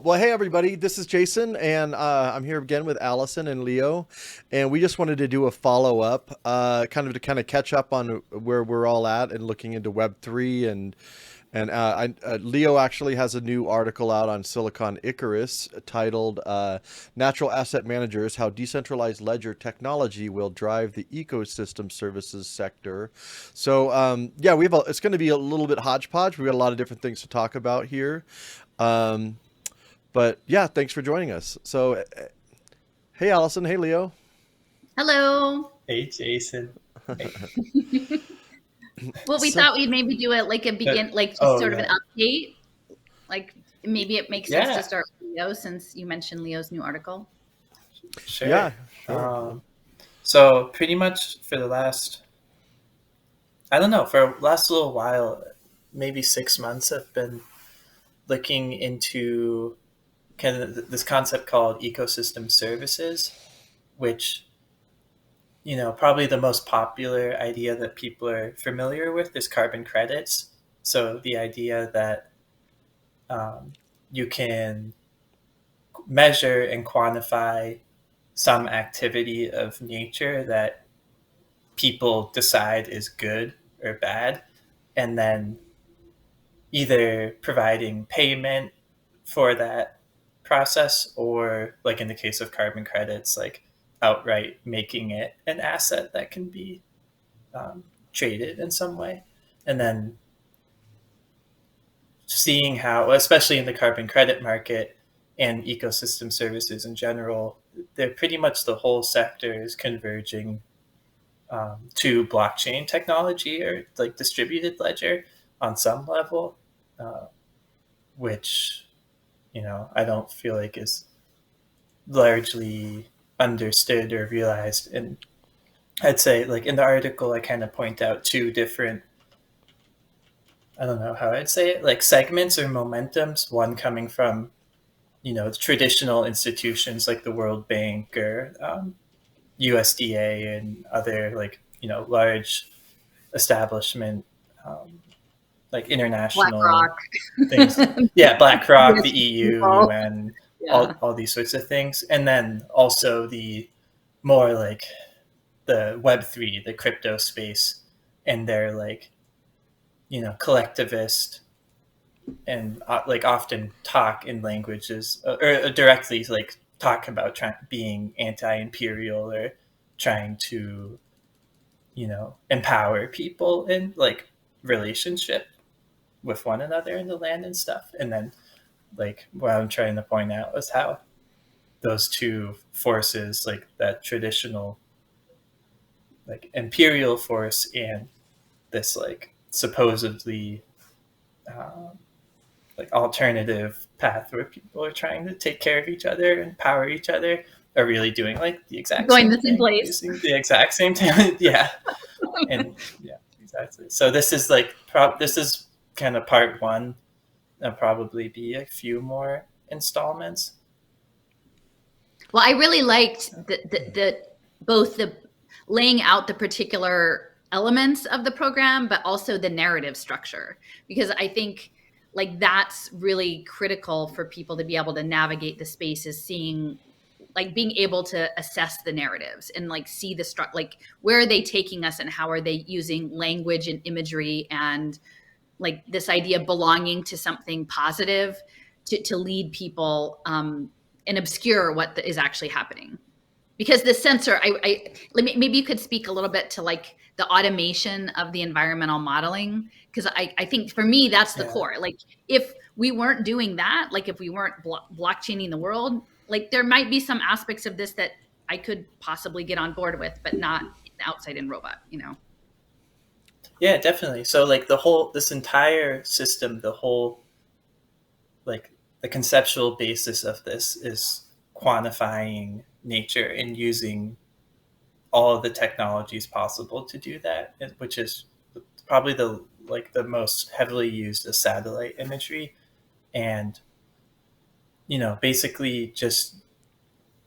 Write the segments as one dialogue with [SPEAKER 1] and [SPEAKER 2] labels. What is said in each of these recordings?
[SPEAKER 1] Well, hey everybody, this is Jason, and I'm here again with Allison and Leo, and we just wanted to do a follow up, kind of catch up on where we're all at and looking into Web3 Leo actually has a new article out on Silicon Icarus titled "Natural Asset Managers: How Decentralized Ledger Technology Will Drive the Ecosystem Services Sector." So yeah, it's going to be a little bit hodgepodge. We've got a lot of different things to talk about here. Um, but yeah, thanks for joining us. So, hey, Allison. Hey, Leo.
[SPEAKER 2] Hello.
[SPEAKER 3] Hey, Jason. Hey.
[SPEAKER 2] Well, we
[SPEAKER 1] So,
[SPEAKER 2] thought we'd maybe do it like a
[SPEAKER 3] Uh,
[SPEAKER 2] begin, like just
[SPEAKER 3] oh,
[SPEAKER 2] sort of an
[SPEAKER 3] yeah.
[SPEAKER 2] update. Like maybe it makes sense to
[SPEAKER 3] Yeah,
[SPEAKER 2] start with Leo since you mentioned Leo's new article.
[SPEAKER 3] sure.
[SPEAKER 1] yeah, sure.
[SPEAKER 3] Um, so pretty much for the last, I don't know, for the last little while, maybe 6 months, I've been looking into kind of this concept called ecosystem services, which, probably the most popular idea that people are familiar with is carbon credits. So the idea that um, you can measure and quantify some activity of nature that people decide is good or bad, and then either providing payment for that process or, like in the case of carbon credits, like outright making it an asset that can be traded in some way. And then seeing how, especially in the carbon credit market and ecosystem services in general, they're pretty much the whole sector is converging to blockchain technology or like distributed ledger on some level, uh, which I don't feel like is largely understood or realized. And I'd say, like in the article, I kind of point out two different, I don't know how I'd say it, like segments or momentums. One coming from traditional institutions like the World Bank or USDA and other like large establishment, like international
[SPEAKER 2] BlackRock.
[SPEAKER 3] things. Yeah, BlackRock, the
[SPEAKER 2] Yes,
[SPEAKER 3] EU,
[SPEAKER 2] people.
[SPEAKER 3] UN,
[SPEAKER 2] Yeah.
[SPEAKER 3] all these sorts of things. And then also the more like the Web3, the crypto space, and their like, collectivist and like often talk in languages or directly like talk about being anti-imperial or trying to, empower people in like relationship with one another in the land and stuff. And then like what I'm trying to point out is how those two forces, like that traditional like imperial force and this like supposedly um, like alternative path where people are trying to take care of each other and power each other, are really doing like the exact
[SPEAKER 2] Going
[SPEAKER 3] same
[SPEAKER 2] the same
[SPEAKER 3] thing
[SPEAKER 2] place.
[SPEAKER 3] using the exact same talent. Yeah. And yeah, exactly. So this is like this is kind of part one. There'll probably be a few more installments.
[SPEAKER 2] Well, I really liked the both the laying out the particular elements of the program, but also the narrative structure, because I think like that's really critical for people to be able to navigate the spaces, seeing like being able to assess the narratives and like see the like where are they taking us and how are they using language and imagery and like this idea of belonging to something positive to lead people and obscure what is actually happening. Because the sensor, maybe you could speak a little bit to like the automation of the environmental modeling, because I think for me that's the
[SPEAKER 3] Yeah.
[SPEAKER 2] core. Like if we weren't doing that, like if we weren't blockchaining the world, like there might be some aspects of this that I could possibly get on board with, but not outside in robot.
[SPEAKER 3] Yeah, definitely. So like this entire system, the whole like the conceptual basis of this is quantifying nature and using all of the technologies possible to do that, which is probably the most heavily used is satellite imagery. And basically just,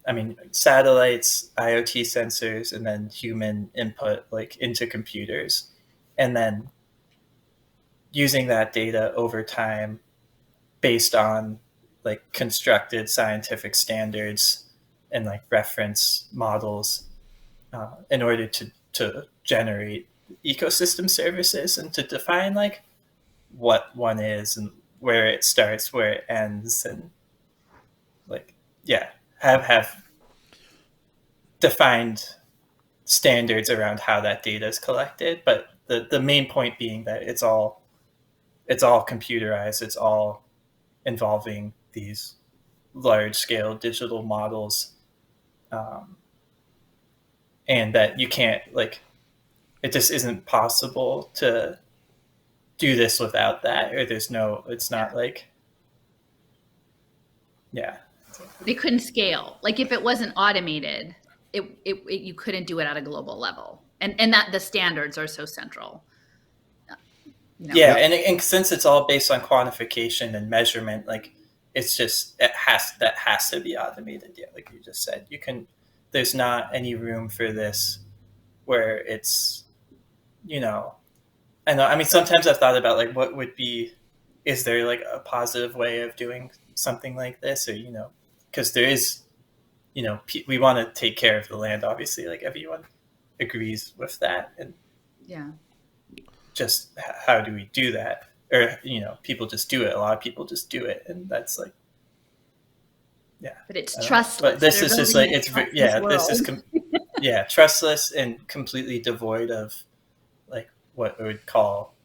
[SPEAKER 3] I mean, satellites, IoT sensors, and then human input like into computers, and then using that data over time based on like constructed scientific standards and like reference models in order to generate ecosystem services and to define like what one is and where it starts, where it ends, and like yeah, have defined standards around how that data is collected. But the main point being that it's all computerized, it's all involving these large scale digital models, and that you can't like it just isn't possible to do this without that, or there's no, it's not like, yeah.
[SPEAKER 2] They couldn't scale. Like if it wasn't automated, you couldn't do it at a global level. And that the standards are so central. You know?
[SPEAKER 3] Yeah, and since it's all based on quantification and measurement, like it's just that has to be automated. Yeah, like you just said, there's not any room for this where it's, you know, I know. I mean, sometimes I've thought about like what would be, is there like a positive way of doing something like this, or because there is, we want to take care of the land. Obviously, like everyone agrees with that, and
[SPEAKER 2] yeah,
[SPEAKER 3] just how do we do that? Or people just do it. A lot of people just do it, and that's like, yeah.
[SPEAKER 2] But it's trustless.
[SPEAKER 3] But this is just like this is trustless and completely devoid of like what we would call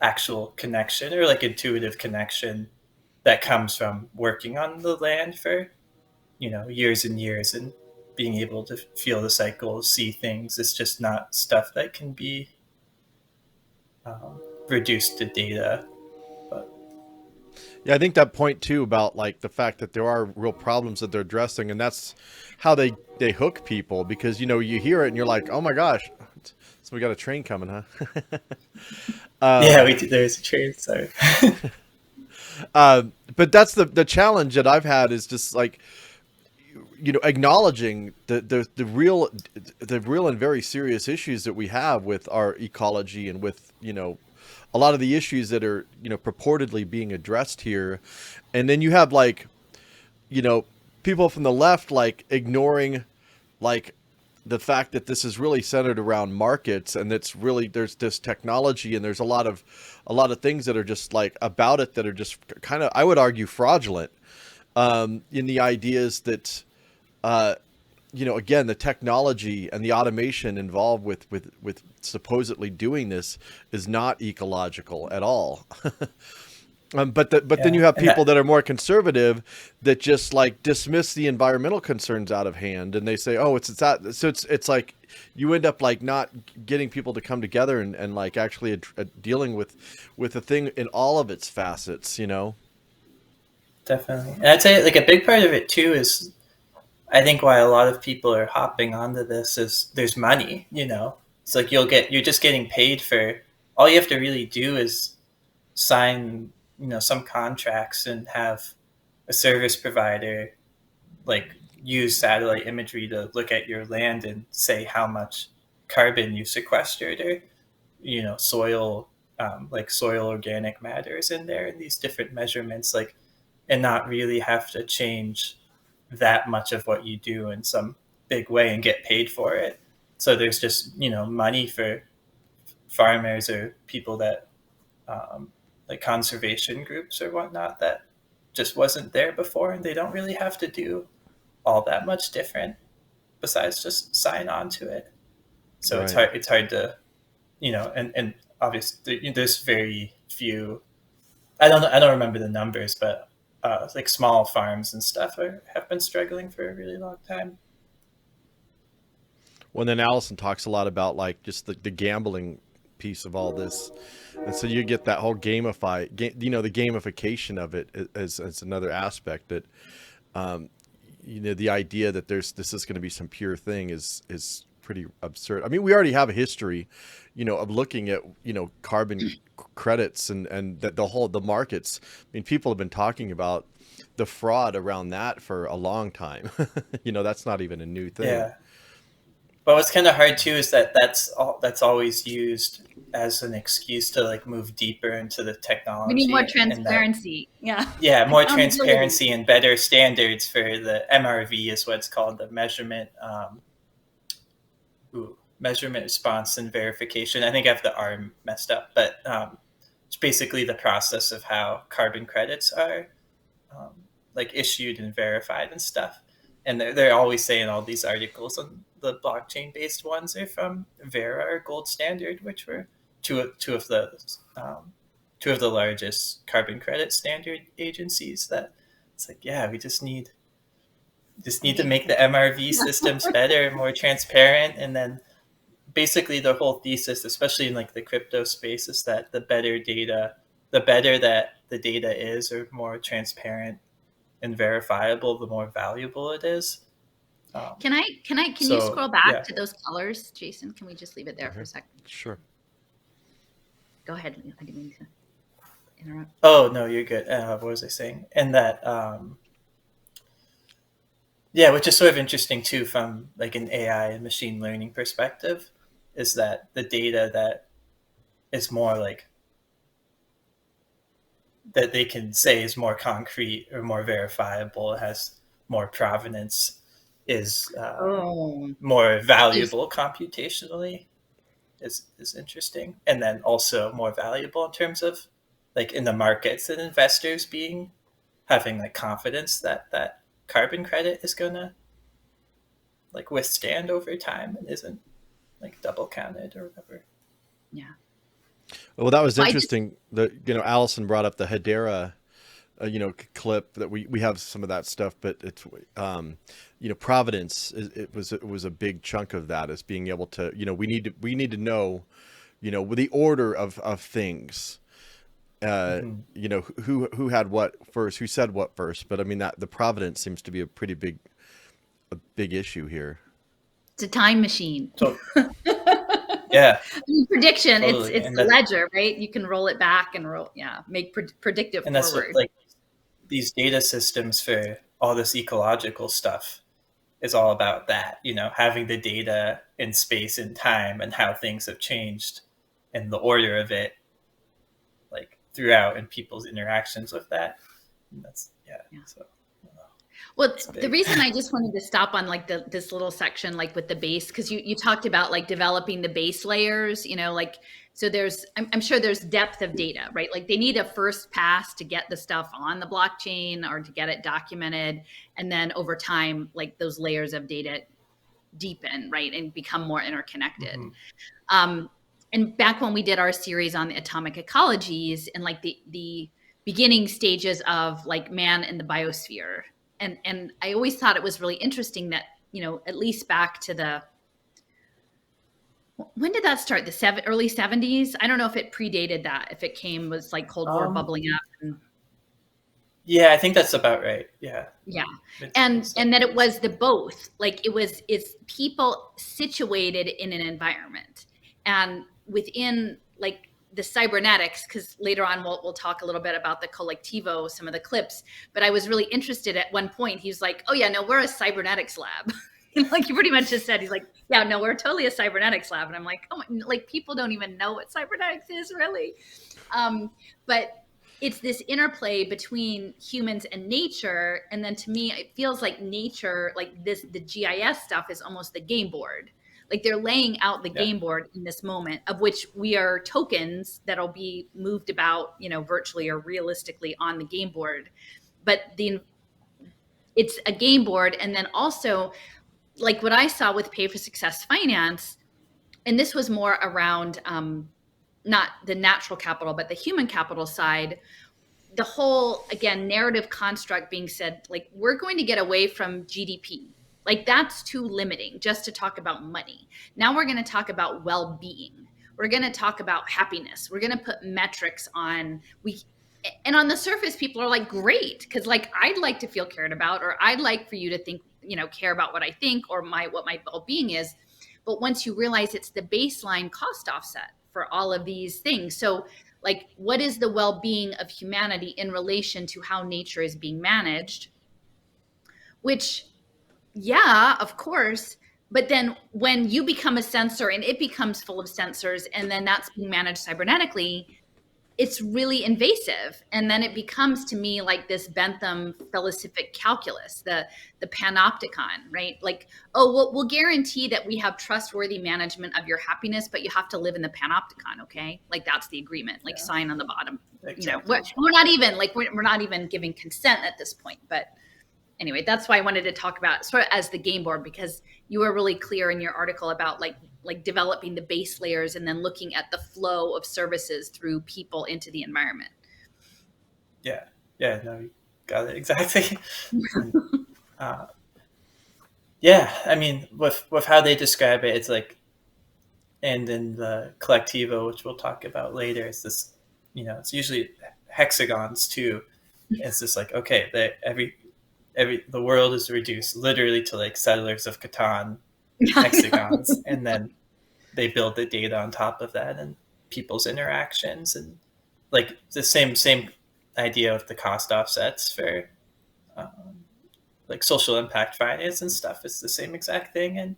[SPEAKER 3] actual connection or like intuitive connection that comes from working on the land for years and years and being able to feel the cycles, see things. It's just not stuff that can be reduced to data. But
[SPEAKER 1] yeah, I think that point too about like the fact that there are real problems that they're addressing, and that's how they hook people, because you hear it and you're like, oh my gosh, so we got a train coming, huh?
[SPEAKER 3] yeah, we do. There's a train. Sorry.
[SPEAKER 1] But that's the challenge that I've had, is just like acknowledging the real and very serious issues that we have with our ecology and with a lot of the issues that are purportedly being addressed here. And then you have like people from the left like ignoring like the fact that this is really centered around markets, and it's really, there's this technology, and there's a lot of things that are just like about it that are just kind of, I would argue, fraudulent in the ideas that again, the technology and the automation involved with supposedly doing this is not ecological at all. But then you have people that are more conservative that just like dismiss the environmental concerns out of hand, and they say, oh, it's that. So it's like you end up like not getting people to come together and like actually dealing with the thing in all of its facets,
[SPEAKER 3] Definitely. And I'd say like a big part of it too is, I think why a lot of people are hopping onto this is there's money, It's like you're just getting paid for, all you have to really do is sign, some contracts and have a service provider like use satellite imagery to look at your land and say how much carbon you sequestered, or, soil, like soil organic matter is in there, and these different measurements, like, and not really have to change that much of what you do in some big way and get paid for it. So there's just, money for farmers or people that, like conservation groups or whatnot, that just wasn't there before, and they don't really have to do all that much different besides just sign on to it. So
[SPEAKER 1] Right.
[SPEAKER 3] it's hard to, and obviously there's very few, I don't remember the numbers, but like small farms and stuff have been struggling for a really long time.
[SPEAKER 1] Well, then Alison talks a lot about like just the gambling piece of all this, and so you get that whole the gamification of it as another aspect that, the idea that this is going to be some pure thing is pretty absurd. I mean, we already have a history, of looking at carbon credits and the markets. I mean, people have been talking about the fraud around that for a long time. That's not even a new thing.
[SPEAKER 3] Yeah. But what's kind of hard too is that that's always used as an excuse to like move deeper into the
[SPEAKER 2] We need more
[SPEAKER 3] technology, and that
[SPEAKER 2] transparency. Yeah.
[SPEAKER 3] yeah, more
[SPEAKER 2] Accountability.
[SPEAKER 3] transparency and better standards for the MRV is what's called the measurement response and verification. I think I have the R messed up, but it's basically the process of how carbon credits are um, like issued and verified and stuff. And they're always saying all these articles on the blockchain based ones are from Vera or Gold Standard, which were two of the two of the largest carbon credit standard agencies. That it's like, yeah, we just need to make the MRV systems better, more transparent, and then basically the whole thesis, especially in like the crypto space, is that the better that the data is, or more transparent and verifiable, the more valuable it is.
[SPEAKER 2] Can you
[SPEAKER 3] So
[SPEAKER 2] scroll back
[SPEAKER 3] yeah.
[SPEAKER 2] to those colors, Jason? Can we just leave it there for a second?
[SPEAKER 1] Sure.
[SPEAKER 2] Go ahead. I didn't mean to interrupt.
[SPEAKER 3] Oh no, you're good. What was I saying? And that yeah, which is sort of interesting too from like an AI and machine learning perspective, is that the data that is more like that they can say is more concrete or more verifiable, has more provenance, is more valuable computationally, is interesting, and then also more valuable in terms of like in the markets and investors having like confidence that that carbon credit is gonna like withstand over time and isn't like double counted or whatever.
[SPEAKER 2] Yeah.
[SPEAKER 1] Well, that was interesting. Alison brought up the Hedera, clip that we have some of that stuff, but it's, providence. It was a big chunk of that, is being able to, we need to know, the order of things. Who had what first, who said what first, but I mean that the providence seems to be a pretty big issue here.
[SPEAKER 2] It's a time machine.
[SPEAKER 3] So yeah,
[SPEAKER 2] prediction.
[SPEAKER 3] Totally.
[SPEAKER 2] It's the ledger, right? You can roll it back and make predictive
[SPEAKER 3] and that's
[SPEAKER 2] forward.
[SPEAKER 3] what, like these data systems for all this ecological stuff is all about that, having the data in space and time and how things have changed and the order of it, like throughout, and people's interactions with that. And that's yeah. So
[SPEAKER 2] well, the reason I just wanted to stop on like this little section, like with the base, because you talked about like developing the base layers, like, so I'm sure there's depth of data, right? Like they need a first pass to get the stuff on the blockchain or to get it documented. And then over time, like those layers of data deepen, right? And become more interconnected. And back when we did our series on the atomic ecologies and like the beginning stages of like man and the biosphere, and I always thought it was really interesting that, at least back to when did that start? The early 70s? I don't know if it predated that, if it was like Cold War bubbling up.
[SPEAKER 3] Yeah, I think that's about right. Yeah.
[SPEAKER 2] Yeah. And that it was the both, like it's people situated in an environment, and within like the cybernetics, because later on we'll talk a little bit about the collectivo, some of the clips, but I was really interested at one point. He was like, oh yeah, no, we're a cybernetics lab. Like he pretty much just said, he's like, yeah, no, we're totally a cybernetics lab. And I'm like, oh, like people don't even know what cybernetics is really. But it's this interplay between humans and nature. And then to me, it feels like nature, like the GIS stuff is almost the game board. Like they're laying out the game board in this moment, of which we are tokens that'll be moved about, virtually or realistically on the game board. But it's a game board. And then also like what I saw with Pay for Success Finance, and this was more around not the natural capital, but the human capital side, the whole, again, narrative construct being said, like, we're going to get away from GDP. Like that's too limiting just to talk about money. Now we're going to talk about well-being. We're going to talk about happiness. We're going to put metrics on and on the surface, people are like, great. Cause like, I'd like to feel cared about, or I'd like for you to think, care about what I think or what my well-being is. But once you realize it's the baseline cost offset for all of these things. So like, what is the well-being of humanity in relation to how nature is being managed? Which, yeah, of course, but then when you become a sensor and it becomes full of sensors, and then that's being managed cybernetically, it's really invasive. And then it becomes, to me, like this Bentham philosophic calculus, the panopticon, right? Like, oh, we'll guarantee that we have trustworthy management of your happiness, but you have to live in the panopticon, okay? Like, that's the agreement, like sign on the bottom.
[SPEAKER 3] Exactly.
[SPEAKER 2] We're not even like, we're not even giving consent at this point. But anyway, that's why I wanted to talk about sort of as the game board, because you were really clear in your article about like developing the base layers and then looking at the flow of services through people into the environment.
[SPEAKER 3] Yeah, no, you got it exactly. And, yeah, I mean, with how they describe it, it's like, and in the Collectivo, which we'll talk about later, it's this, it's usually hexagons too. It's just like, okay, the world is reduced literally to like Settlers of Catan hexagons, and then they build the data on top of that and people's interactions, and like the same idea of the cost offsets for like social impact finance and stuff. It's the same exact thing. And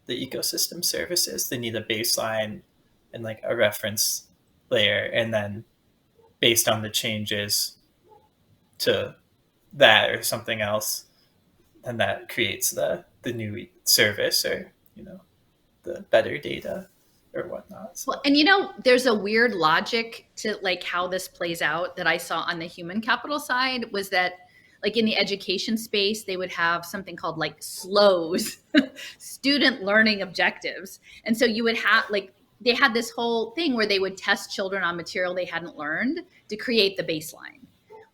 [SPEAKER 3] the ecosystem services, they need a baseline and like a reference layer, and then based on the changes to that or something else, and that creates the new service, or the better data or whatnot. So.
[SPEAKER 2] Well, and there's a weird logic to like how this plays out that I saw on the human capital side, was that like in the education space, they would have something called like SLOs, student learning objectives. And so you would have like, they had this whole thing where they would test children on material they hadn't learned to create the baseline.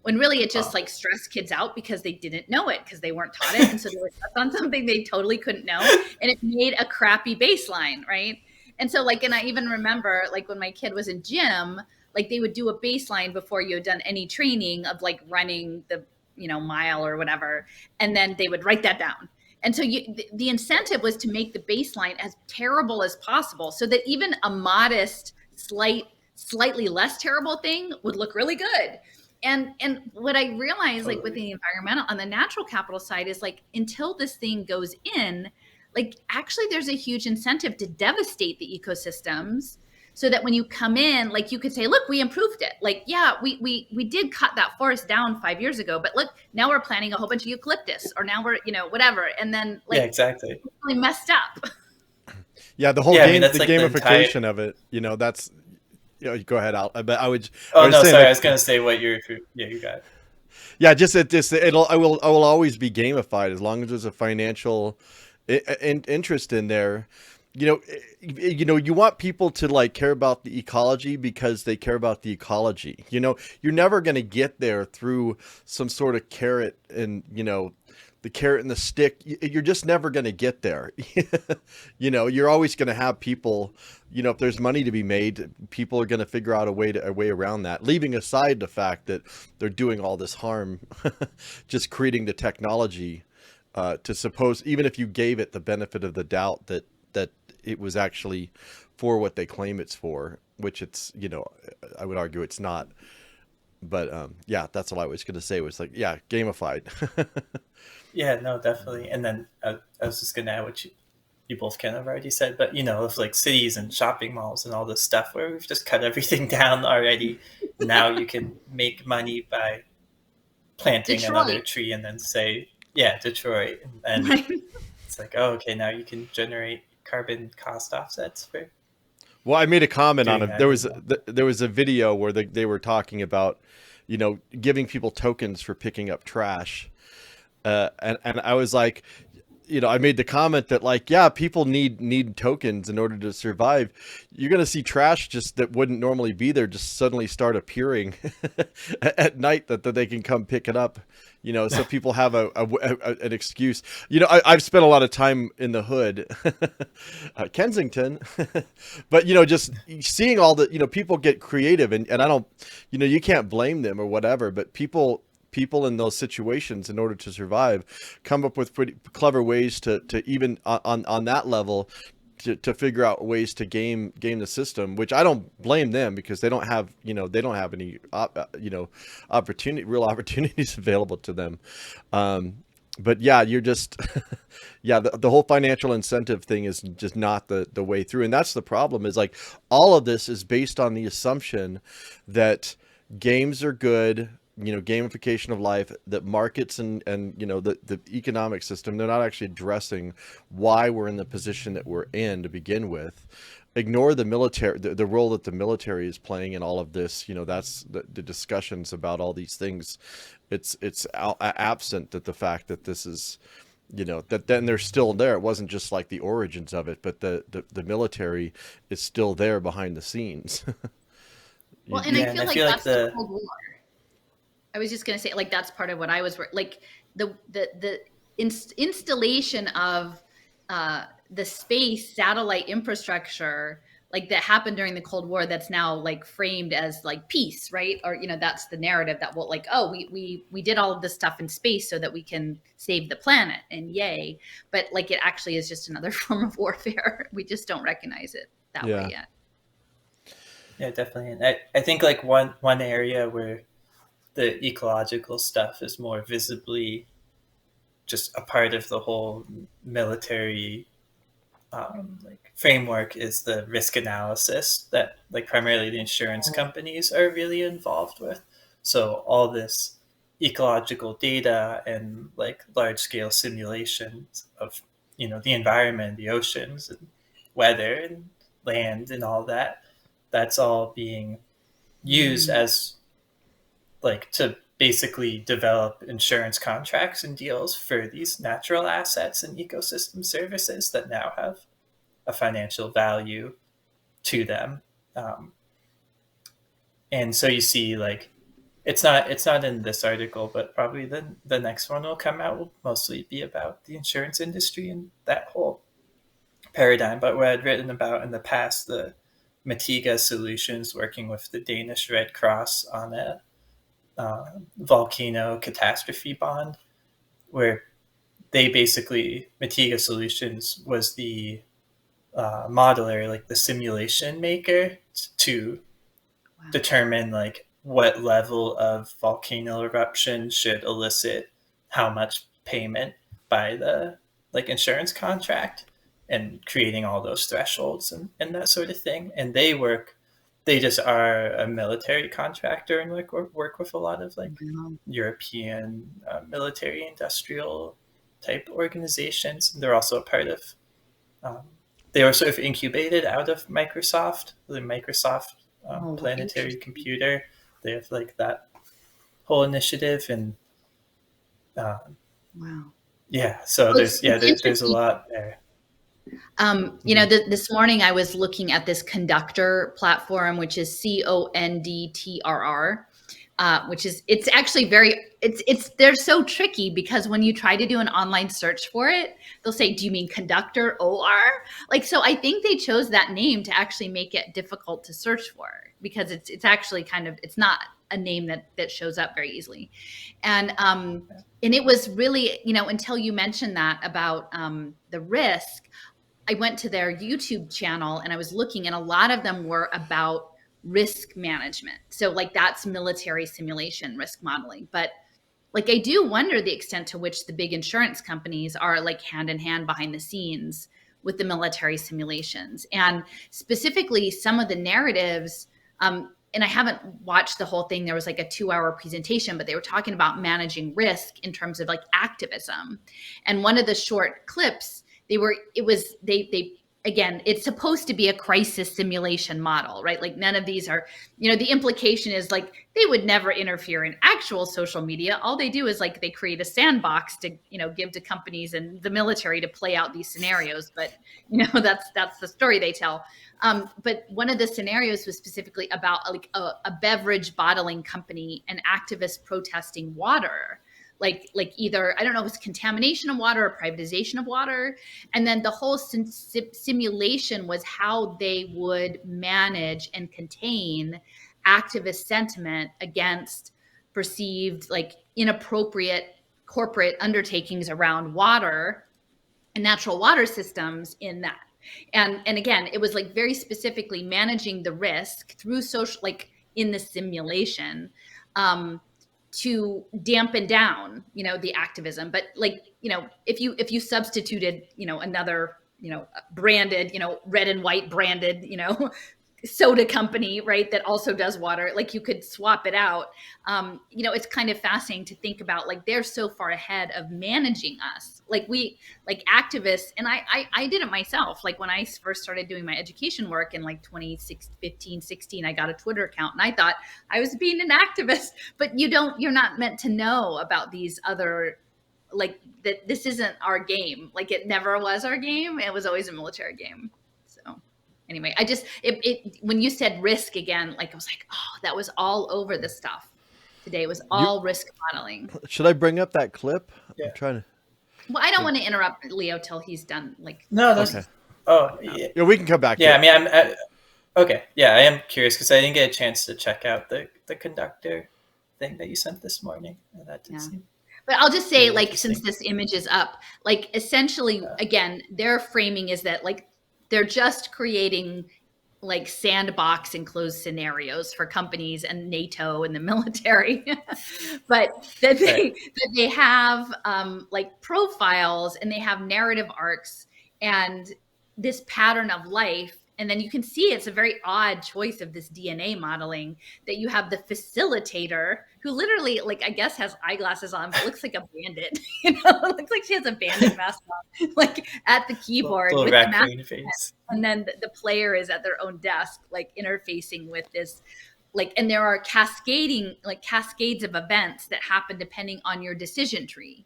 [SPEAKER 2] When really it just like stressed kids out because they didn't know it, because they weren't taught it. And so they were test on something they totally couldn't know. And it made a crappy baseline, right? And so like, and I even remember like when my kid was in gym, like they would do a baseline before you had done any training of like running the, mile or whatever. And then they would write that down. And so the incentive was to make the baseline as terrible as possible, so that even a modest, slightly less terrible thing would look really good. And what I realized, like with the environmental, on the natural capital side, is like until this thing goes in, like actually there's a huge incentive to devastate the ecosystems, so that when you come in, like you could say, look, we improved it. Like, yeah, we did cut that forest down 5 years ago, but look, now we're planting a whole bunch of eucalyptus, or now we're, whatever. And then like,
[SPEAKER 3] yeah, exactly,
[SPEAKER 2] really messed up.
[SPEAKER 1] Yeah, the whole game,
[SPEAKER 3] I mean, that's
[SPEAKER 1] the
[SPEAKER 3] like
[SPEAKER 1] gamification of it, that's. Go ahead, Al. But I would.
[SPEAKER 3] Oh no, sorry. I was gonna say what you're. Yeah, you got it.
[SPEAKER 1] Yeah, I will always be gamified as long as there's a financial interest in there. You want people to like care about the ecology because they care about the ecology. You're never going to get there through some sort of carrot and the carrot and the stick. You're just never going to get there. You're always going to have people, if there's money to be made, people are going to figure out a way around that, leaving aside the fact that they're doing all this harm, just creating the technology to suppose, even if you gave it the benefit of the doubt that it was actually for what they claim it's for, which it's, I would argue it's not. But yeah, that's all I was going to say, was like, yeah, gamified.
[SPEAKER 3] Yeah, no, definitely. And then I was just going to add what you both kind of already said, but of like cities and shopping malls and all this stuff where we've just cut everything down already. Now you can make money by planting another tree, and then say, yeah, Detroit. And
[SPEAKER 2] Right.
[SPEAKER 3] It's like, oh, okay, now you can generate carbon cost offsets for.
[SPEAKER 1] Well, I made a comment on
[SPEAKER 3] doing
[SPEAKER 1] it. There was a video where they were talking about, giving people tokens for picking up trash. And I was like, I made the comment that like, yeah, people need tokens in order to survive. You're going to see trash just that wouldn't normally be there just suddenly start appearing at night that they can come pick it up. So people have an excuse. I've spent a lot of time in the hood, Kensington, but just seeing all the, people get creative, and I don't, you can't blame them or whatever, but people in those situations, in order to survive, come up with pretty clever ways to even on that level to figure out ways to game the system, which I don't blame them, because they don't have any real opportunities available to them. but yeah, you're just yeah, the whole financial incentive thing is just not the way through. And that's the problem, is like all of this is based on the assumption that games are good, gamification of life, that markets and the economic system, they're not actually addressing why we're in the position that we're in to begin with. Ignore the military, the role that the military is playing in all of this. That's the discussions about all these things. It's absent that the fact that this is, that then they're still there. It wasn't just like the origins of it, but the military is still there behind the scenes.
[SPEAKER 2] Well, and
[SPEAKER 3] Yeah,
[SPEAKER 2] I
[SPEAKER 3] and
[SPEAKER 2] feel
[SPEAKER 3] I
[SPEAKER 2] like
[SPEAKER 3] feel like
[SPEAKER 2] that's the
[SPEAKER 3] the
[SPEAKER 2] Cold War. I was just going to say, like, that's part of what I was like, the installation of the space satellite infrastructure, like, that happened during the Cold War, that's now like framed as like peace, right? Or that's the narrative that will, like, oh, we did all of this stuff in space so that we can save the planet, and yay. But like, it actually is just another form of warfare. We just don't recognize it that way
[SPEAKER 1] Yeah.
[SPEAKER 2] yet.
[SPEAKER 3] Yeah, definitely. And I think like one area where the ecological stuff is more visibly just a part of the whole military like framework is the risk analysis that like primarily the insurance companies are really involved with. So all this ecological data and like large scale simulations of the environment, the oceans, and weather and land and all that, that's all being used as like to basically develop insurance contracts and deals for these natural assets and ecosystem services that now have a financial value to them. Um, and so you see, like, it's not in this article, but probably the next one will come out will mostly be about the insurance industry and that whole paradigm. But what I'd written about in the past, the Matiga Solutions working with the Danish Red Cross on a volcano catastrophe bond, where they basically, Matiga Solutions was the modeler, like the simulation maker, to determine like what level of volcano eruption should elicit how much payment by the like insurance contract, and creating all those thresholds and that sort of thing. And they just are a military contractor and like work with a lot of like European military industrial type organizations. And they're also a part of um, they were sort of incubated out of Microsoft, the Microsoft planetary computer. They have like that whole initiative, and
[SPEAKER 2] Wow.
[SPEAKER 3] yeah, so
[SPEAKER 2] Well,
[SPEAKER 3] there's a lot there.
[SPEAKER 2] This morning I was looking at this Conductor platform, which is Condtrr, which is, it's actually they're so tricky, because when you try to do an online search for it, they'll say, do you mean Conductor OR? Like, so I think they chose that name to actually make it difficult to search for, because it's actually it's not a name that shows up very easily. And it was really, until you mentioned that about the risk, I went to their YouTube channel and I was looking, and a lot of them were about risk management. So like, that's military simulation risk modeling. But like, I do wonder the extent to which the big insurance companies are like hand in hand behind the scenes with the military simulations. And specifically some of the narratives, and I haven't watched the whole thing. There was like a 2-hour presentation, but they were talking about managing risk in terms of like activism. And one of the short clips, they again, it's supposed to be a crisis simulation model, right? Like, none of these are, the implication is like, they would never interfere in actual social media. All they do is like, they create a sandbox to, give to companies and the military to play out these scenarios. But, that's the story they tell. But one of the scenarios was specifically about like a beverage bottling company and activists protesting water. Like either, I don't know if it's contamination of water or privatization of water. And then the whole simulation was how they would manage and contain activist sentiment against perceived like inappropriate corporate undertakings around water and natural water systems in that. And again, it was like very specifically managing the risk through social, like in the simulation, to dampen down, the activism. But like, if you substituted, another, branded, red and white branded, soda company, right, that also does water, like you could swap it out. It's kind of fascinating to think about, like, they're so far ahead of managing us, like activists. And I did it myself, like when I first started doing my education work in like 2015, 16, I got a Twitter account and I thought I was being an activist. But you're not meant to know about these other, like, that this isn't our game. Like, it never was our game. It was always a military game. So anyway, I just, when you said risk again, like, I was like, oh, that was all over the stuff today. It was all risk modeling.
[SPEAKER 1] Should I bring up that clip?
[SPEAKER 3] Yeah.
[SPEAKER 1] I'm trying to.
[SPEAKER 2] Well, I don't want to interrupt Leo till he's done. Like,
[SPEAKER 3] No, that's
[SPEAKER 1] Okay.
[SPEAKER 3] Oh, yeah.
[SPEAKER 1] Yeah, we can come back.
[SPEAKER 3] Yeah,
[SPEAKER 1] to
[SPEAKER 3] I mean, okay. Yeah, I am curious because I didn't get a chance to check out the conductor thing that you sent this morning. And that did seem.
[SPEAKER 2] But I'll just say,
[SPEAKER 3] really
[SPEAKER 2] like, since this image is up, like, essentially, again, their framing is that, like, they're just creating like sandbox enclosed scenarios for companies and NATO and the military, but that they have like profiles, and they have narrative arcs and this pattern of life. And then you can see it's a very odd choice of this DNA modeling, that you have the facilitator who literally, like, I guess has eyeglasses on, but looks like a bandit. Looks like she has a bandit mask on, like at the keyboard
[SPEAKER 3] little
[SPEAKER 2] with
[SPEAKER 3] raccoon
[SPEAKER 2] the
[SPEAKER 3] face.
[SPEAKER 2] And then the player is at their own desk, like interfacing with this, like, and there are cascades of events that happen depending on your decision tree.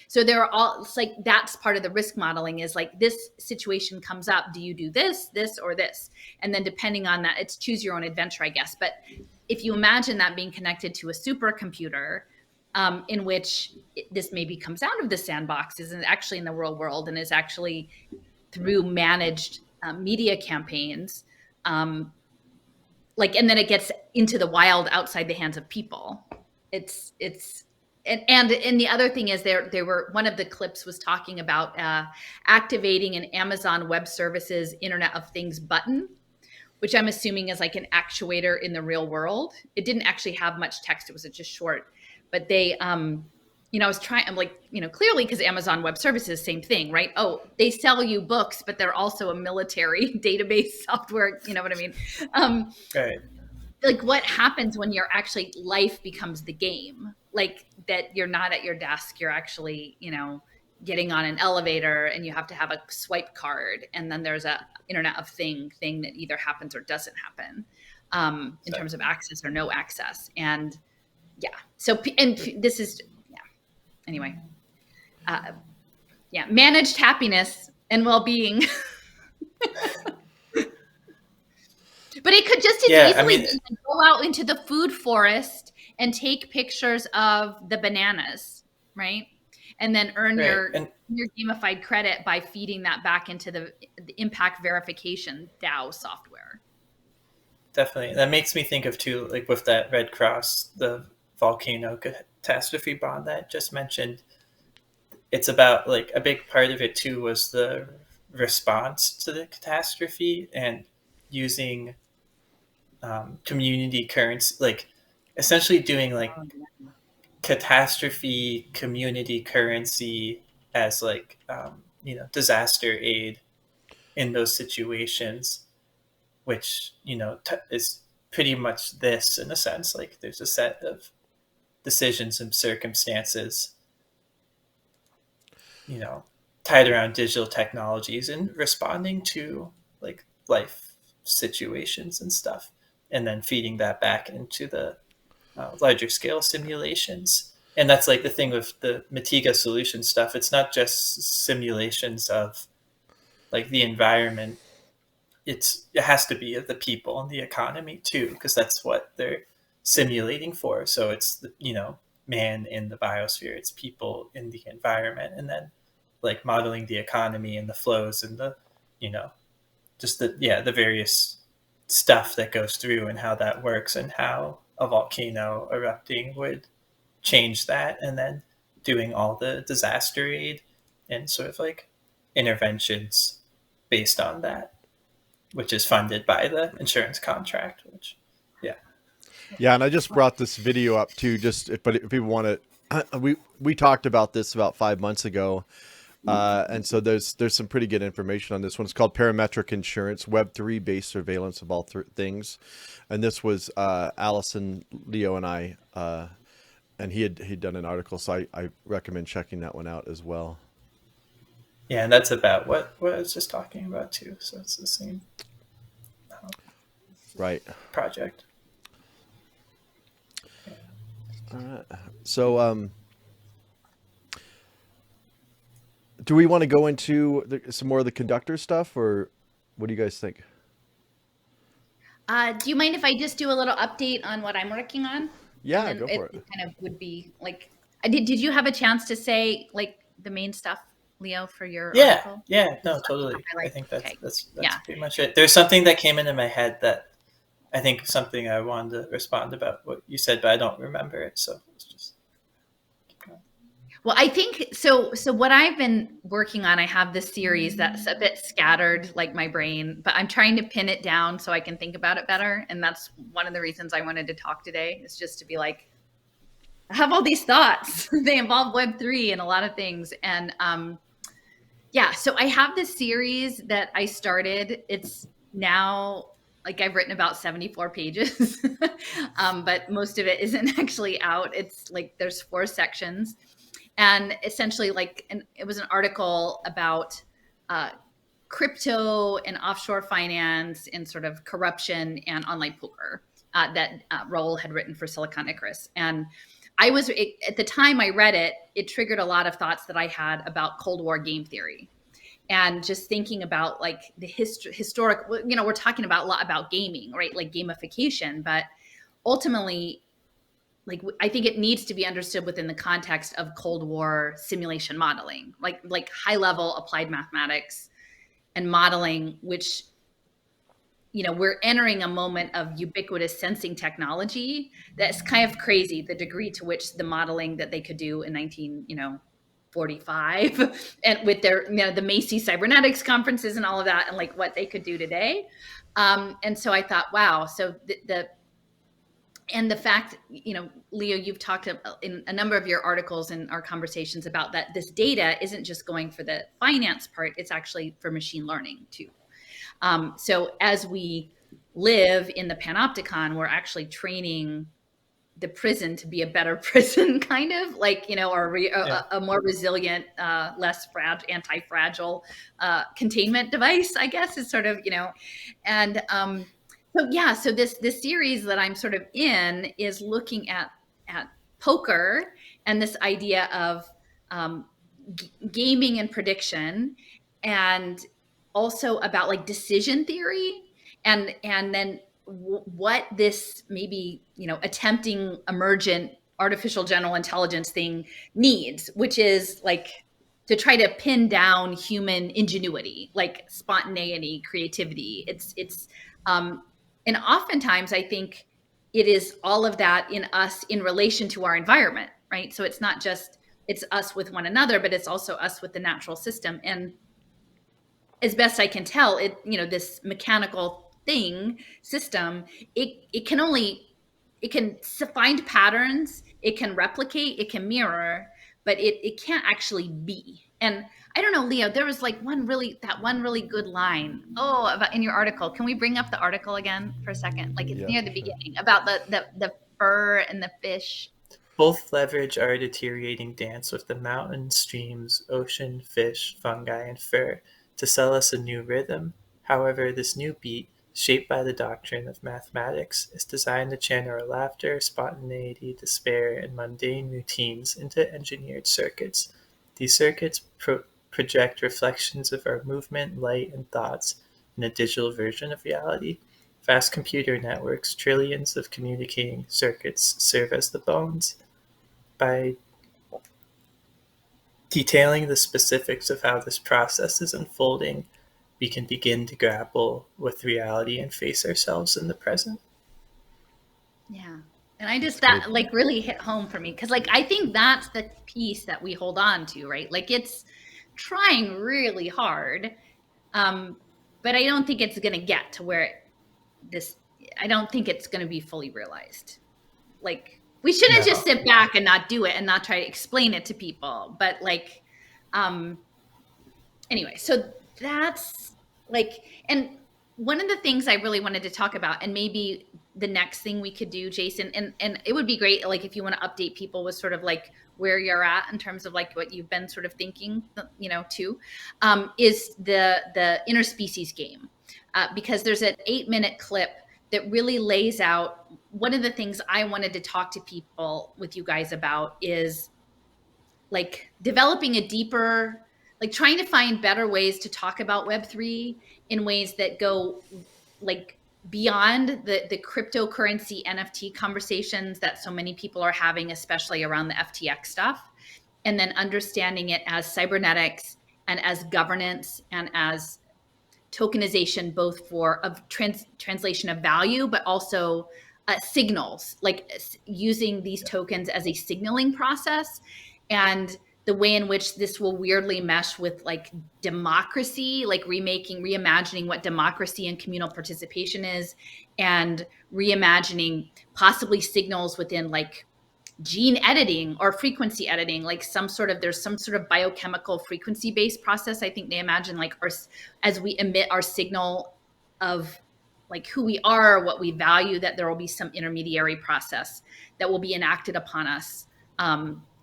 [SPEAKER 2] So there are all, it's like, that's part of the risk modeling, is like, this situation comes up. Do you do this, or this? And then depending on that, it's choose your own adventure, I guess. But if you imagine that being connected to a supercomputer, in which this maybe comes out of the sandbox, is actually in the real world, and is actually through managed media campaigns, like, and then it gets into the wild outside the hands of people. And the other thing is, there were, one of the clips was talking about activating an Amazon Web Services Internet of Things button, which I'm assuming is like an actuator in the real world. It didn't actually have much text. It was just short, but they, I was trying, I'm like, clearly, because Amazon Web Services, same thing, right? Oh, they sell you books, but they're also a military database software. You know what I mean?
[SPEAKER 3] Right.
[SPEAKER 2] Like, what happens when you're actually, life becomes the game, like that you're not at your desk, you're actually, getting on an elevator, and you have to have a swipe card, and then there's a Internet of thing that either happens or doesn't happen, in terms of access or no access. And so, and this is, anyway, managed happiness and well-being. But it could just as easily go out into the food forest and take pictures of the bananas, right? And then earn your gamified credit by feeding that back into the impact verification DAO software.
[SPEAKER 3] Definitely. That makes me think of, too, like with that Red Cross, the volcano catastrophe bond that I just mentioned. It's about, like, a big part of it, too, was the response to the catastrophe and using community currency, like essentially doing like catastrophe community currency as like disaster aid in those situations, which is pretty much this, in a sense. Like, there's a set of decisions and circumstances tied around digital technologies and responding to like life situations and stuff, and then feeding that back into the larger scale simulations. And that's like the thing with the Matiga solution stuff. It's not just simulations of like the environment. It has to be of the people and the economy too, because that's what they're simulating for. So it's man in the biosphere, it's people in the environment, and then like modeling the economy and the flows and the just the various stuff that goes through and how that works, and how a volcano erupting would change that, and then doing all the disaster aid and sort of like interventions based on that, which is funded by the insurance contract, which
[SPEAKER 1] Yeah, and I just brought this video up too, but if people want to, we talked about this about 5 months ago, and so there's some pretty good information on this one. It's called Parametric Insurance, Web3 based surveillance of all things, and this was Alison, Leo, and I, and he'd done an article, so I recommend checking that one out as well.
[SPEAKER 3] Yeah, and that's about what I was just talking about too. So it's the same
[SPEAKER 1] Right.
[SPEAKER 3] project.
[SPEAKER 1] So, do we want to go into some more of the conductor stuff, or what do you guys think?
[SPEAKER 2] Do you mind if I just do a little update on what I'm working on?
[SPEAKER 1] Yeah,
[SPEAKER 2] And
[SPEAKER 1] go
[SPEAKER 2] then
[SPEAKER 1] for it.
[SPEAKER 2] kind of would be like, did you have a chance to say like the main stuff, Leo, for your article?
[SPEAKER 3] No, totally.
[SPEAKER 2] Like,
[SPEAKER 3] I think that's
[SPEAKER 2] yeah.
[SPEAKER 3] pretty much it. There's something that came into my head that I think something I wanted to respond about what you said, but I don't remember it. So let's just keep going.
[SPEAKER 2] Well, I think so. So what I've been working on, I have this series that's a bit scattered, like my brain, but I'm trying to pin it down so I can think about it better. And that's one of the reasons I wanted to talk today, is just to be like, I have all these thoughts. They involve Web3 and a lot of things. And yeah, so I have this series that I started. It's now like I've written about 74 pages, but most of it isn't actually out. It's like there's 4 sections. And essentially, it was an article about crypto and offshore finance and sort of corruption and online poker that Raul had written for Silicon Icarus. And at the time I read it, it triggered a lot of thoughts that I had about Cold War game theory. And just thinking about like the historic, we're talking about a lot about gaming, right? Like gamification, but ultimately, like I think it needs to be understood within the context of Cold War simulation modeling, like high level applied mathematics and modeling, which we're entering a moment of ubiquitous sensing technology that's kind of crazy, the degree to which the modeling that they could do in 1945 and with their the Macy Cybernetics conferences and all of that, and like what they could do today. And so I thought, wow, so the fact, Leo, you've talked in a number of your articles and our conversations about that this data isn't just going for the finance part, it's actually for machine learning too. So as we live in the panopticon, we're actually training the prison to be a better prison, kind of like, or a more resilient, less anti-fragile containment device, I guess, is sort of, and so this series that I'm sort of in is looking at poker and this idea of gaming and prediction, and also about like decision theory, and then what this maybe attempting emergent artificial general intelligence thing needs, which is like to try to pin down human ingenuity, like spontaneity, creativity. It's and oftentimes I think it is all of that in us in relation to our environment, right? So it's not just it's us with one another, but it's also us with the natural system. And as best I can tell, this mechanical system, it can find patterns, it can replicate, it can mirror, but it can't actually be. And I don't know, Leo, there was like one really good line about in your article. Can we bring up the article again for a second? Like it's near the beginning about the fur and the fish.
[SPEAKER 3] Both leverage our deteriorating dance with the mountain, streams, ocean, fish, fungi, and fur to sell us a new rhythm. However, this new beat, shaped by the doctrine of mathematics, is designed to channel our laughter, spontaneity, despair, and mundane routines into engineered circuits. These circuits project reflections of our movement, light, and thoughts in a digital version of reality. Fast computer networks, trillions of communicating circuits, serve as the bones. By detailing the specifics of how this process is unfolding, we can begin to grapple with reality and face ourselves in the present.
[SPEAKER 2] Yeah. And that like really hit home for me, because like I think that's the piece that we hold on to, right? Like it's trying really hard, but I don't think it's going to get to where I don't think it's going to be fully realized. like, we shouldn't
[SPEAKER 3] No.
[SPEAKER 2] just sit back and not do it and not try to explain it to people. But like, anyway, so that's like, and one of the things I really wanted to talk about, and maybe the next thing we could do, Jason, and it would be great, like, if you want to update people with sort of like where you're at in terms of like what you've been sort of thinking, too, is the interspecies game, because there's an 8-minute clip that really lays out one of the things I wanted to talk to people with you guys about is like developing a deeper, like trying to find better ways to talk about Web3 in ways that go like beyond the cryptocurrency NFT conversations that so many people are having, especially around the FTX stuff, and then understanding it as cybernetics and as governance and as tokenization, both for of translation of value, but also signals, like using these tokens as a signaling process, and the way in which this will weirdly mesh with like democracy, like reimagining what democracy and communal participation is, and reimagining possibly signals within like gene editing or frequency editing, like there's some sort of biochemical frequency based process. I think they imagine like as we emit our signal of like who we are, what we value, that there will be some intermediary process that will be enacted upon us,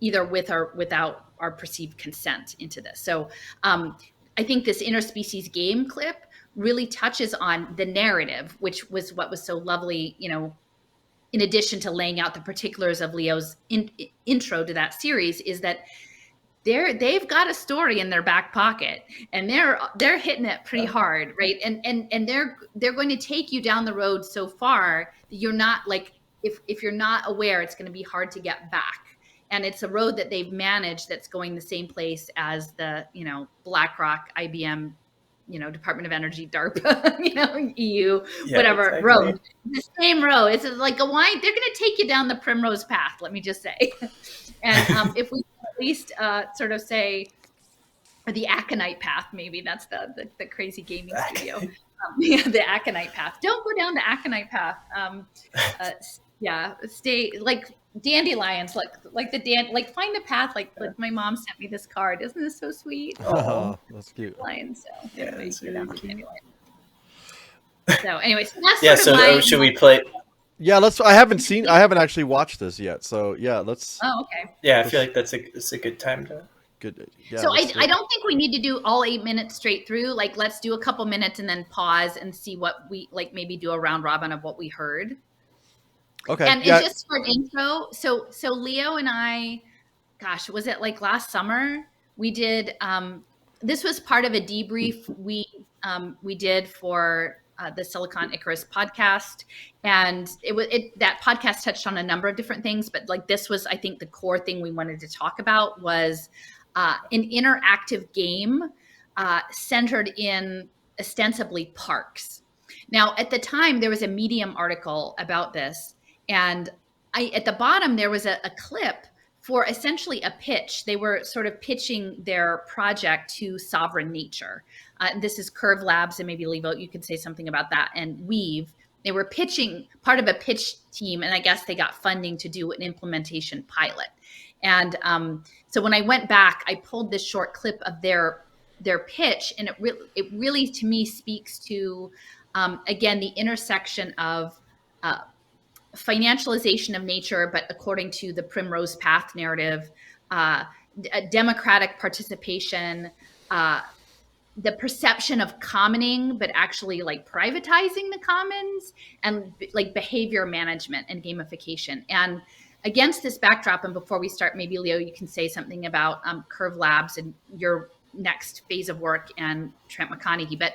[SPEAKER 2] either with or without our perceived consent into this. So I think this interspecies game clip really touches on the narrative, which was what was so lovely, in addition to laying out the particulars of Leo's intro to that series, is that they've got a story in their back pocket, and they're hitting it pretty hard, right? And they're going to take you down the road so far that you're not like, if you're not aware, it's going to be hard to get back. And it's a road that they've managed that's going the same place as the BlackRock, IBM, Department of Energy, DARPA, EU, whatever, exactly. Road. The same road. It's like a wine. They're going to take you down the primrose path, let me just say. And if we at least sort of say, or the aconite path, maybe that's the crazy gaming studio. The aconite path. Don't go down the aconite path. Stay like dandelions, like find the path. Like my mom sent me this card. Isn't this so sweet?
[SPEAKER 1] Oh, that's cute.
[SPEAKER 2] Lions. So
[SPEAKER 3] yeah, that's really cute.
[SPEAKER 2] So anyway, so that's
[SPEAKER 3] sort of should we play?
[SPEAKER 1] Yeah, let's. I haven't actually watched this yet. So yeah, let's.
[SPEAKER 2] Oh, okay.
[SPEAKER 3] Yeah, I feel like it's a good time to.
[SPEAKER 1] Good. Yeah,
[SPEAKER 2] so I don't think we need to do all 8 minutes straight through. Like, let's do a couple minutes and then pause and see what we like. Maybe do a round robin of what we heard.
[SPEAKER 1] Okay.
[SPEAKER 2] And just for an intro, so Leo and I, gosh, was it like last summer? We did. This was part of a debrief we did for the Silicon Icarus podcast, and that podcast touched on a number of different things, but like this was, I think, the core thing we wanted to talk about was an interactive game centered in ostensibly parks. Now, at the time, there was a Medium article about this. And at the bottom, there was a clip for essentially a pitch. They were sort of pitching their project to Sovereign Nature. This is Curve Labs, and maybe Levo, you could say something about that, and Weave. They were pitching part of a pitch team, and I guess they got funding to do an implementation pilot. And so when I went back, I pulled this short clip of their pitch, and it really to me speaks to, again, the intersection of financialization of nature, but according to the Primrose Path narrative, democratic participation, the perception of commoning, but actually like privatizing the commons, and like behavior management and gamification. And against this backdrop, and before we start, maybe Leo, you can say something about Curve Labs and your next phase of work, and Trent McConaughey. But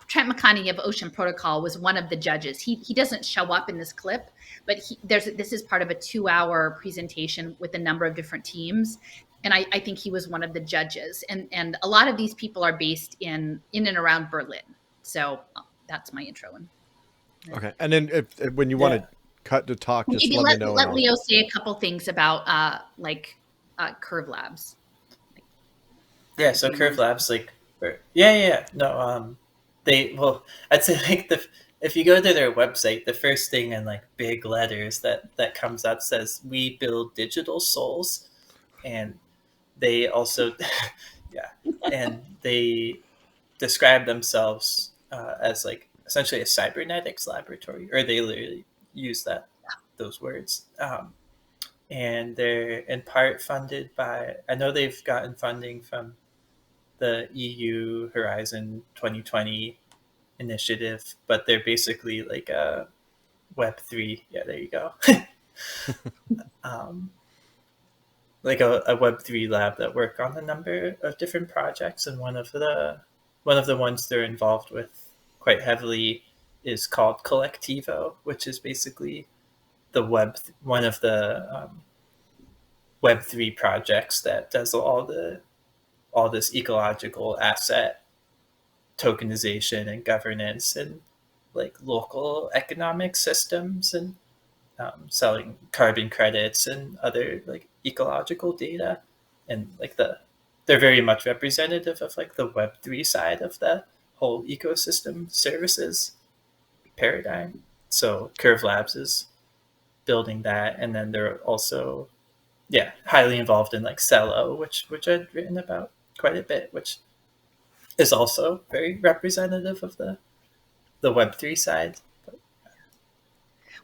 [SPEAKER 2] Trent McConaughey of Ocean Protocol was one of the judges. He doesn't show up in this clip, but this is part of a 2-hour presentation with a number of different teams. And I think he was one of the judges. And a lot of these people are based in and around Berlin. So that's my intro.
[SPEAKER 1] Okay. And then when you want to cut to talk, just
[SPEAKER 2] maybe
[SPEAKER 1] let me know.
[SPEAKER 2] Let Leo say a couple things about Curve Labs.
[SPEAKER 3] Yeah, so Curve Labs, I'd say like the if you go to their website, the first thing in like big letters that comes up says, "We build digital souls," and they also, yeah, and they describe themselves as like essentially a cybernetics laboratory, or they literally use those words. And they're in part funded by, I know they've gotten funding from the EU Horizon 2020 initiative, but they're basically like a Web3. Yeah, there you go. um, like a Web3 lab that work on a number of different projects, and one of the ones they're involved with quite heavily is called Collectivo, which is basically one of the Web3 projects that does all this ecological asset tokenization and governance and like local economic systems, and selling carbon credits and other like ecological data, and like they're very much representative of like the Web3 side of the whole ecosystem services paradigm. So Curve Labs is building that, and then they're also highly involved in like Cello, which I'd written about quite a bit, which is also very representative of the Web3 side.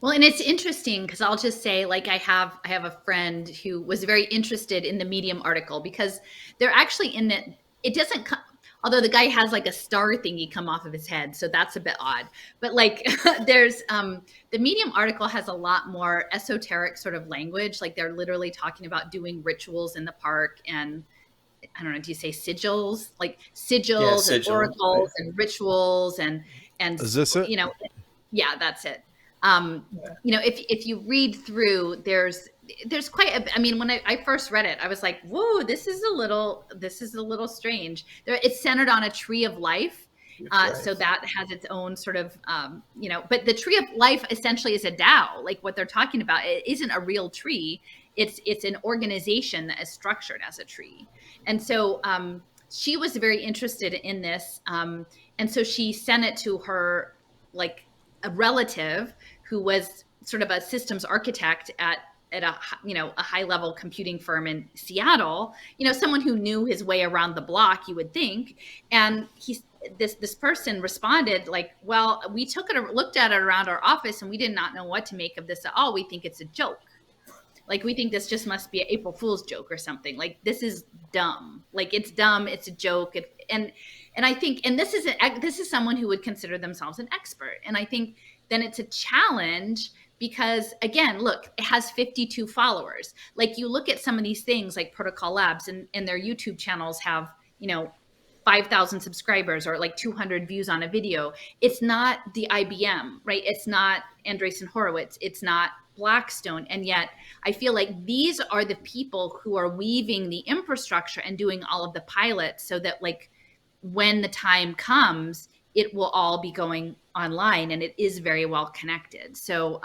[SPEAKER 2] Well, and it's interesting because I'll just say, like, I have a friend who was very interested in the Medium article, because they're actually in it doesn't come, although the guy has like a star thingy come off of his head, so that's a bit odd. But like, there's the Medium article has a lot more esoteric sort of language. Like, they're literally talking about doing rituals in the park, and I don't know, do you say sigils? Like sigils and oracles, right, and rituals and
[SPEAKER 1] Is this it?
[SPEAKER 2] You know, yeah, that's it. You know, if you read through, there's quite I mean, when I first read it, I was like, whoa, this is a little strange. It's centered on a tree of life. So that has its own sort of, you know, but the tree of life essentially is a DAO. Like, what they're talking about, it isn't a real tree. It's an organization that is structured as a tree. And so she was very interested in this. And so she sent it to her, like, a relative who was sort of a systems architect at a, you know, a high level computing firm in Seattle, you know, someone who knew his way around the block, you would think. And this person responded like, well, we looked at it around our office, and we did not know what to make of this at all. We think it's a joke. Like, we think this just must be an April Fool's joke or something. Like, this is dumb. Like, it's dumb. It's a joke. And I think, and this is someone who would consider themselves an expert. And I think then it's a challenge because, again, look, it has 52 followers. Like, you look at some of these things like Protocol Labs, and their YouTube channels have, you know, 5,000 subscribers or like 200 views on a video. It's not the IBM, right? It's not Andreessen Horowitz. It's not Blackstone. And yet I feel like these are the people who are weaving the infrastructure and doing all of the pilots, so that, like, when the time comes, it will all be going online, and it is very well connected. So,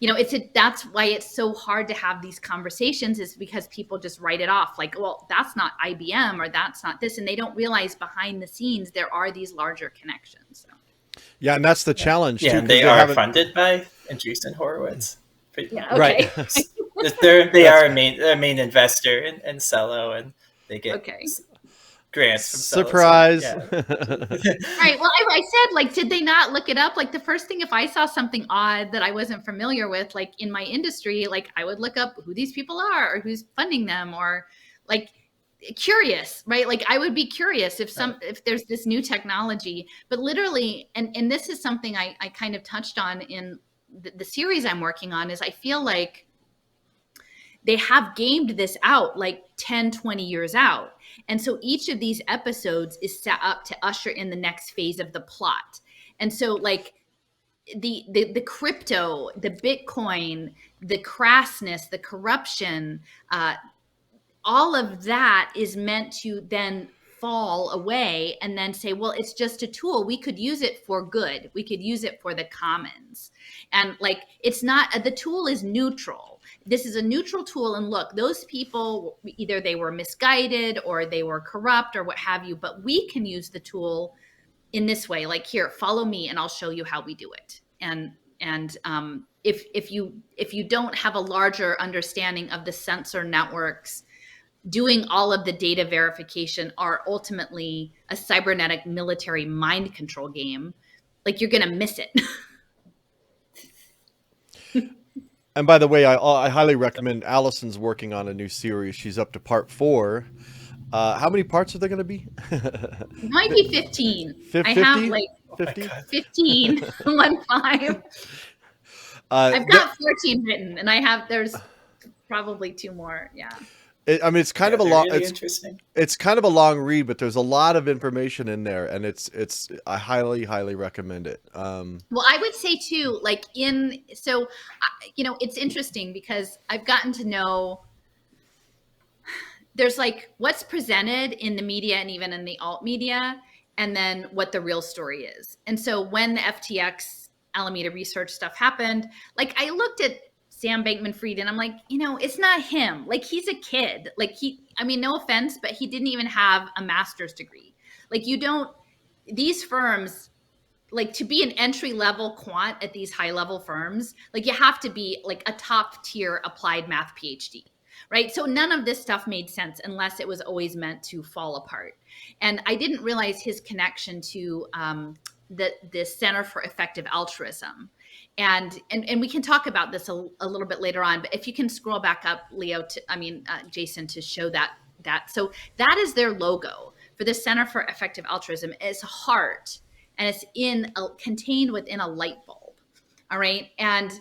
[SPEAKER 2] you know, that's why it's so hard to have these conversations, is because people just write it off like, well, that's not IBM, or that's not this. And they don't realize behind the scenes, there are these larger connections. So.
[SPEAKER 1] Yeah. And that's the challenge.
[SPEAKER 3] Yeah.
[SPEAKER 1] Too,
[SPEAKER 3] and they are funded by Andreessen Horowitz.
[SPEAKER 2] Yeah, okay.
[SPEAKER 1] Right.
[SPEAKER 3] they are a main investor in Cello, and they get grants from
[SPEAKER 1] surprise.
[SPEAKER 3] Cello, so, yeah.
[SPEAKER 2] Right. Well, I said, like, did they not look it up? Like, the first thing, if I saw something odd that I wasn't familiar with, like in my industry, like, I would look up who these people are, or who's funding them, or like curious, right? Like, I would be curious if there's this new technology. But literally, and this is something I kind of touched on in the series I'm working on, is I feel like they have gamed this out like 10, 20 years out. And so each of these episodes is set up to usher in the next phase of the plot. And so, like, the crypto, the Bitcoin, the crassness, the corruption, all of that is meant to then fall away, and then say, well, it's just a tool. We could use it for good. We could use it for the commons. And, like, it's not, the tool is neutral. This is a neutral tool. And look, those people, either they were misguided or they were corrupt or what have you, but we can use the tool in this way, like, here, follow me and I'll show you how we do it. And if you don't have a larger understanding of the sensor networks doing all of the data verification are ultimately a cybernetic military mind control game, like, you're gonna miss it.
[SPEAKER 1] And by the way, I highly recommend Allison's working on a new series. She's up to part 4. How many parts are there going to be?
[SPEAKER 2] Might be 15. I
[SPEAKER 1] 50?
[SPEAKER 2] have like
[SPEAKER 1] 50?
[SPEAKER 2] 15, 1-5. I've got 14 written, and there's probably 2 more. Yeah.
[SPEAKER 1] I mean, it's kind of a long.
[SPEAKER 3] Really interesting.
[SPEAKER 1] It's kind of a long read, but there's a lot of information in there, and it's. I highly recommend it.
[SPEAKER 2] Well, I would say too, like, it's interesting because I've gotten to know. There's like what's presented in the media and even in the alt media, and then what the real story is. And so when the FTX Alameda research stuff happened, like, I looked at Sam Bankman-Fried and I'm like, it's not him. Like, he's a kid. Like, no offense, but he didn't even have a master's degree. Like, these firms, like, to be an entry level quant at these high level firms, like, you have to be like a top tier applied math PhD. Right. So none of this stuff made sense unless it was always meant to fall apart. And I didn't realize his connection to the Center for Effective Altruism. And we can talk about this a little bit later on. But if you can scroll back up, Jason, to show that. So that is their logo for the Center for Effective Altruism. It's a heart, and it's contained within a light bulb. All right. And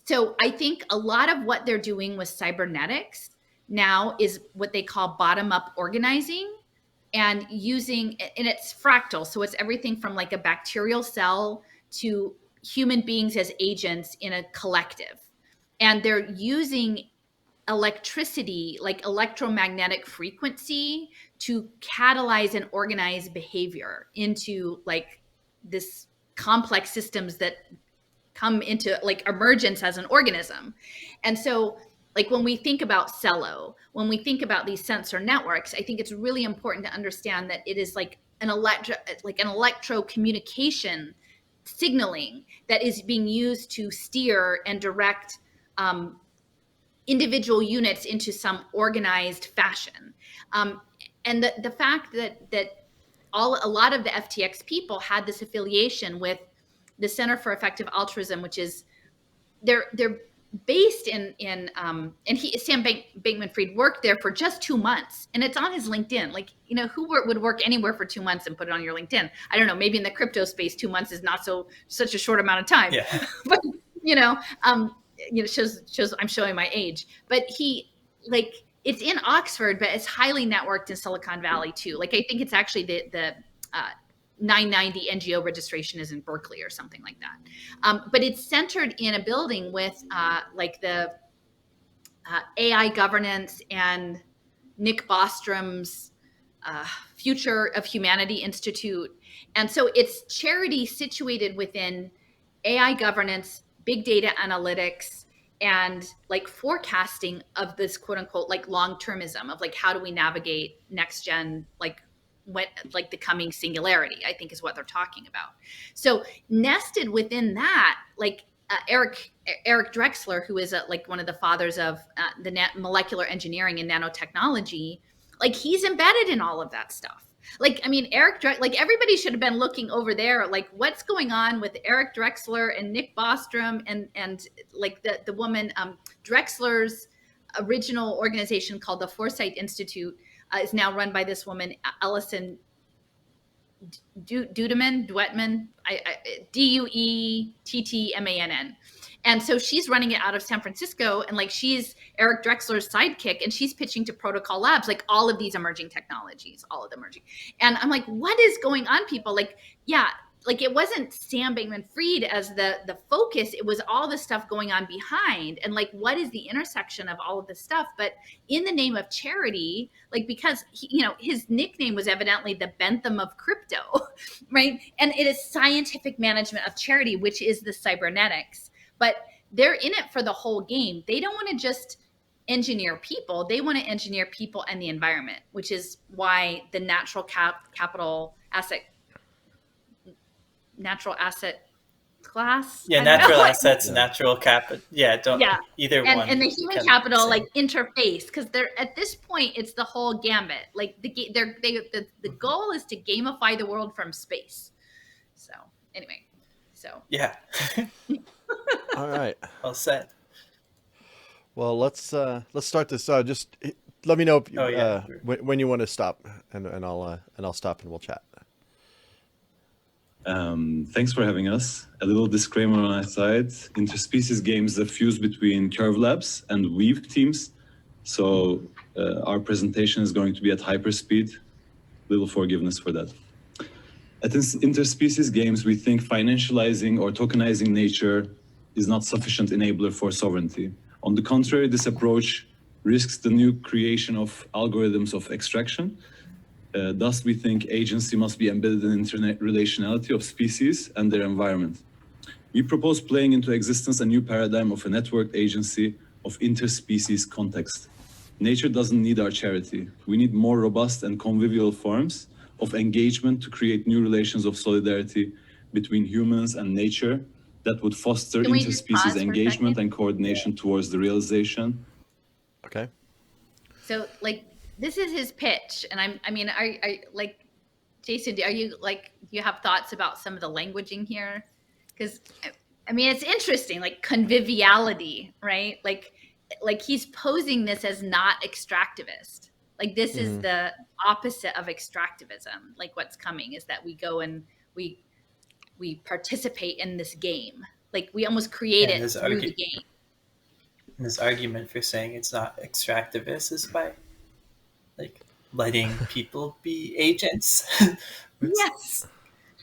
[SPEAKER 2] so I think a lot of what they're doing with cybernetics now is what they call bottom-up organizing, and it's fractal. So it's everything from like a bacterial cell to human beings as agents in a collective. And they're using electricity, like electromagnetic frequency, to catalyze and organize behavior into like this complex systems that come into like emergence as an organism. And so, like, when we think about Cello, when we think about these sensor networks, I think it's really important to understand that it is like an electro communication signaling that is being used to steer and direct individual units into some organized fashion. And the fact that a lot of the FTX people had this affiliation with the Center for Effective Altruism, which is they're based in and Sam Bankman-Fried worked there for just 2 months, and it's on his LinkedIn. Like, who would work anywhere for 2 months and put it on your LinkedIn? I don't know. Maybe in the crypto space, 2 months is not such a short amount of time.
[SPEAKER 3] Yeah.
[SPEAKER 2] But shows I'm showing my age. But it's in Oxford, but it's highly networked in Silicon Valley too. Like, I think it's actually the 990 NGO registration is in Berkeley or something like that. But it's centered in a building with like the AI governance and Nick Bostrom's Future of Humanity Institute. And so it's charity situated within AI governance, big data analytics, and like forecasting of this quote unquote like long-termism of like, how do we navigate next gen, like the coming singularity, I think is what they're talking about. So nested within that, like Eric Drexler, who is like one of the fathers of the molecular engineering and nanotechnology, like, he's embedded in all of that stuff. Like, like, everybody should have been looking over there, like, what's going on with Eric Drexler and Nick Bostrom and like the woman, Drexler's original organization called the Foresight Institute is now run by this woman, Alison Duettmann, Duettmann. And so she's running it out of San Francisco, and like, she's Eric Drexler's sidekick, and she's pitching to Protocol Labs, like, all of these emerging technologies, all of them emerging. And I'm like, what is going on, people? Like, yeah, like, it wasn't Sam Bankman-Fried as the focus. It was all the stuff going on behind, and like, what is the intersection of all of this stuff? But in the name of charity, like, because his nickname was evidently the Bentham of crypto, right? And it is scientific management of charity, which is the cybernetics. But they're in it for the whole game. They don't want to just engineer people. They want to engineer people and the environment, which is why the natural capital asset natural asset class.
[SPEAKER 3] Yeah,
[SPEAKER 2] I don't
[SPEAKER 3] natural
[SPEAKER 2] know.
[SPEAKER 3] assets,
[SPEAKER 1] Yeah.
[SPEAKER 3] natural capital. Yeah, don't
[SPEAKER 2] Yeah.
[SPEAKER 3] either one.
[SPEAKER 2] And the human
[SPEAKER 3] can
[SPEAKER 2] capital
[SPEAKER 3] say.
[SPEAKER 2] like interface, because they're at this point it's the whole gambit. Like the goal is to gamify the world from space. So anyway, so
[SPEAKER 3] Yeah.
[SPEAKER 1] All right.
[SPEAKER 3] Well said.
[SPEAKER 1] Well, let's start this. Just let me know if
[SPEAKER 3] Oh yeah.
[SPEAKER 1] when you want to stop, and I'll stop and we'll chat.
[SPEAKER 4] Thanks for having us. A little disclaimer on our side. Interspecies games the fuse between Curve Labs and Weave teams. So our presentation is going to be at hyperspeed. Little forgiveness for that. At Interspecies games, we think financializing or tokenizing nature is not sufficient enabler for sovereignty. On the contrary, this approach risks the new creation of algorithms of extraction. Thus, we think agency must be embedded in interrelationality of species and their environment. We propose playing into existence a new paradigm of a networked agency of interspecies context. Nature doesn't need our charity. We need more robust and convivial forms of engagement to create new relations of solidarity between humans and nature that would foster
[SPEAKER 2] Can we just pause
[SPEAKER 4] interspecies
[SPEAKER 2] for a
[SPEAKER 4] engagement
[SPEAKER 2] second?
[SPEAKER 4] and coordination towards the realization.
[SPEAKER 1] Okay.
[SPEAKER 2] So like this is his pitch, and I mean, I like Jason, do you have thoughts about some of the languaging here? Because I mean, it's interesting, like conviviality, right? Like he's posing this as not extractivist. Like this is the opposite of extractivism. Like what's coming is that we go and we participate in this game. Like we almost create
[SPEAKER 3] And
[SPEAKER 2] it through the game.
[SPEAKER 3] And this argument for saying it's not extractivist is by like letting people be agents.
[SPEAKER 2] Yes.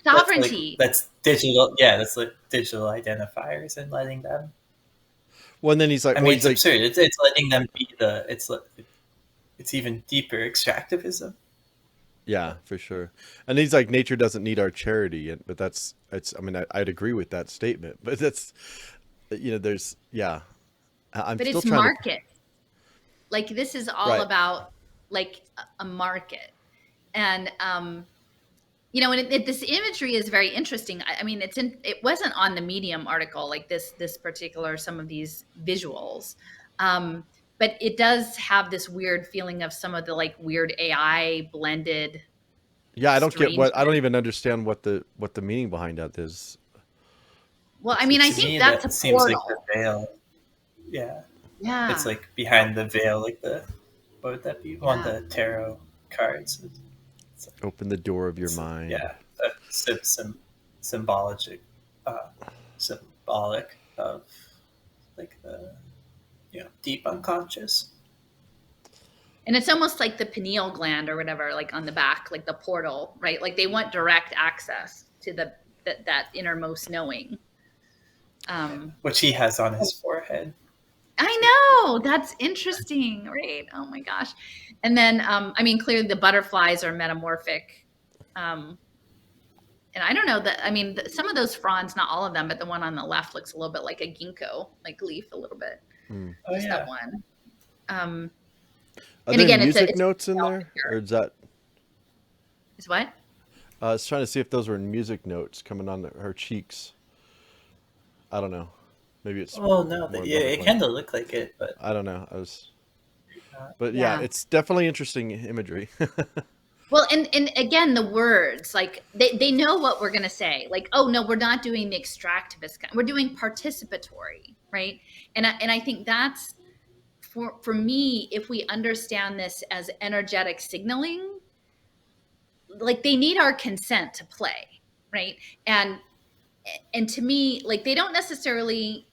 [SPEAKER 2] Sovereignty.
[SPEAKER 3] That's digital. Yeah, that's like digital identifiers and letting them.
[SPEAKER 1] Well, and then he's like,
[SPEAKER 3] I
[SPEAKER 1] well,
[SPEAKER 3] mean,
[SPEAKER 1] he's
[SPEAKER 3] it's
[SPEAKER 1] like,
[SPEAKER 3] absurd. It's letting them be the. It's even deeper extractivism.
[SPEAKER 1] yeah, for sure. And he's like, nature doesn't need our charity, but I mean, I'd agree with that statement, but that's, there's, yeah. I'm
[SPEAKER 2] but
[SPEAKER 1] still
[SPEAKER 2] it's
[SPEAKER 1] trying
[SPEAKER 2] market. Like this is all
[SPEAKER 1] Right.
[SPEAKER 2] about like a market, and and this imagery is very interesting. I mean, it wasn't on the Medium article, like this particular, some of these visuals, but it does have this weird feeling of some of the like weird AI blended.
[SPEAKER 1] Yeah, I don't
[SPEAKER 2] strangeness.
[SPEAKER 1] even understand what the meaning behind that is.
[SPEAKER 2] Well, I mean, I
[SPEAKER 3] To
[SPEAKER 2] think
[SPEAKER 3] me,
[SPEAKER 2] that's
[SPEAKER 3] that
[SPEAKER 2] a
[SPEAKER 3] seems
[SPEAKER 2] portal.
[SPEAKER 3] like the veil. Yeah,
[SPEAKER 2] Yeah,
[SPEAKER 3] it's like behind the veil, like what would that be? On the tarot cards.
[SPEAKER 1] Open the door of your mind.
[SPEAKER 3] Yeah, symbolic of like the deep unconscious.
[SPEAKER 2] and it's almost like the pineal gland or whatever, like on the back, like the portal, right? Like they want direct access to that innermost knowing.
[SPEAKER 3] Which he has on his forehead.
[SPEAKER 2] I know, that's interesting, right? Oh my gosh. And then I mean, clearly the butterflies are metamorphic, and I don't know that, I mean, some of those fronds, not all of them, but the one on the left looks a little bit like a ginkgo, like leaf, a little bit.
[SPEAKER 3] Oh,
[SPEAKER 2] Just
[SPEAKER 3] yeah.
[SPEAKER 2] that one.
[SPEAKER 1] Are
[SPEAKER 2] And
[SPEAKER 1] there
[SPEAKER 2] again,
[SPEAKER 1] music
[SPEAKER 2] it's
[SPEAKER 1] notes in there, or is that?
[SPEAKER 2] Is what?
[SPEAKER 1] I was trying to see if those were music notes coming on her cheeks. I don't know. Maybe it's.
[SPEAKER 3] Oh no,
[SPEAKER 1] more
[SPEAKER 3] yeah, it
[SPEAKER 1] butterfly.
[SPEAKER 3] kind of looked like it, but
[SPEAKER 1] I don't know. But yeah,
[SPEAKER 2] Yeah.
[SPEAKER 1] it's definitely interesting imagery.
[SPEAKER 2] Well, and again, the words, like they know what we're going to say. Like, oh no, we're not doing the extractivist kind. We're doing participatory, right? And I think that's for me, if we understand this as energetic signaling, like they need our consent to play, right? And to me, like they don't necessarily,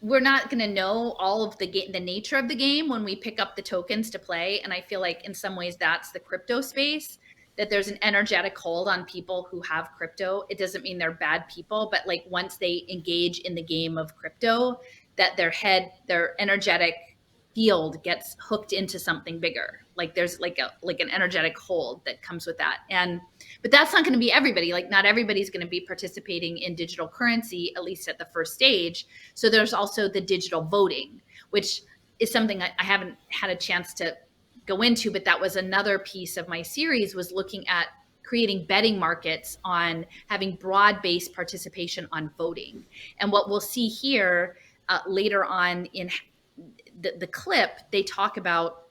[SPEAKER 2] we're not going to know all of the nature of the game when we pick up the tokens to play. And I feel like in some ways that's the crypto space, that there's an energetic hold on people who have crypto. It doesn't mean they're bad people, but like once they engage in the game of crypto, that their energetic field gets hooked into something bigger. Like there's like an energetic hold that comes with that. But that's not going to be everybody. Like not everybody's going to be participating in digital currency, at least at the first stage. So there's also the digital voting, which is something I haven't had a chance to go into, but that was another piece of my series, was looking at creating betting markets on having broad-based participation on voting. And what we'll see here later on in the clip, they talk about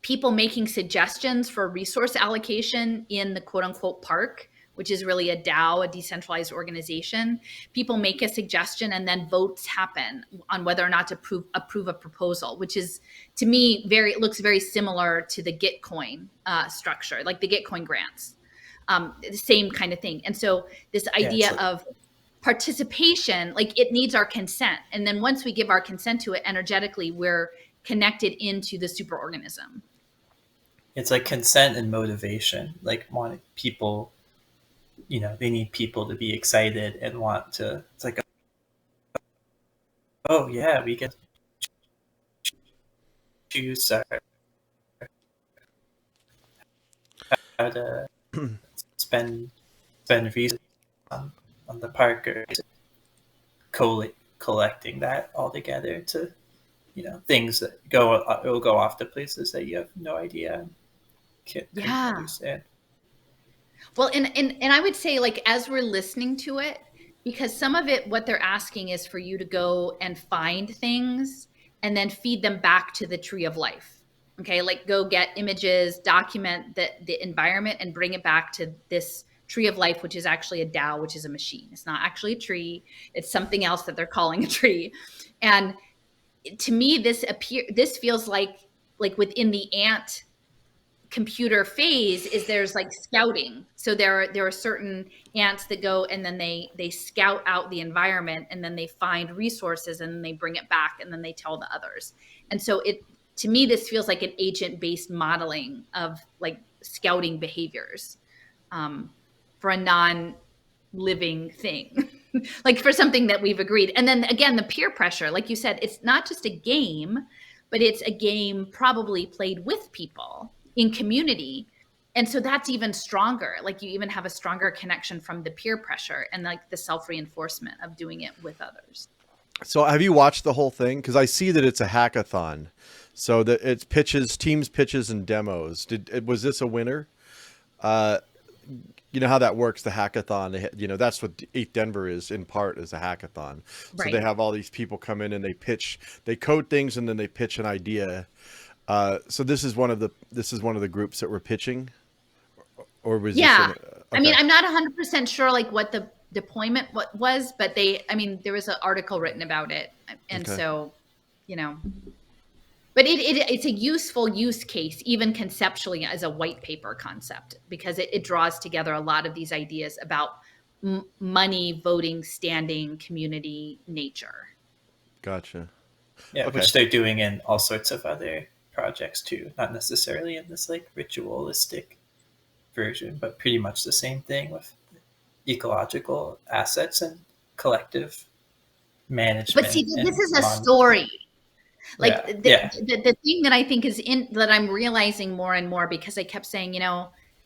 [SPEAKER 2] people making suggestions for resource allocation in the quote unquote park, which is really a DAO, a decentralized organization. People make a suggestion and then votes happen on whether or not to approve a proposal, which is, to me, it looks very similar to the Gitcoin structure, like the Gitcoin grants, the same kind of thing. And so this idea of participation, like it needs our consent. And then once we give our consent to it energetically, we're connected into the superorganism.
[SPEAKER 3] It's like consent and motivation, like wanting people, they need people to be excited and want to, it's like, oh yeah, we get to choose how to spend resources on the park, or collecting that all together to, things that will go off to places that you have no idea. Can't understand.
[SPEAKER 2] Well, and I would say, like, as we're listening to it, because some of it, what they're asking is for you to go and find things and then feed them back to the tree of life. Okay, like go get images, document the environment, and bring it back to this tree of life, which is actually a DAO, which is a machine. It's not actually a tree. It's something else that they're calling a tree. And to me, this feels like within the ant computer phase is there's like scouting. So there are certain ants that go and then they scout out the environment, and then they find resources, and then they bring it back, and then they tell the others. And so to me, this feels like an agent-based modeling of like scouting behaviors for a non-living thing. Like for something that we've agreed. And then again, the peer pressure, like you said, it's not just a game, but it's a game probably played with people in community. And so that's even stronger. Like you even have a stronger connection from the peer pressure and like the self-reinforcement of doing it with others.
[SPEAKER 1] So have you watched the whole thing? Because I see that it's a hackathon. So that it's teams pitches and demos. Was this a winner? You know how that works, the hackathon, that's what 8 Denver is in part, is a hackathon. So
[SPEAKER 2] Right.
[SPEAKER 1] they have all these people come in and they code things, and then they pitch an idea. So this is one of the groups that were pitching, or was this
[SPEAKER 2] Yeah.
[SPEAKER 1] okay.
[SPEAKER 2] I mean, I'm not 100% sure like what the deployment was, but there was an article written about it. And
[SPEAKER 1] Okay.
[SPEAKER 2] so, but it's a useful use case, even conceptually, as a white paper concept, because it draws together a lot of these ideas about money, voting, standing, community, nature.
[SPEAKER 1] Gotcha.
[SPEAKER 3] Yeah,
[SPEAKER 1] Okay.
[SPEAKER 3] which they're doing in all sorts of other projects too, not necessarily in this like ritualistic version, but pretty much the same thing with ecological assets and collective management.
[SPEAKER 2] But see, this
[SPEAKER 3] and
[SPEAKER 2] is a story. Like
[SPEAKER 3] Yeah.
[SPEAKER 2] the thing that I think that I'm realizing more and more, because I kept saying,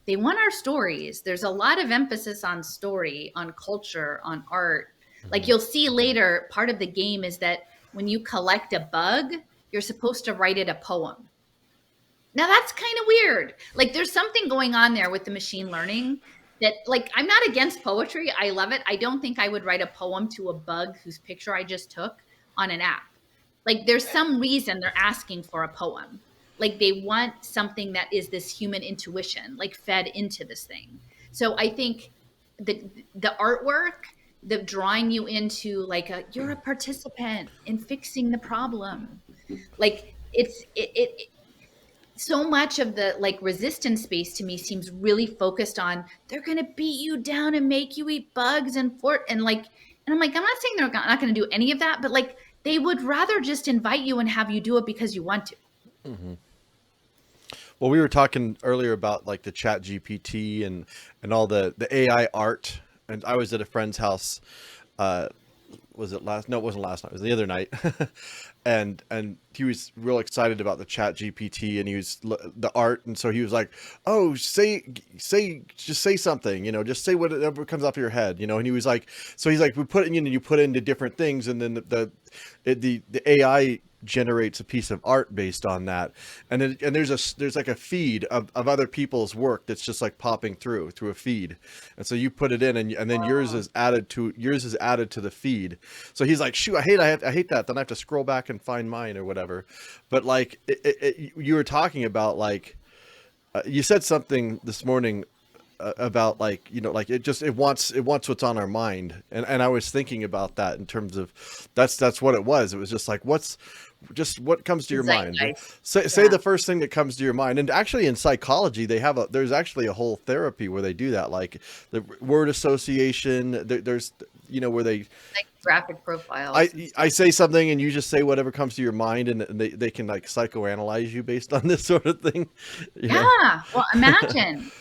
[SPEAKER 2] they want our stories. There's a lot of emphasis on story, on culture, on art. Like you'll see later, part of the game is that when you collect a bug, you're supposed to write it a poem. Now that's kind of weird. Like there's something going on there with the machine learning that, like, I'm not against poetry. I love it. I don't think I would write a poem to a bug whose picture I just took on an app. Like there's some reason they're asking for a poem. Like they want something that is this human intuition, like fed into this thing. So I think the artwork, the drawing you into like you're a participant in fixing the problem. Like it so much of the like resistance space to me seems really focused on they're going to beat you down and make you eat bugs and I'm like, I'm not saying they're not going to do any of that, but like they would rather just invite you and have you do it because you want to.
[SPEAKER 1] Mm-hmm. Well, we were talking earlier about like the Chat GPT and all the AI art, and I was at a friend's house. Was it last? No, it wasn't last night. It was the other night. and he was real excited about the Chat GPT, and he was the art, and so he was like, "Oh, just say something, just say whatever comes off your head, And he was like, so he's like, you put into different things, and then the AI generates a piece of art based on that, and there's like a feed of other people's work that's just like popping through a feed, and so you put it in, and then yours is added to the feed. So he's like, shoot, I hate that, then I have to scroll back and find mine or whatever. But like you were talking about, like you said something this morning about, like, you know, like it wants what's on our mind, and I was thinking about that in terms of that's what it was. It was just like, what comes to your mind. Say the first thing that comes to your mind. And actually in psychology there's actually a whole therapy where they do that, like the word association. There's, you know, where they
[SPEAKER 2] like graphic profiles.
[SPEAKER 1] I say something and you just say whatever comes to your mind, and they can like psychoanalyze you based on this sort of thing.
[SPEAKER 2] Well, imagine.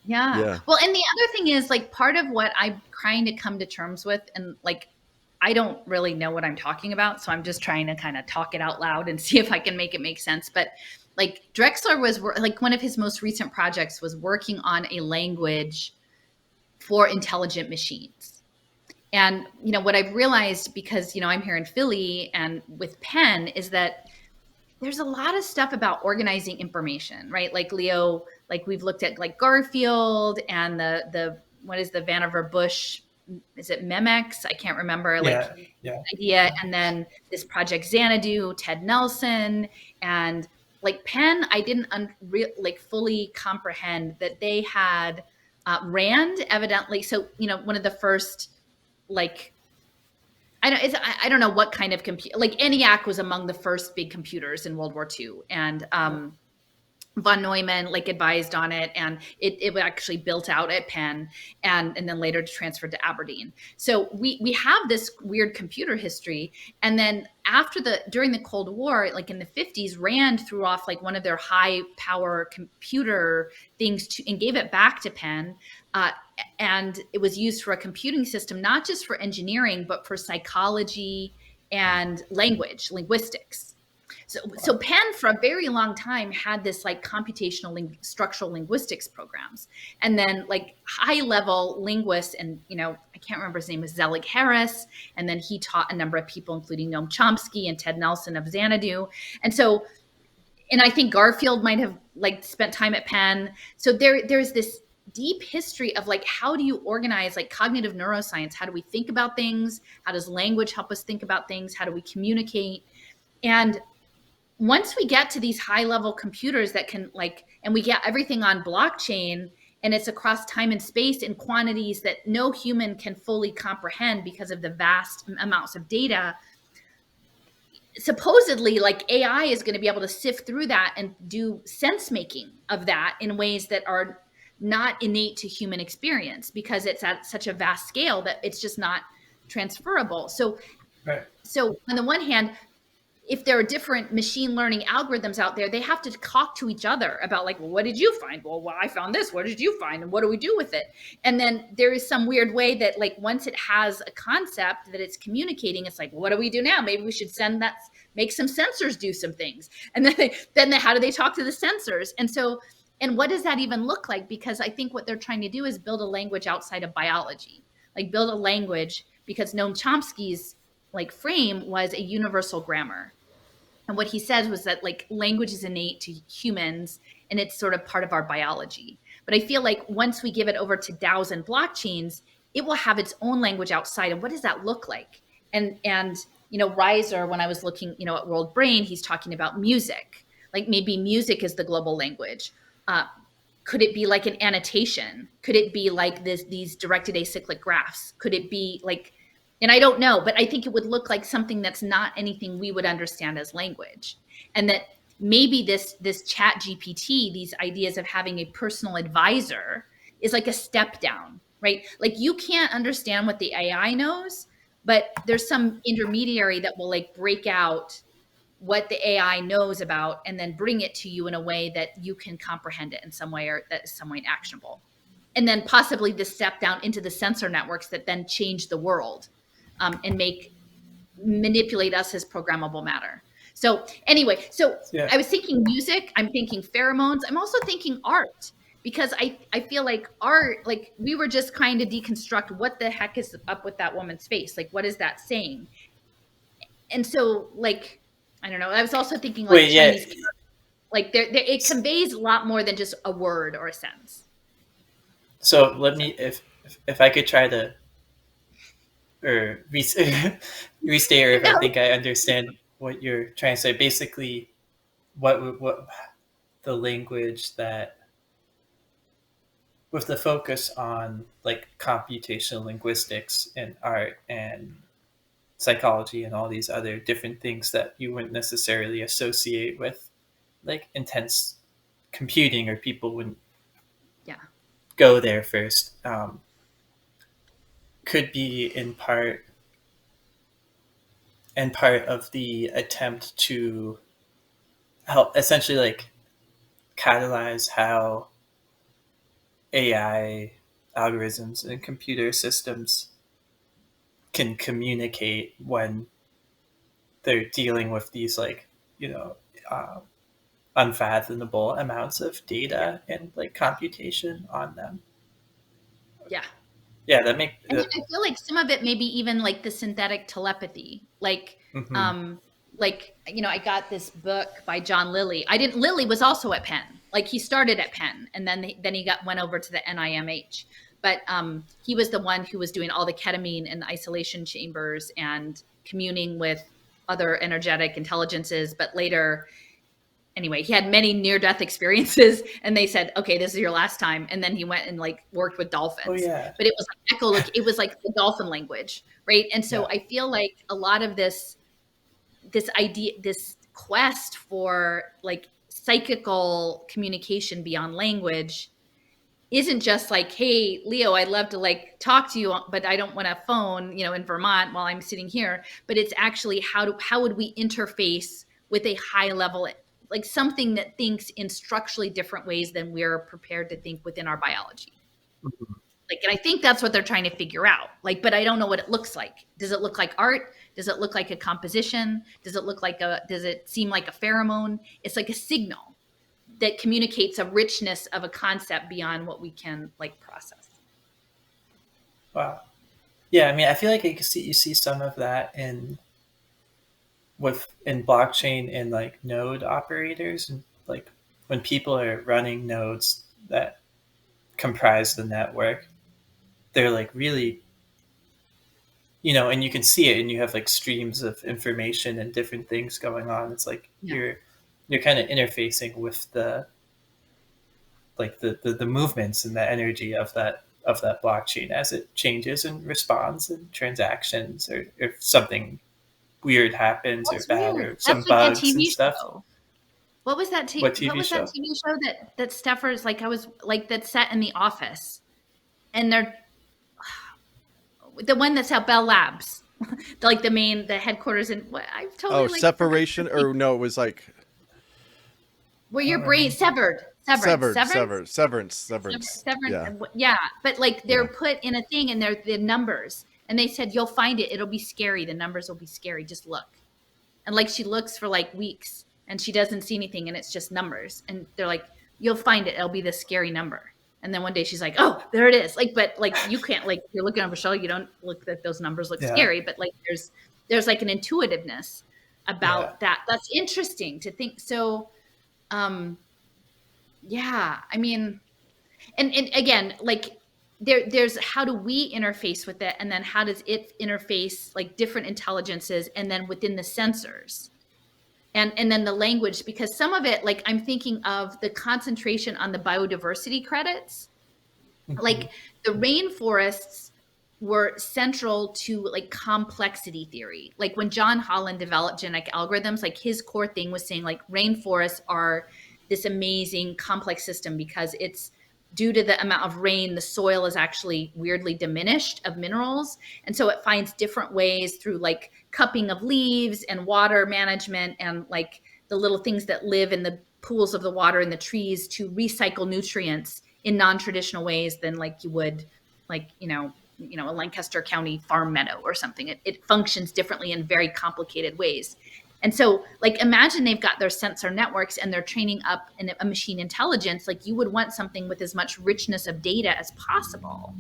[SPEAKER 2] Yeah. Well, and the other thing is, like, part of what I'm trying to come to terms with, and like, I don't really know what I'm talking about, so I'm just trying to kind of talk it out loud and see if I can make it make sense. But like, Drexler was like, one of his most recent projects was working on a language for intelligent machines. And, you know, what I've realized, because, you know, I'm here in Philly and with Penn, is that there's a lot of stuff about organizing information, right? Like Leo, like we've looked at like Garfield and the what is the Vannevar Bush, is it Memex? I can't remember, idea. And then this Project Xanadu, Ted Nelson, and like Penn, I didn't fully comprehend that they had Rand, evidently. So, you know, one of the first, like, I don't know what kind of computer, like ENIAC was among the first big computers in World War II. And von Neumann like advised on it, and it was actually built out at Penn and then later transferred to Aberdeen. So we have this weird computer history. And then during the Cold War, like in the 50s, Rand threw off like one of their high power computer things and gave it back to Penn. And it was used for a computing system, not just for engineering, but for psychology and linguistics. So Penn for a very long time had this like computational structural linguistics programs, and then like high level linguists, and, you know, I can't remember his name, was Zelig Harris. And then he taught a number of people, including Noam Chomsky and Ted Nelson of Xanadu. And I think Garfield might have like spent time at Penn. So there's this deep history of like, how do you organize like cognitive neuroscience? How do we think about things? How does language help us think about things? How do we communicate? And once we get to these high level computers that can like, and we get everything on blockchain, and it's across time and space in quantities that no human can fully comprehend because of the vast amounts of data, supposedly like AI is going to be able to sift through that and do sense making of that in ways that are not innate to human experience, because it's at such a vast scale that it's just not transferable. So on the one hand, if there are different machine learning algorithms out there, they have to talk to each other about like, well, what did you find? Well, I found this. What did you find? And what do we do with it? And then there is some weird way that like, once it has a concept that it's communicating, it's like, well, what do we do now? Maybe we should make some sensors do some things. And then how do they talk to the sensors? And what does that even look like? Because I think what they're trying to do is build a language outside of biology, like build a language, because Noam Chomsky's like frame was a universal grammar. And what he said was that like language is innate to humans and it's sort of part of our biology. But I feel like once we give it over to DAOs and blockchains, it will have its own language outside. And what does that look like? And you know, Reiser, when I was looking, you know, at World Brain, he's talking about music. Like maybe music is the global language. Could it be like an annotation? Could it be like these directed acyclic graphs? Could it be like, and I don't know, but I think it would look like something that's not anything we would understand as language. And that maybe this chat GPT, these ideas of having a personal advisor, is like a step down, right? Like you can't understand what the AI knows, but there's some intermediary that will like break out what the AI knows about and then bring it to you in a way that you can comprehend it in some way, or that is some way actionable. And then possibly this step down into the sensor networks that then change the world. And manipulate us as programmable matter. So anyway, I was thinking music, I'm thinking pheromones, I'm also thinking art, because I feel like art, like we were just trying to deconstruct what the heck is up with that woman's face, like what is that saying? And so like I don't know. I was also thinking like
[SPEAKER 3] Wait, yeah.
[SPEAKER 2] Chinese, like it conveys a lot more than just a word or a sentence.
[SPEAKER 3] So let me, if I could try to, or restate, or if I think I understand what you're trying to say. Basically, what the language that, with the focus on like computational linguistics and art and psychology and all these other different things that you wouldn't necessarily associate with like intense computing, or people wouldn't go there first, could be in part of the attempt to help essentially like catalyze how AI algorithms and computer systems can communicate when they're dealing with these like, you know, unfathomable amounts of data and like computation on them. Yeah, that makes.
[SPEAKER 2] And I feel like some of it maybe even like the synthetic telepathy, like like, you know, I got this book by John Lilly. Lilly was also at Penn. Like he started at Penn, and then he went over to the NIMH. But he was the one who was doing all the ketamine and the isolation chambers and communing with other energetic intelligences. But later, anyway, he had many near-death experiences, and they said, "Okay, this is your last time." And then he went and like worked with dolphins.
[SPEAKER 3] Oh, yeah.
[SPEAKER 2] But it was like it was like the dolphin language, right? And so I feel like a lot of this idea, this quest for like psychical communication beyond language, isn't just like, "Hey, Leo, I'd love to like talk to you, but I don't want a phone, you know, in Vermont while I'm sitting here." But it's actually how would we interface with a high level, like something that thinks in structurally different ways than we're prepared to think within our biology. Like, and I think that's what they're trying to figure out. Like, but I don't know what it looks like. Does it look like art? Does it look like a composition? Does it seem like a pheromone? It's like a signal that communicates a richness of a concept beyond what we can like process.
[SPEAKER 3] Wow. Yeah, I mean, I feel like you see some of that in blockchain and like node operators, and like when people are running nodes that comprise the network, they're like really, you know, and you can see it, and you have like streams of information and different things going on. It's like you're kind of interfacing with the movements and the energy of that blockchain as it changes and responds, and transactions, or if something weird happens. That's or bad weird. Or some like bugs and stuff.
[SPEAKER 2] Show. What was that TV? What was that TV show that Steffers like? I was like that set in the office, and they're the one that's at Bell Labs, like the headquarters in. What I totally.
[SPEAKER 1] Oh, like, Separation, or no? It was like
[SPEAKER 2] where your brain severance. Yeah, but like they're put in a thing, and they're the numbers, and they said you'll find it. It'll be scary. The numbers will be scary. Just look, and like she looks for like weeks, and she doesn't see anything, and it's just numbers, and they're like, you'll find it. It'll be the scary number. And then one day she's like, "Oh, there it is!" Like, but like you can't like you're looking over Michelle, you don't look that those numbers look scary, but like there's like an intuitiveness about that. That's interesting to think. So, yeah, I mean, and again, like there's how do we interface with it, and then how does it interface like different intelligences, and then within the sensors. And then the language, because some of it, like I'm thinking of the concentration on the biodiversity credits, like the rainforests were central to like complexity theory. Like when John Holland developed genetic algorithms, like his core thing was saying like rainforests are this amazing complex system because it's due to the amount of rain, the soil is actually weirdly diminished of minerals. And so it finds different ways through like cupping of leaves and water management and like the little things that live in the pools of the water in the trees to recycle nutrients in non-traditional ways than like you would like, you know, a Lancaster County farm meadow or something. It functions differently in very complicated ways. And so like, imagine they've got their sensor networks and they're training up a machine intelligence. Like you would want something with as much richness of data as possible.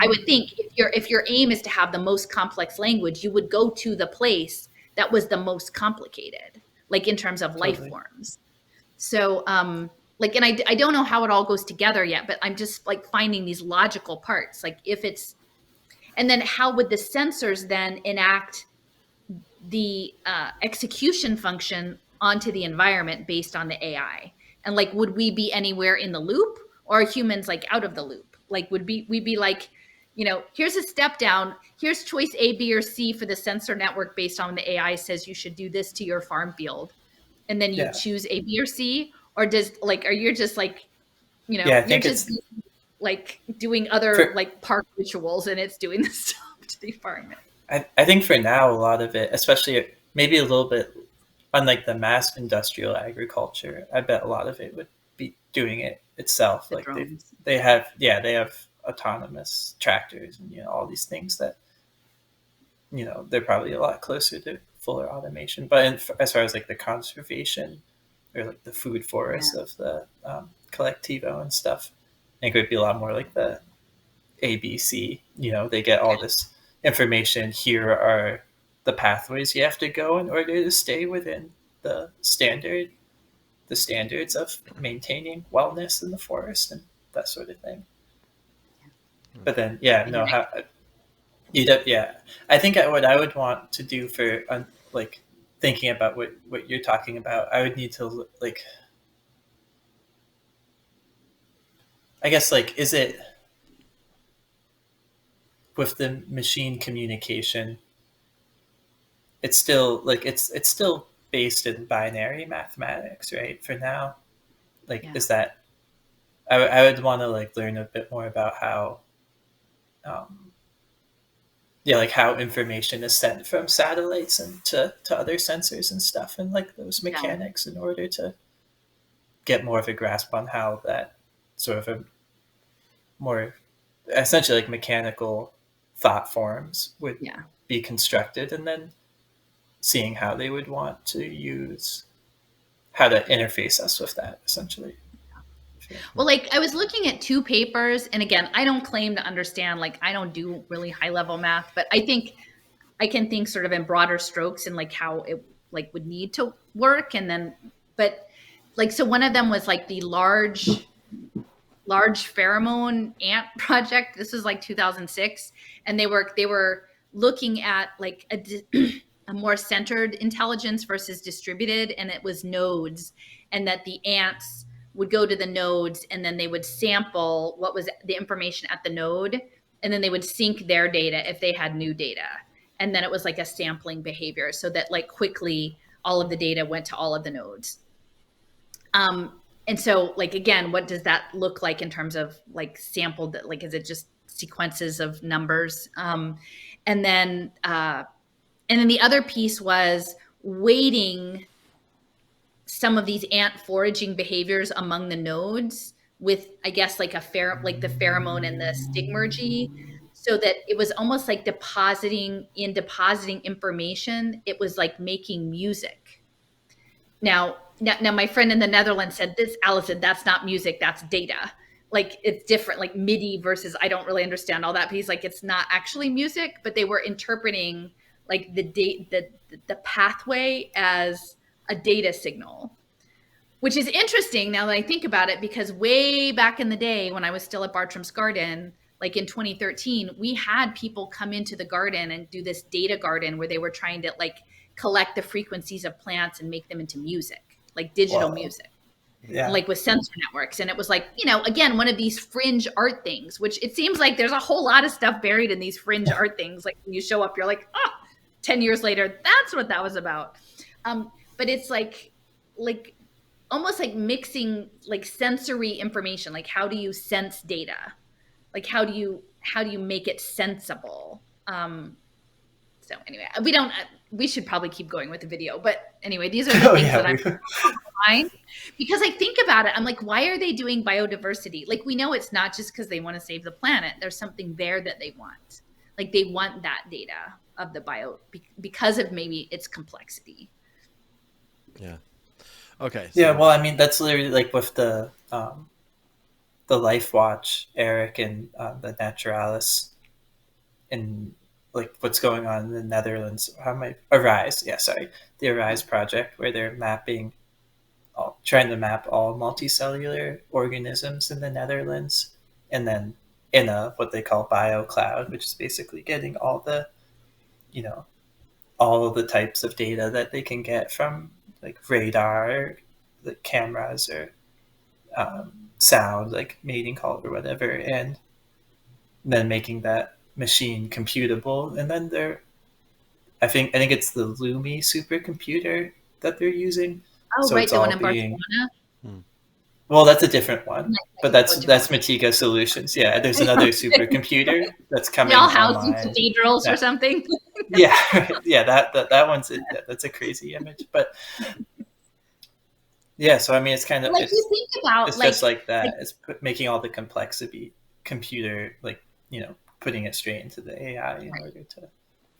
[SPEAKER 2] I would think if your aim is to have the most complex language, you would go to the place that was the most complicated. like in terms of life
[SPEAKER 3] Totally.
[SPEAKER 2] forms. So, like, and I don't know how it all goes together yet, but I'm just like finding these logical parts. Like if it's, and then how would the sensors then enact the execution function onto the environment based on the AI? And like, would we be anywhere in the loop, or are humans like out of the loop? Like, would we be like, you know, here's a step down, here's choice A, B, or C for the sensor network based on the AI says you should do this to your farm field, and then you
[SPEAKER 3] Yeah.
[SPEAKER 2] choose A, B, or C? Or does like, are you just like, you know,
[SPEAKER 3] Yeah, I
[SPEAKER 2] you're
[SPEAKER 3] think
[SPEAKER 2] just
[SPEAKER 3] it's
[SPEAKER 2] like doing other
[SPEAKER 3] for,
[SPEAKER 2] like park rituals and it's doing the stuff to the environment?
[SPEAKER 3] I think for now, a lot of it, especially maybe a little bit, unlike the mass industrial agriculture, I bet a lot of it would be doing it itself.
[SPEAKER 2] The
[SPEAKER 3] Like
[SPEAKER 2] drones.
[SPEAKER 3] they have autonomous tractors and all these things that they're probably a lot closer to fuller automation. But as far as like the conservation or like the food forest of the collectivo and stuff, I think it would be a lot more like the ABC. They get all this information. Here are the pathways you have to go in order to stay within the standards of maintaining wellness in the forest and that sort of thing. But then, how you do, I think what I would want to do for like thinking about what you're talking about, I would need to like, I guess like, is it with the machine communication? It's still like it's still based in binary mathematics, right? For now, like, is that I would want to like learn a bit more about how, like how information is sent from satellites and to other sensors and stuff, and like those mechanics in order to get more of a grasp on how that sort of a more essentially like mechanical thought forms would be constructed, and then seeing how they would want to use how to interface us with that essentially.
[SPEAKER 2] Well, like I was looking at two papers, and again, I don't claim to understand, like I don't do really high level math, but I think I can think sort of in broader strokes and like how it like would need to work. And then, but like, so one of them was like the large pheromone ant project. This was like 2006. And they were looking at like a more centered intelligence versus distributed. And it was nodes, and that the ants would go to the nodes and then they would sample what was the information at the node. And then they would sync their data if they had new data. And then it was like a sampling behavior so that like quickly all of the data went to all of the nodes. And so like, again, what does that look like in terms of like sampled, like, is it just sequences of numbers? And then the other piece was weighting some of these ant foraging behaviors among the nodes with, I guess, like like the pheromone and the stigmergy, so that it was almost like depositing information. It was like making music. Now, my friend in the Netherlands said this, Alison, that's not music, that's data. Like it's different, like MIDI versus, I don't really understand all that piece. Like it's not actually music, but they were interpreting like the pathway as a data signal, which is interesting now that I think about it, because way back in the day when I was still at Bartram's Garden, like in 2013, we had people come into the garden and do this data garden where they were trying to like collect the frequencies of plants and make them into music, like digital music.
[SPEAKER 3] Yeah.
[SPEAKER 2] Like with sensor networks. And it was like, again, one of these fringe art things, which it seems like there's a whole lot of stuff buried in these fringe art things. Like when you show up, you're like, 10 years later, that's what that was about. But it's like almost like mixing like sensory information. Like how do you sense data? Like how do you make it sensible? So anyway, we should probably keep going with the video, but anyway, these are the things that I'm mind, because I think about it. I'm like, why are they doing biodiversity? Like we know it's not just because they want to save the planet. There's something there that they want. Like they want that data of the because of maybe its complexity.
[SPEAKER 1] Yeah. Okay.
[SPEAKER 3] So. Yeah. Well, I mean, that's literally like with the Life Watch, Eric, and the Naturalis, and like what's going on in the Netherlands. Arise? Yeah, sorry, the Arise project, where they're trying to map all multicellular organisms in the Netherlands, and then in a what they call biocloud, which is basically getting all the, you know, all of the types of data that they can get from like radar, the cameras, or sound, like mating call or whatever, and then making that machine computable. And then I think it's the Lumi supercomputer that they're using.
[SPEAKER 2] Oh,
[SPEAKER 3] So
[SPEAKER 2] right,
[SPEAKER 3] it's
[SPEAKER 2] the one
[SPEAKER 3] all
[SPEAKER 2] in
[SPEAKER 3] being,
[SPEAKER 2] Barcelona.
[SPEAKER 3] well, that's a different one, but
[SPEAKER 2] Oh,
[SPEAKER 3] that's
[SPEAKER 2] different
[SPEAKER 3] Matika Solutions. Yeah, there's another
[SPEAKER 2] one.
[SPEAKER 3] supercomputer that's
[SPEAKER 2] They
[SPEAKER 3] coming
[SPEAKER 2] all housed in
[SPEAKER 3] online.
[SPEAKER 2] cathedrals or
[SPEAKER 3] Yeah,
[SPEAKER 2] something.
[SPEAKER 3] yeah, yeah. That one's that's a crazy image, but yeah. So I mean, it's kind of
[SPEAKER 2] Like you think about
[SPEAKER 3] it's just like
[SPEAKER 2] like
[SPEAKER 3] that. It's making all the complexity computer, like, putting it straight into the AI in order to.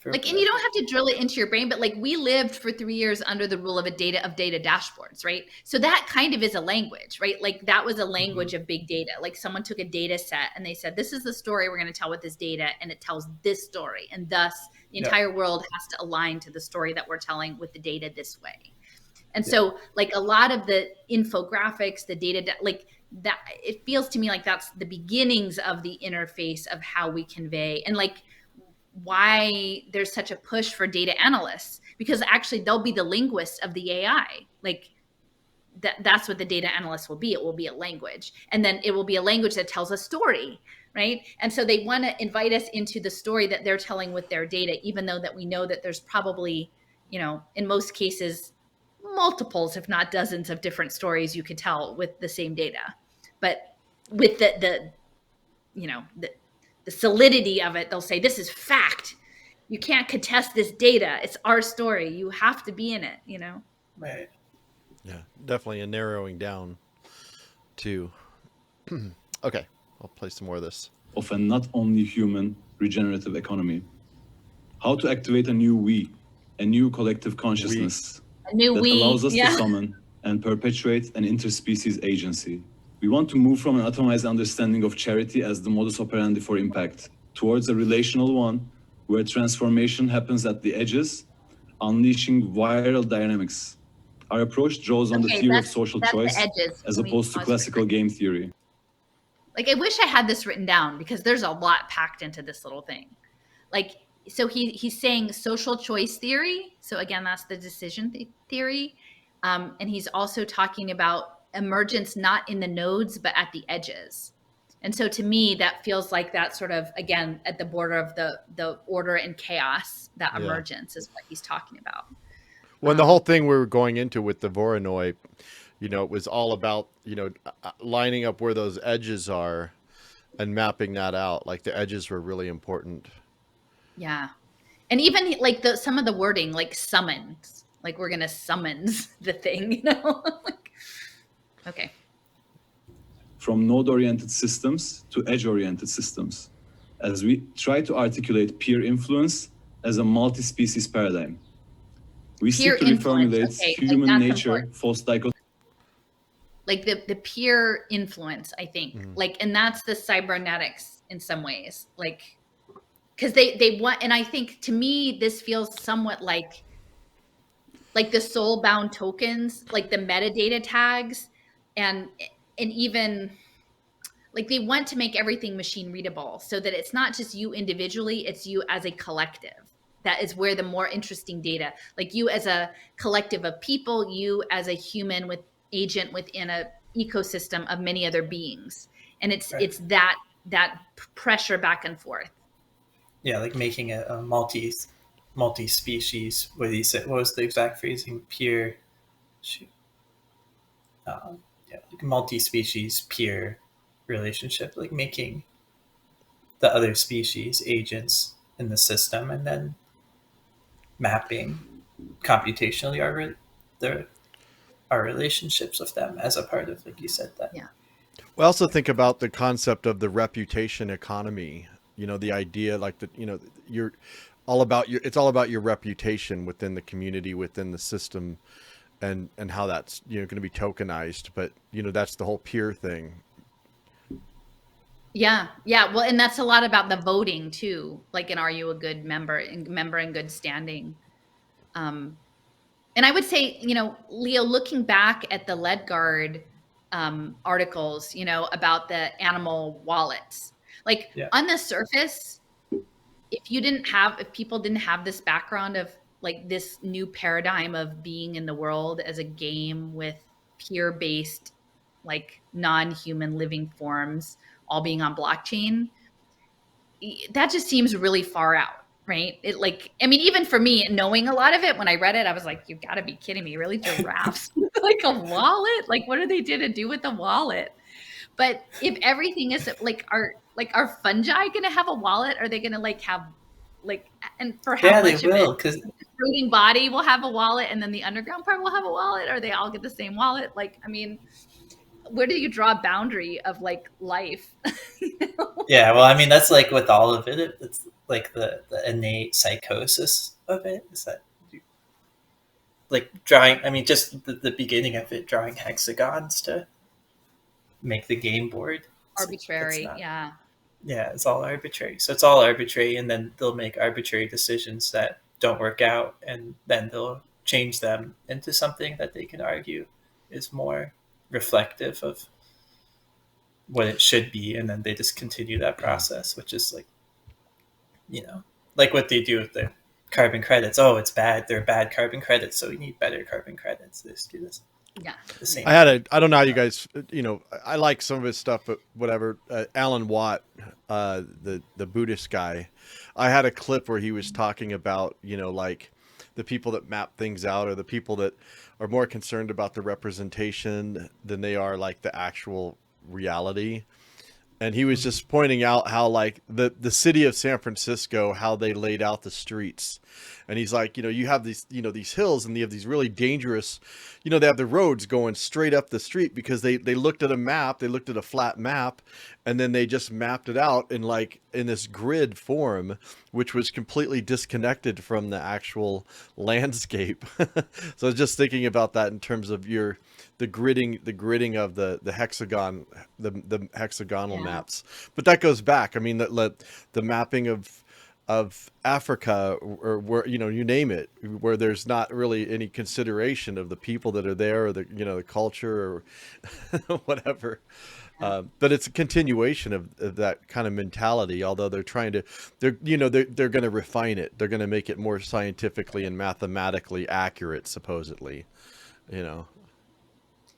[SPEAKER 2] and you don't have to drill it into your brain, but like we lived for 3 years under the rule of data dashboards, right? So that kind of is a language, right? Like that was a language of big data. Like someone took a data set and they said, this is the story we're going to tell with this data, and it tells this story, and thus the entire world has to align to the story that we're telling with the data this way. And so like a lot of the infographics, the data, like that, it feels to me like that's the beginnings of the interface of how we convey, and like why there's such a push for data analysts, because actually they'll be the linguists of the AI. Like that's what the data analyst will be. It will be a language, and then it will be a language that tells a story, right? And so they want to invite us into the story that they're telling with their data, even though that we know that there's probably, in most cases, multiples, if not dozens, of different stories you could tell with the same data. But with the solidity of it, they'll say, this is fact. You can't contest this data. It's our story. You have to be in it,
[SPEAKER 3] Right.
[SPEAKER 1] Yeah, definitely a narrowing down too. Okay, I'll play some more of this.
[SPEAKER 4] Of a not only human regenerative economy. How to activate a new we, a new collective consciousness
[SPEAKER 2] A new
[SPEAKER 4] that
[SPEAKER 2] we,
[SPEAKER 4] allows us
[SPEAKER 2] yeah.
[SPEAKER 4] to summon and perpetuate an interspecies agency. We want to move from an atomized understanding of charity as the modus operandi for impact towards a relational one where transformation happens at the edges, unleashing viral dynamics. Our approach draws on the theory of social
[SPEAKER 2] that's the
[SPEAKER 4] choice
[SPEAKER 2] edges.
[SPEAKER 4] as
[SPEAKER 2] Let me
[SPEAKER 4] opposed to
[SPEAKER 2] pause
[SPEAKER 4] classical
[SPEAKER 2] quickly.
[SPEAKER 4] game theory.
[SPEAKER 2] Like, I wish I had this written down, because there's a lot packed into this little thing. Like, so he's saying social choice theory. So again, that's the decision theory. And he's also talking about emergence, not in the nodes, but at the edges. And so to me, that feels like that sort of, again, at the border of the order and chaos, that emergence is what he's talking about.
[SPEAKER 1] When the whole thing we were going into with the Voronoi, it was all about, lining up where those edges are and mapping that out. Like the edges were really important.
[SPEAKER 2] Yeah. And even like some of the wording, like summons, like we're going to summons the thing, like, okay.
[SPEAKER 4] From node-oriented systems to edge-oriented systems, as we try to articulate peer influence as a multi-species paradigm. We
[SPEAKER 2] Peer
[SPEAKER 4] seek to
[SPEAKER 2] influence,
[SPEAKER 4] reformulate
[SPEAKER 2] okay,
[SPEAKER 4] human
[SPEAKER 2] like
[SPEAKER 4] nature, false dichotomy.
[SPEAKER 2] Like the peer influence, I think. Like, and that's the cybernetics in some ways. Like, because they want, and I think to me, this feels somewhat like the soul-bound tokens, like the metadata tags, and even like they want to make everything machine readable, so that it's not just you individually, it's you as a collective. That is where the more interesting data, like you as a collective of people, you as a human with agent within a ecosystem of many other beings, and it's that pressure back and forth.
[SPEAKER 3] Yeah, like making a multi-species. What he said, what was the exact phrasing? Peer, like multi-species peer relationship, like making the other species agents in the system, and then mapping computationally our relationships with them as a part of, like you said, that.
[SPEAKER 2] Yeah.
[SPEAKER 1] We also think about the concept of the reputation economy. The idea, like that, you're all about it's all about your reputation within the community, within the system, and how that's going to be tokenized. But that's the whole peer thing.
[SPEAKER 2] Yeah. Well, and that's a lot about the voting too. Like, and are you a good member in good standing? Um, and I would say, Leo, looking back at the Ledgard articles, about the animal wallets, like
[SPEAKER 3] Yeah.
[SPEAKER 2] on the surface, if people didn't have this background of like this new paradigm of being in the world as a game with peer based, like non-human living forms all being on blockchain, that just seems really far out, right? It like, I mean, even for me, knowing a lot of it, when I read it, I was like, you've got to be kidding me. Really? Giraffes? Like a wallet? Like, what are they to do with the wallet? But if everything is are fungi going to have a wallet? Are they going to like have like, and for how
[SPEAKER 3] Yeah, they
[SPEAKER 2] much of it?
[SPEAKER 3] will, because
[SPEAKER 2] The fruiting body will have a wallet, and then the underground part will have a wallet, or they all get the same wallet. Like, I mean, where do you draw a boundary of like life?
[SPEAKER 3] yeah, well, I mean, that's like with all of it. It's like the innate psychosis of it is that like drawing. I mean, just the beginning of it, drawing hexagons to make the game board. It's like it's
[SPEAKER 2] Arbitrary,
[SPEAKER 3] not.
[SPEAKER 2] yeah.
[SPEAKER 3] Yeah, it's all arbitrary. So it's all arbitrary, and then they'll make arbitrary decisions that don't work out, and then they'll change them into something that they can argue is more reflective of what it should be, and then they just continue that process, which is like, like what they do with the carbon credits. Oh, it's bad. They're bad carbon credits, so we need better carbon credits. They just do this
[SPEAKER 2] Yeah.
[SPEAKER 3] the same
[SPEAKER 1] I had
[SPEAKER 3] thing.
[SPEAKER 1] I don't know how you guys, I like some of his stuff, but whatever. Alan Watt, the Buddhist guy, I had a clip where he was talking about, like the people that map things out are the people that are more concerned about the representation than they are like the actual reality. And he was just pointing out how like the city of San Francisco, how they laid out the streets. And he's like, you have these, these hills, and you have these really dangerous, they have the roads going straight up the street because they looked at a map, they looked at a flat map, and then they just mapped it out in like in this grid form, which was completely disconnected from the actual landscape. So I was just thinking about that in terms of the gridding of the hexagon, the hexagonal
[SPEAKER 2] Yeah.
[SPEAKER 1] maps. But that goes back. I mean, the mapping of Africa, or where, you name it, where there's not really any consideration of the people that are there, or the culture, or whatever. But it's a continuation of that kind of mentality. Although they're going to refine it. They're going to make it more scientifically and mathematically accurate, supposedly. You know.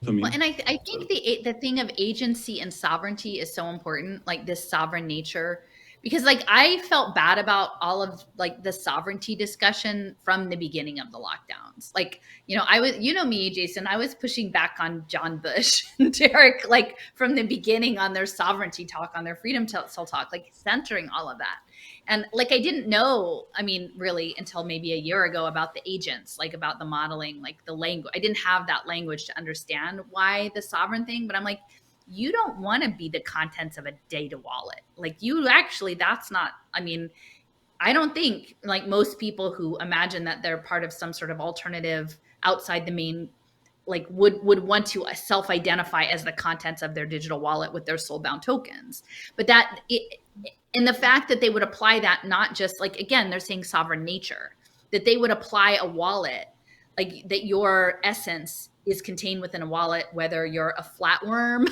[SPEAKER 4] To me.
[SPEAKER 2] Well, and I think the thing of agency and sovereignty is so important, like this sovereign nature, because like I felt bad about all of like the sovereignty discussion from the beginning of the lockdowns. Like, I was, me, Jason, I was pushing back on John Bush and Derek, like from the beginning on their sovereignty talk, on their freedom to talk, like centering all of that. And like I didn't know, I mean, really until maybe a year ago about the agents, like about the modeling, like the language. I didn't have that language to understand why the sovereign thing, but I'm like, you don't want to be the contents of a data wallet. Like you actually, that's not, I mean, I don't think like most people who imagine that they're part of some sort of alternative outside the main, like would want to self-identify as the contents of their digital wallet with their soul-bound tokens. But and the fact that they would apply that, not just like, again, they're saying sovereign nature, that they would apply a wallet, like that your essence is contained within a wallet, whether you're a flatworm,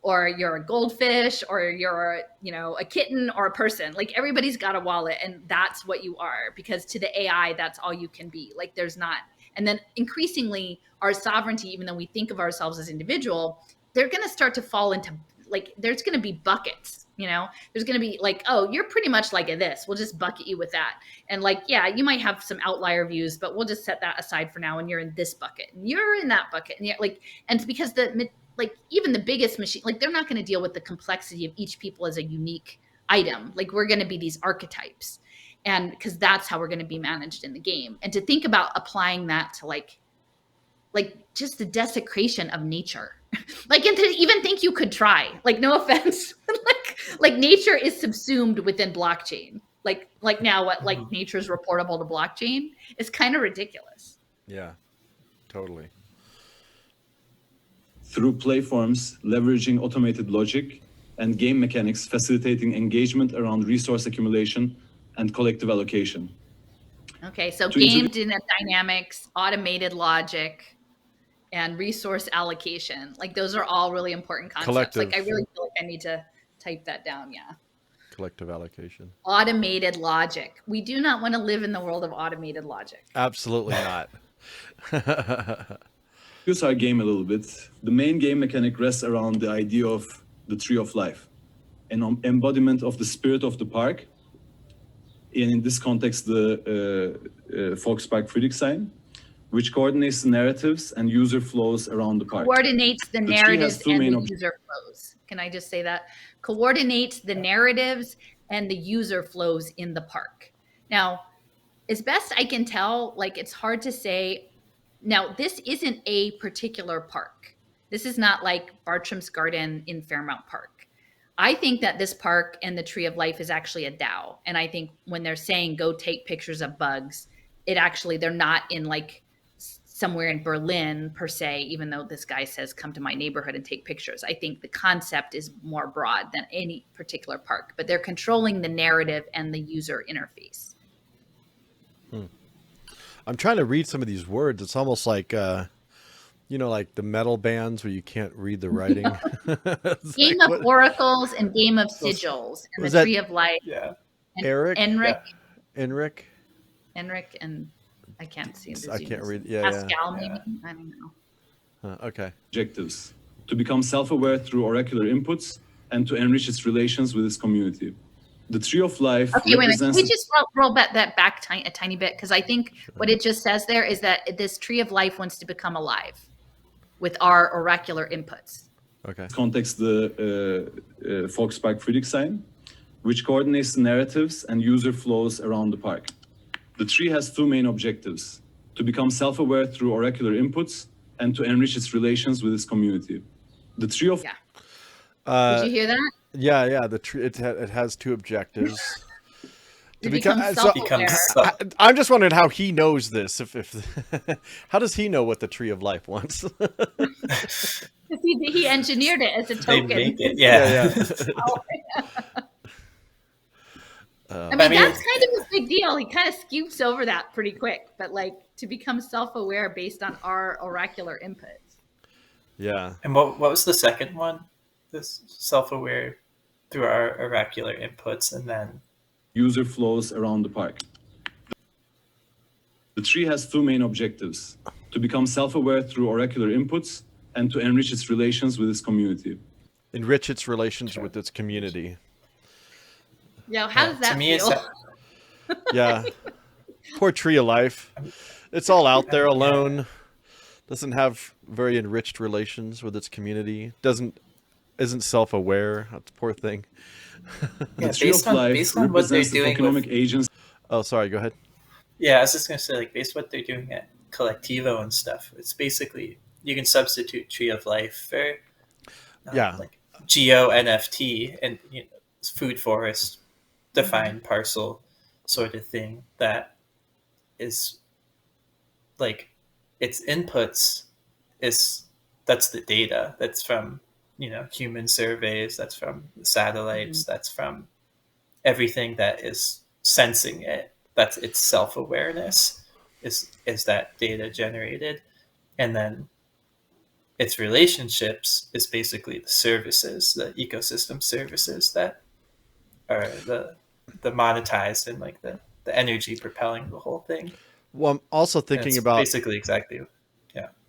[SPEAKER 2] or you're a goldfish, or you're, a kitten or a person. Like everybody's got a wallet, and that's what you are, because to the AI, that's all you can be. Like there's not. And then increasingly, our sovereignty, even though we think of ourselves as individual, they're going to start to fall into like, there's going to be buckets. There's going to be like, oh, you're pretty much like this. We'll just bucket you with that. And like, yeah, you might have some outlier views, but we'll just set that aside for now. And you're in this bucket, and you're in that bucket. And you're like, and because like even the biggest machine, like they're not going to deal with the complexity of each people as a unique item. Like we're going to be these archetypes, and because that's how we're going to be managed in the game. And to think about applying that to like just the desecration of nature, like, and to even think you could try, like, no offense, like nature is subsumed within blockchain. Like now what, like nature is reportable to blockchain is kind of ridiculous.
[SPEAKER 1] Yeah, totally.
[SPEAKER 4] Through platforms leveraging automated logic, and game mechanics facilitating engagement around resource accumulation and collective allocation.
[SPEAKER 2] Okay, so
[SPEAKER 4] To
[SPEAKER 2] game
[SPEAKER 4] introduce-
[SPEAKER 2] dynamics, automated logic, and resource allocation. Like those are all really important concepts. Like I
[SPEAKER 1] Collective.
[SPEAKER 2] really feel like I need to type that down. Yeah.
[SPEAKER 1] Collective allocation.
[SPEAKER 2] Automated logic. We do not want to live in the world of automated logic.
[SPEAKER 1] Absolutely not.
[SPEAKER 4] Use our game a little bit. The main game mechanic rests around the idea of the tree of life, an embodiment of the spirit of the park. In this context, the Volkspark Friedrichshain, which coordinates the narratives and user flows around the park.
[SPEAKER 2] Coordinates the
[SPEAKER 4] tree has
[SPEAKER 2] narratives
[SPEAKER 4] two
[SPEAKER 2] and
[SPEAKER 4] main
[SPEAKER 2] the user flows. Can I just say that? Coordinates the narratives and the user flows in the park. Now, as best I can tell, like it's hard to say. Now, this isn't a particular park. This is not like Bartram's Garden in Fairmount Park. I think that this park and the Tree of Life is actually a DAO. And I think when they're saying go take pictures of bugs, it actually, they're not in like somewhere in Berlin per se, even though this guy says come to my neighborhood and take pictures. I think the concept is more broad than any particular park, but they're controlling the narrative and the user interface.
[SPEAKER 1] I'm trying to read some of these words. It's almost like, like the metal bands where you can't read the writing.
[SPEAKER 2] Game
[SPEAKER 1] like,
[SPEAKER 2] of Oracles and Game of Sigils and
[SPEAKER 1] was
[SPEAKER 2] the
[SPEAKER 1] that-
[SPEAKER 2] Tree of Life.
[SPEAKER 3] Yeah.
[SPEAKER 2] And
[SPEAKER 1] Eric?
[SPEAKER 2] Enric,
[SPEAKER 1] Enric?
[SPEAKER 2] and I can't see the
[SPEAKER 1] I can't
[SPEAKER 2] Zooms.
[SPEAKER 1] read. Yeah,
[SPEAKER 2] Pascal, maybe?
[SPEAKER 3] Yeah.
[SPEAKER 2] I don't know.
[SPEAKER 1] Okay.
[SPEAKER 4] Objectives: to become self-aware through oracular inputs and to enrich its relations with its community. The Tree of Life
[SPEAKER 2] Okay, wait a minute. Can
[SPEAKER 4] represents
[SPEAKER 2] we just roll that back a tiny bit? Because I think what it just says there is that this Tree of Life wants to become alive with our oracular inputs.
[SPEAKER 1] Okay.
[SPEAKER 4] context the Volkspark Friedrichshain, which coordinates the narratives and user flows around the park. The tree has two main objectives: to become self-aware through oracular inputs and to enrich its relations with its community. The Tree of
[SPEAKER 2] Yeah. Did you hear that?
[SPEAKER 1] Yeah. The tree. It has two objectives.
[SPEAKER 2] To
[SPEAKER 1] become-
[SPEAKER 2] become
[SPEAKER 1] so-
[SPEAKER 2] self-aware.
[SPEAKER 1] I'm just wondering how he knows this. If how does he know what the Tree of Life wants?
[SPEAKER 2] He engineered it as a
[SPEAKER 3] They
[SPEAKER 2] token.
[SPEAKER 3] make it. Yeah.
[SPEAKER 2] I
[SPEAKER 3] I
[SPEAKER 2] mean,
[SPEAKER 3] mean-
[SPEAKER 2] that's kind of a big deal. He kind of scoops over that pretty quick, but like to become self-aware based on our oracular inputs.
[SPEAKER 1] Yeah.
[SPEAKER 3] And what was the second one? This self-aware through our oracular inputs, and then
[SPEAKER 4] user flows around the park. The tree has two main objectives: to become self-aware through oracular inputs and to enrich its relations with its community.
[SPEAKER 1] Enrich its relations with its community.
[SPEAKER 2] Yeah, how does that
[SPEAKER 3] to me,
[SPEAKER 2] feel?
[SPEAKER 1] Yeah. Poor Tree of Life. It's all out there alone. Doesn't have very enriched relations with its community. Isn't self-aware. That's a poor thing.
[SPEAKER 3] Yeah,
[SPEAKER 4] The Tree of Life
[SPEAKER 3] based on what they're
[SPEAKER 4] represents the
[SPEAKER 3] doing
[SPEAKER 4] economic
[SPEAKER 3] with,
[SPEAKER 4] agents.
[SPEAKER 1] Oh, sorry. Go ahead.
[SPEAKER 3] yeah, I was just gonna say, like, based on what they're doing at Collectivo and stuff, it's basically you can substitute Tree of Life for like Geo NFT and food forest defined parcel sort of thing that is like its inputs that's the data that's from human surveys, that's from satellites, that's from everything that is sensing it, that's its self-awareness is that data generated, and then its relationships is basically the services, the ecosystem services that are the monetized and like the energy propelling the whole thing.
[SPEAKER 1] Well, I'm also thinking about
[SPEAKER 3] basically exactly.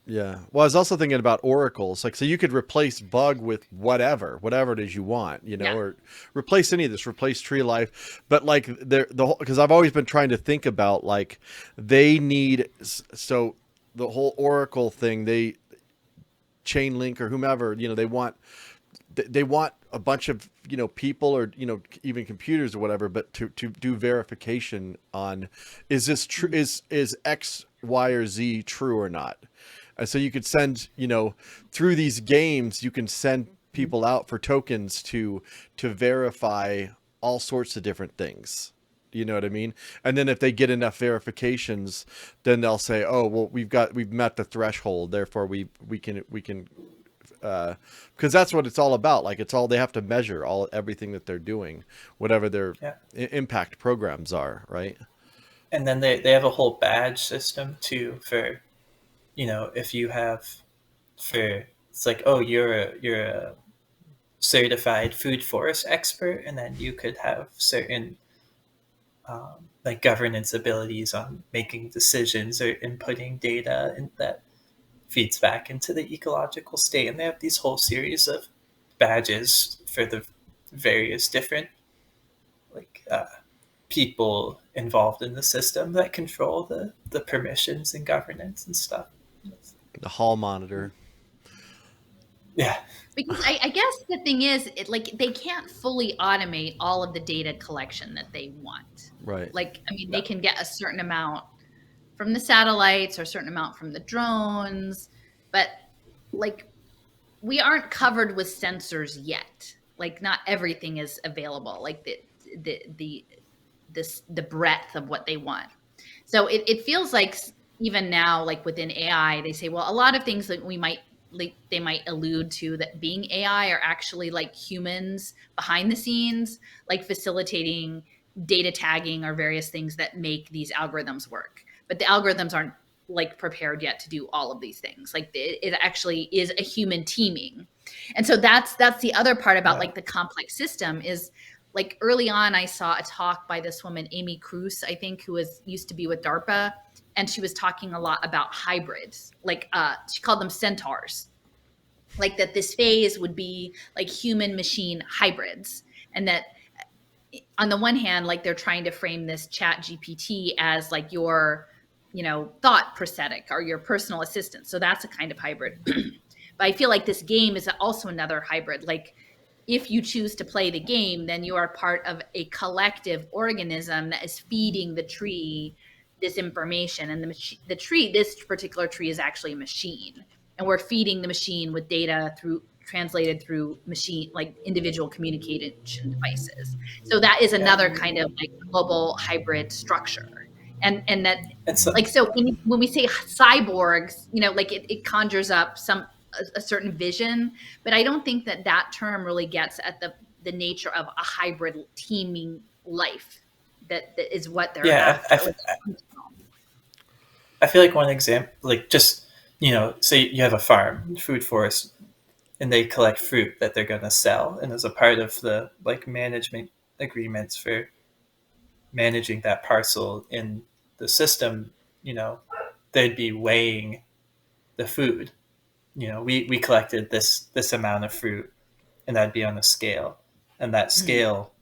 [SPEAKER 1] Yeah. Well, I was also thinking about oracles. Like, so you could replace bug with whatever it is you want, or replace any of this, replace Tree of Life. But like because I've always been trying to think about like they need, so the whole oracle thing, they Chainlink or whomever, they want a bunch of, people or, even computers or whatever, but to do verification on, is this true? Is X, Y, or Z true or not? And so you could send, through these games, you can send people out for tokens to verify all sorts of different things. You know what I mean? And then if they get enough verifications, then they'll say, oh, well, we've met the threshold. Therefore we can because that's what it's all about. Like it's all they have to measure everything that they're doing, whatever their impact programs are, right?
[SPEAKER 3] And then they have a whole badge system too for, if you have, it's like, oh, you're a certified food forest expert, and then you could have certain like governance abilities on making decisions or inputting data, and that feeds back into the ecological state. And they have these whole series of badges for the various different people involved in the system that control the permissions and governance and stuff.
[SPEAKER 1] The hall monitor.
[SPEAKER 3] Yeah.
[SPEAKER 2] Because I guess the thing is, they can't fully automate all of the data collection that they want.
[SPEAKER 1] Right.
[SPEAKER 2] They can get a certain amount from the satellites or a certain amount from the drones, but we aren't covered with sensors yet. Not everything is available. The breadth of what they want. So it feels like even now, within AI, they say, well, a lot of things that they might allude to that being AI are actually humans behind the scenes, facilitating data tagging or various things that make these algorithms work. But the algorithms aren't prepared yet to do all of these things. It actually is a human teaming. And so that's the other part about the complex system is early on, I saw a talk by this woman, Amy Cruz, I think, who used to be with DARPA. And she was talking a lot about hybrids. She called them centaurs. That this phase would be human machine hybrids. And that on the one hand, they're trying to frame this chat GPT as your, thought prosthetic or your personal assistant. So that's a kind of hybrid. But I feel like this game is also another hybrid. If you choose to play the game, then you are part of a collective organism that is feeding the tree this information. And this particular tree is actually a machine. And we're feeding the machine with data translated through machine, individual communication devices. So that is another kind of global hybrid structure. And that so when we say cyborgs, it conjures up a certain vision, but I don't think that term really gets at the nature of a hybrid teaming life that is what they're after.
[SPEAKER 3] I feel like one example, just, say you have a farm, food forest, and they collect fruit that they're going to sell. And as a part of the management agreements for managing that parcel in the system, they'd be weighing the food. We collected this amount of fruit, and that'd be on a scale. And that scale,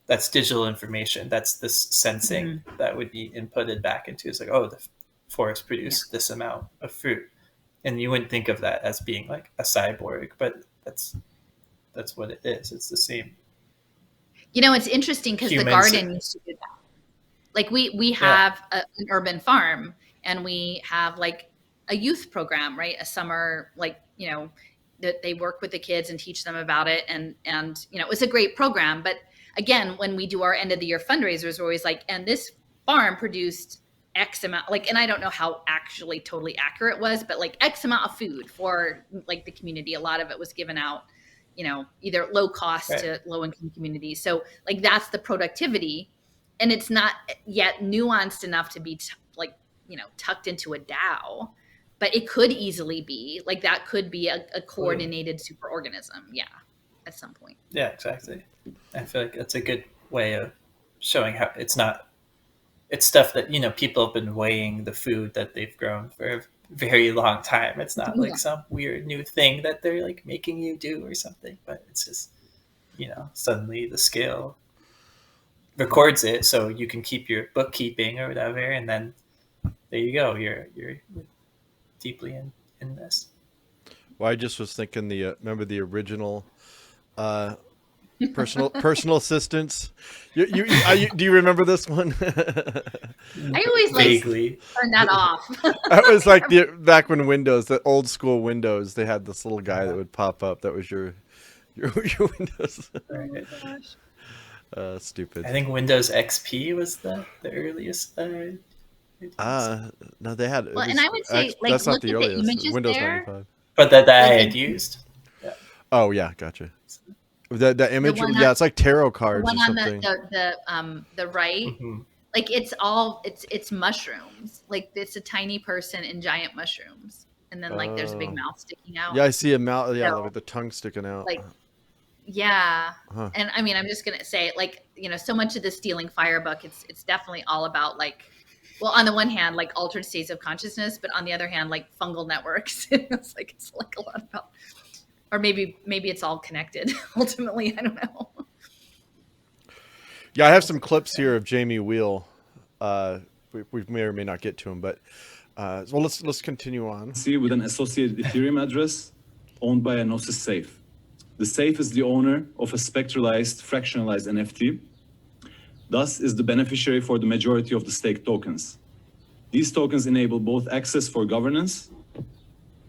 [SPEAKER 3] that's digital information. That's this sensing that would be inputted back into. It's the forest produced this amount of fruit. And you wouldn't think of that as being a cyborg, but that's what it is. It's the same.
[SPEAKER 2] It's interesting because the garden used to do that. We have an urban farm, and we have a youth program, right? A summer, that they work with the kids and teach them about it. And it's a great program. But again, when we do our end of the year fundraisers, we're always and this farm produced X amount, and I don't know how actually totally accurate it was, but X amount of food for the community. A lot of it was given out, either low cost to low income communities. So that's the productivity, and it's not yet nuanced enough to be tucked into a DAO, but it could easily be that could be a coordinated superorganism. Yeah. At some point.
[SPEAKER 3] Yeah, exactly. I feel like that's a good way of showing how it's stuff that, people have been weighing the food that they've grown for a very long time. It's not some weird new thing that they're making you do or something, but it's just, suddenly the scale records it so you can keep your bookkeeping or whatever. And then there you go. You're deeply in this.
[SPEAKER 1] Well, I just was thinking remember the original personal assistants. Do you remember this one?
[SPEAKER 2] I always
[SPEAKER 3] vaguely
[SPEAKER 2] turn that off.
[SPEAKER 1] That was back when Windows, the old school Windows, they had this little guy that would pop up. That was your Windows.
[SPEAKER 3] Oh gosh.
[SPEAKER 1] Stupid.
[SPEAKER 3] I think Windows XP was the earliest.
[SPEAKER 1] No, they had.
[SPEAKER 2] Well, and I would say
[SPEAKER 1] that's not
[SPEAKER 2] look
[SPEAKER 1] the
[SPEAKER 2] at
[SPEAKER 1] earliest.
[SPEAKER 2] the images
[SPEAKER 1] Windows
[SPEAKER 2] there.
[SPEAKER 1] 95.
[SPEAKER 3] But that I had used.
[SPEAKER 1] Oh yeah, gotcha. The image,
[SPEAKER 2] one
[SPEAKER 1] yeah, it's like tarot
[SPEAKER 2] The
[SPEAKER 1] cards
[SPEAKER 2] one
[SPEAKER 1] or
[SPEAKER 2] on
[SPEAKER 1] something.
[SPEAKER 2] the right,
[SPEAKER 3] Mm-hmm.
[SPEAKER 2] like it's mushrooms. Like it's a tiny person in giant mushrooms, and then like there's a big
[SPEAKER 1] Oh.
[SPEAKER 2] mouth sticking out.
[SPEAKER 1] Yeah, I see a mouth. Yeah,
[SPEAKER 2] So,
[SPEAKER 1] with the tongue sticking out.
[SPEAKER 2] like, yeah.
[SPEAKER 1] Huh.
[SPEAKER 2] And I mean, I'm just gonna say, like, so much of the stealing fire book, it's definitely all about like, well, on the one hand, like altered states of consciousness, but on the other hand, like fungal networks. It's like a lot about, or maybe it's all connected. Ultimately, I don't know.
[SPEAKER 1] Yeah, I have some clips here of Jamie Wheel. We may or may not get to him, but well, let's continue on.
[SPEAKER 4] See, with an associated Ethereum address owned by a Gnosis safe. The safe is the owner of a spectralized, fractionalized NFT, thus is the beneficiary for the majority of the staked tokens. These tokens enable both access for governance,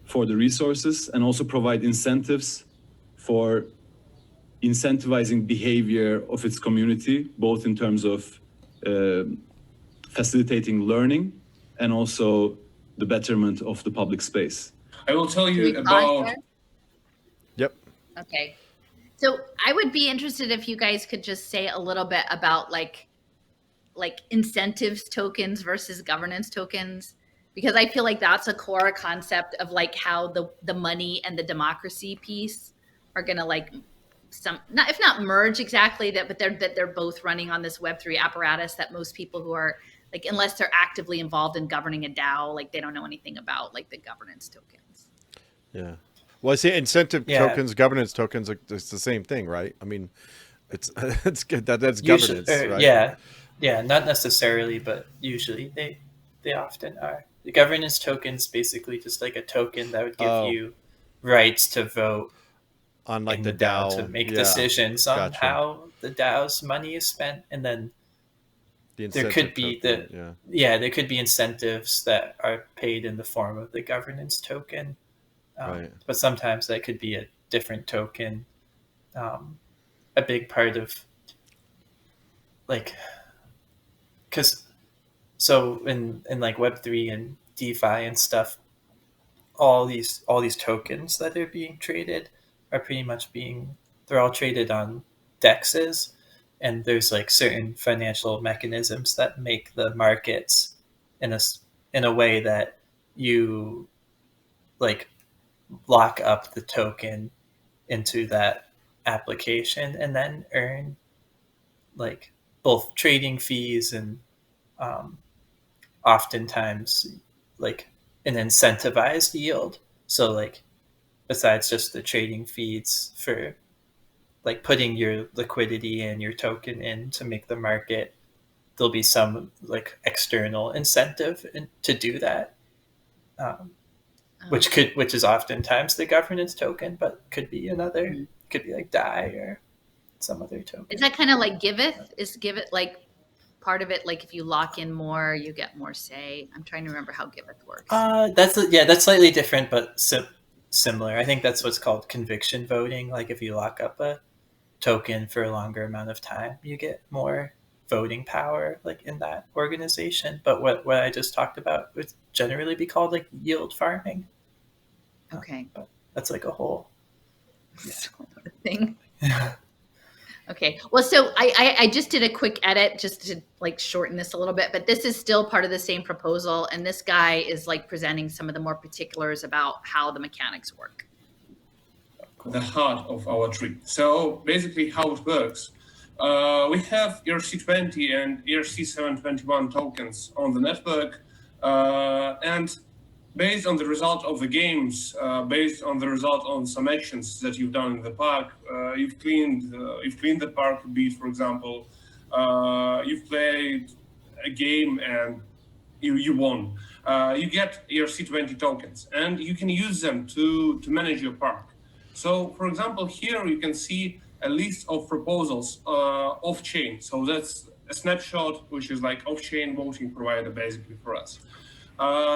[SPEAKER 4] for the resources, and also provide incentives for incentivizing behavior of its community, both in terms of facilitating learning and also the betterment of the public space.
[SPEAKER 5] I will tell
[SPEAKER 2] Can we
[SPEAKER 5] you
[SPEAKER 2] pause
[SPEAKER 5] about.
[SPEAKER 2] there?
[SPEAKER 1] Yep.
[SPEAKER 2] Okay. So I would be interested if you guys could just say a little bit about like incentives tokens versus governance tokens, because I feel like that's a core concept of like how the money and the democracy piece are going to like not if not merge exactly that, but they're both running on this Web3 apparatus that most people who are like, unless they're actively involved in governing a DAO, like they don't know anything about like the governance tokens.
[SPEAKER 1] Yeah. Well, I see incentive tokens, governance tokens. It's the same thing, right? I mean, it's good that's
[SPEAKER 3] Usually,
[SPEAKER 1] governance, right?
[SPEAKER 3] Yeah, not necessarily, but usually they often are. The governance token's basically just like a token that would give you rights to vote
[SPEAKER 1] on like
[SPEAKER 3] in
[SPEAKER 1] the
[SPEAKER 3] DAO
[SPEAKER 1] DAO
[SPEAKER 3] to make decisions on
[SPEAKER 1] Gotcha.
[SPEAKER 3] how the DAO's money is spent, and then
[SPEAKER 1] The
[SPEAKER 3] there could be
[SPEAKER 1] token,
[SPEAKER 3] there could be incentives that are paid in the form of the governance token,
[SPEAKER 1] right.
[SPEAKER 3] but sometimes that could be a different token. A big part of like, because so in like Web3 and DeFi and stuff, all these tokens that are being traded are pretty much they're all traded on dexes, and there's like certain financial mechanisms that make the markets in a way that you like lock up the token into that application and then earn like both trading fees and oftentimes like an incentivized yield. So like besides just the trading fees for like putting your liquidity and your token in to make the market, there'll be some like external incentive to do that, which is oftentimes the governance token, but could be could be like DAI or some other token.
[SPEAKER 2] Is that kind of like Giveth? Is Giveth like part of it? Like if you lock in more, you get more say. I'm trying to remember how Giveth works.
[SPEAKER 3] That's slightly different, but similar. I think that's what's called conviction voting. Like if you lock up a token for a longer amount of time, you get more voting power like in that organization. But what I just talked about would generally be called like yield farming.
[SPEAKER 2] Okay.
[SPEAKER 3] But that's like a whole
[SPEAKER 2] thing. Okay. Well, so I just did a quick edit just to like shorten this a little bit, but this is still part of the same proposal. And this guy is like presenting some of the more particulars about how the mechanics work.
[SPEAKER 5] The heart of our tree. So basically how it works. We have ERC20 and ERC721 tokens on the network. And based on the result of the games, based on the result on some actions that you've done in the park, you've cleaned the park a bit, for example. You've played a game and you won. You get ERC20 tokens, and you can use them to manage your park. So, for example, here you can see a list of proposals off-chain. So that's a snapshot, which is like off-chain voting provider basically for us.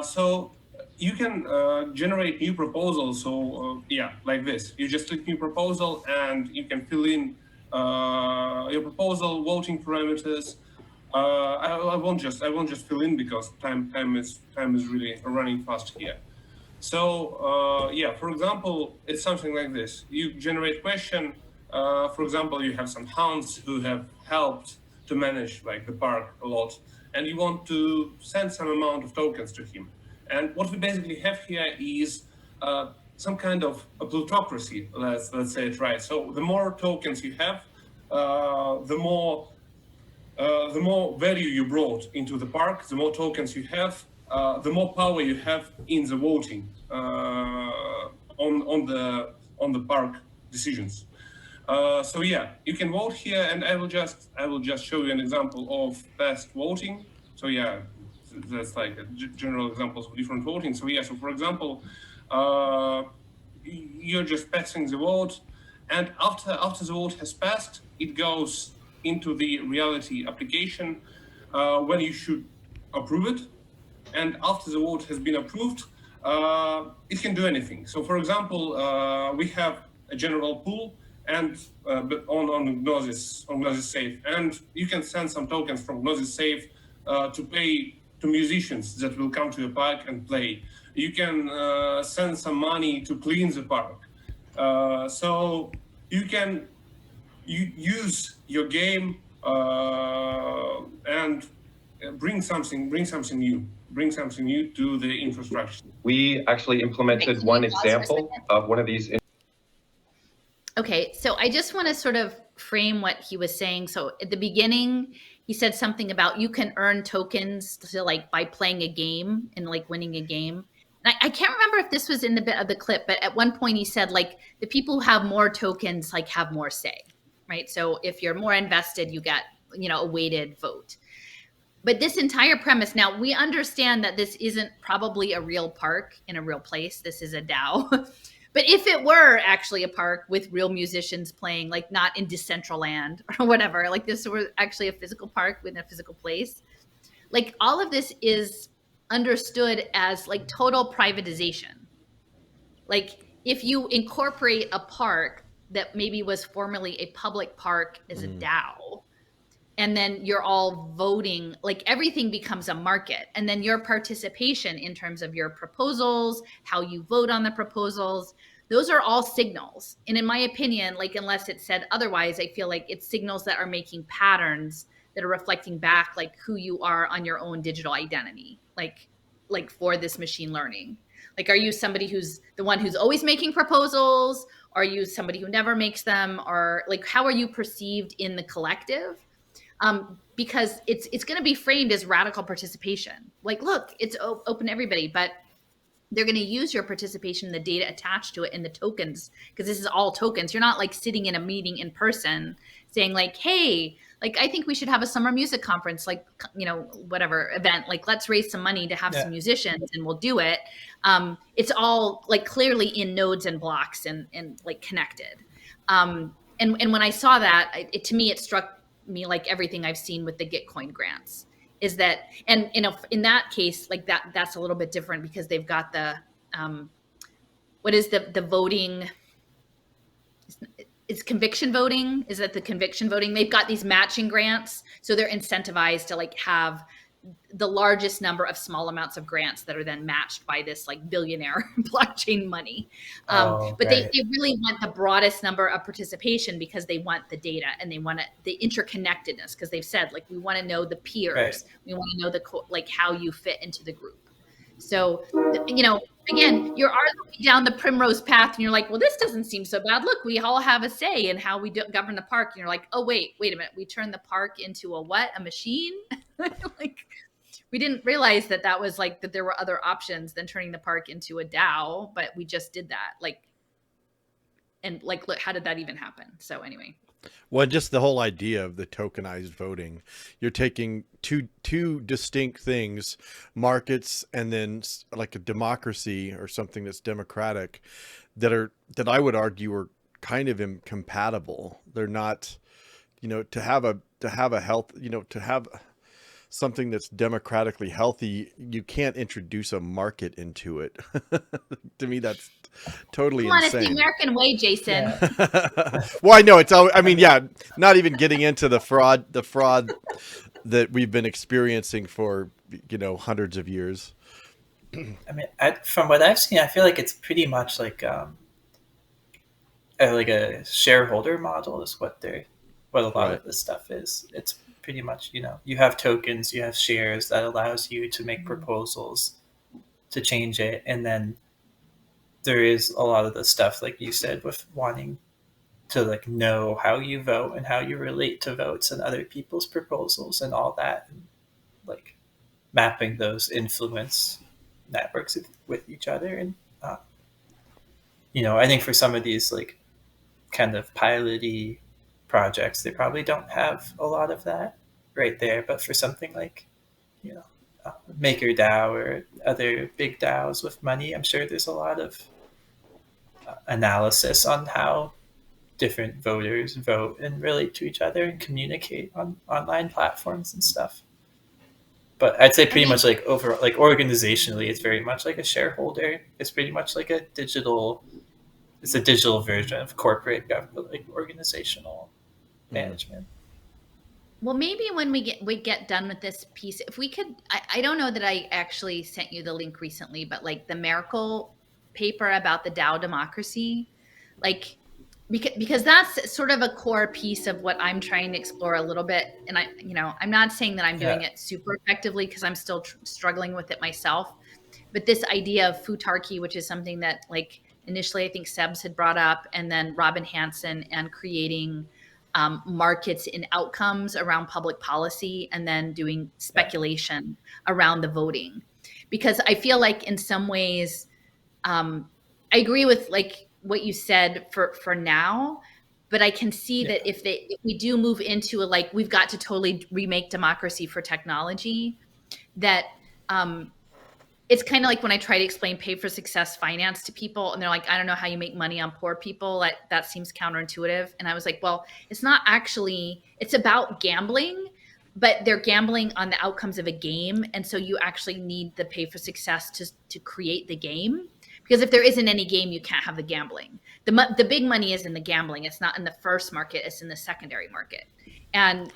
[SPEAKER 5] So you can generate new proposals. So like this. You just click new proposal and you can fill in your proposal, voting parameters. I won't just fill in because time is really running fast here. So yeah, for example, it's something like this. You generate question. For example, you have some hounds who have helped to manage like the park a lot, and you want to send some amount of tokens to him. And what we basically have here is some kind of a plutocracy. Let's say it right. So the more tokens you have, the more value you brought into the park, the more tokens you have, the more power you have in the voting on the park decisions. So yeah, you can vote here, and I will just show you an example of past voting. So yeah, that's like a general examples of different voting. So yeah, so for example, you're just passing the vote, and after the vote has passed, it goes into the reality application when you should approve it. And after the vote has been approved, it can do anything. So for example, we have a general pool and on Gnosis Safe, and you can send some tokens from Gnosis Safe to pay to musicians that will come to your park and play. You can send some money to clean the park. So you can use your game and bring something new to the infrastructure.
[SPEAKER 6] We actually implemented one example of one of these.
[SPEAKER 2] Okay, so I just want to sort of frame what he was saying. So at the beginning, he said something about you can earn tokens to like by playing a game and like winning a game. And I can't remember if this was in the bit of the clip, but at one point he said like the people who have more tokens like have more say, right? So if you're more invested, you get, you know, a weighted vote. But this entire premise, now we understand that this isn't probably a real park in a real place. This is a DAO. But if it were actually a park with real musicians playing, like not in Decentraland or whatever, like this were actually a physical park within a physical place, like all of this is understood as like total privatization. Like if you incorporate a park that maybe was formerly a public park as a DAO, and then you're all voting, like everything becomes a market. And then your participation in terms of your proposals, how you vote on the proposals, those are all signals. And in my opinion, like unless it's said otherwise, I feel like it's signals that are making patterns that are reflecting back like who you are on your own digital identity, like for this machine learning. Like, are you somebody who's the one who's always making proposals? Are you somebody who never makes them? Or like, how are you perceived in the collective? Because it's going to be framed as radical participation. Like, look, it's open to everybody, but they're going to use your participation, the data attached to it, and the tokens, because this is all tokens. You're not like sitting in a meeting in person saying like, hey, like I think we should have a summer music conference, like, you know, whatever event, like let's raise some money to have some musicians and we'll do it. It's all like clearly in nodes and blocks and like connected. And when I saw that, to me, it struck me like everything I've seen with the Gitcoin grants is that, and you know, in that case, like that's a little bit different because they've got the, what is the voting? It's conviction voting. Is that the conviction voting? They've got these matching grants. So they're incentivized to like have the largest number of small amounts of grants that are then matched by this like billionaire blockchain money. But they really want the broadest number of participation because they want the data and they want the interconnectedness, because they've said like we want to know the peers, we want to know the like how you fit into the group. So, you know, again, you're arguing down the primrose path and you're like, well, this doesn't seem so bad. Look, we all have a say in how we govern the park. And you're like, oh, wait a minute. We turned the park into a what? A machine? Like, we didn't realize that was like, that there were other options than turning the park into a DAO, but we just did that. Like, and like, look, how did that even happen? So anyway.
[SPEAKER 1] Well, just the whole idea of the tokenized voting, you're taking two distinct things, markets and then like a democracy or something that's democratic, that I would argue are kind of incompatible. They're not, you know, to have a health, you know, to have something that's democratically healthy, you can't introduce a market into it. To me, that's totally insane.
[SPEAKER 2] It's the American way, Jason.
[SPEAKER 1] Yeah. Well, I know it's. I mean, yeah, not even getting into the fraud that we've been experiencing for, you know, hundreds of years.
[SPEAKER 3] I mean, from what I've seen, I feel like it's pretty much like a shareholder model is what a lot
[SPEAKER 1] Right.
[SPEAKER 3] of this stuff is. It's pretty much, you have tokens, you have shares that allows you to make proposals to change it, and then there is a lot of the stuff like you said with wanting to like know how you vote and how you relate to votes and other people's proposals and all that, and like mapping those influence networks with each other. And I think for some of these like kind of piloty projects, they probably don't have a lot of that right there. But for something like, MakerDAO or other big DAOs with money, I'm sure there's a lot of analysis on how different voters vote and relate to each other and communicate on online platforms and stuff. But I'd say pretty much like over like organizationally, it's very much like a shareholder. It's pretty much like a digital version of corporate government, like organizational management.
[SPEAKER 2] Well, maybe when we get done with this piece, if we could, I don't know that I actually sent you the link recently, but like the Merkel paper about the DAO democracy, like because that's sort of a core piece of what I'm trying to explore a little bit. And I'm not saying that I'm doing it super effectively because I'm still struggling with it myself. But this idea of futarchy, which is something that like initially I think Sebs had brought up, and then Robin Hanson, and creating markets in outcomes around public policy, and then doing speculation around the voting. Because I feel like in some ways, I agree with like what you said for now, but I can see that if we do move into like we've got to totally remake democracy for technology, that it's kind of like when I try to explain pay for success finance to people, and they're like, I don't know how you make money on poor people. That seems counterintuitive. And I was like, well, it's not actually, it's about gambling, but they're gambling on the outcomes of a game. And so you actually need the pay for success to create the game. Because if there isn't any game, you can't have the gambling. The big money is in the gambling. It's not in the first market, it's in the secondary market. And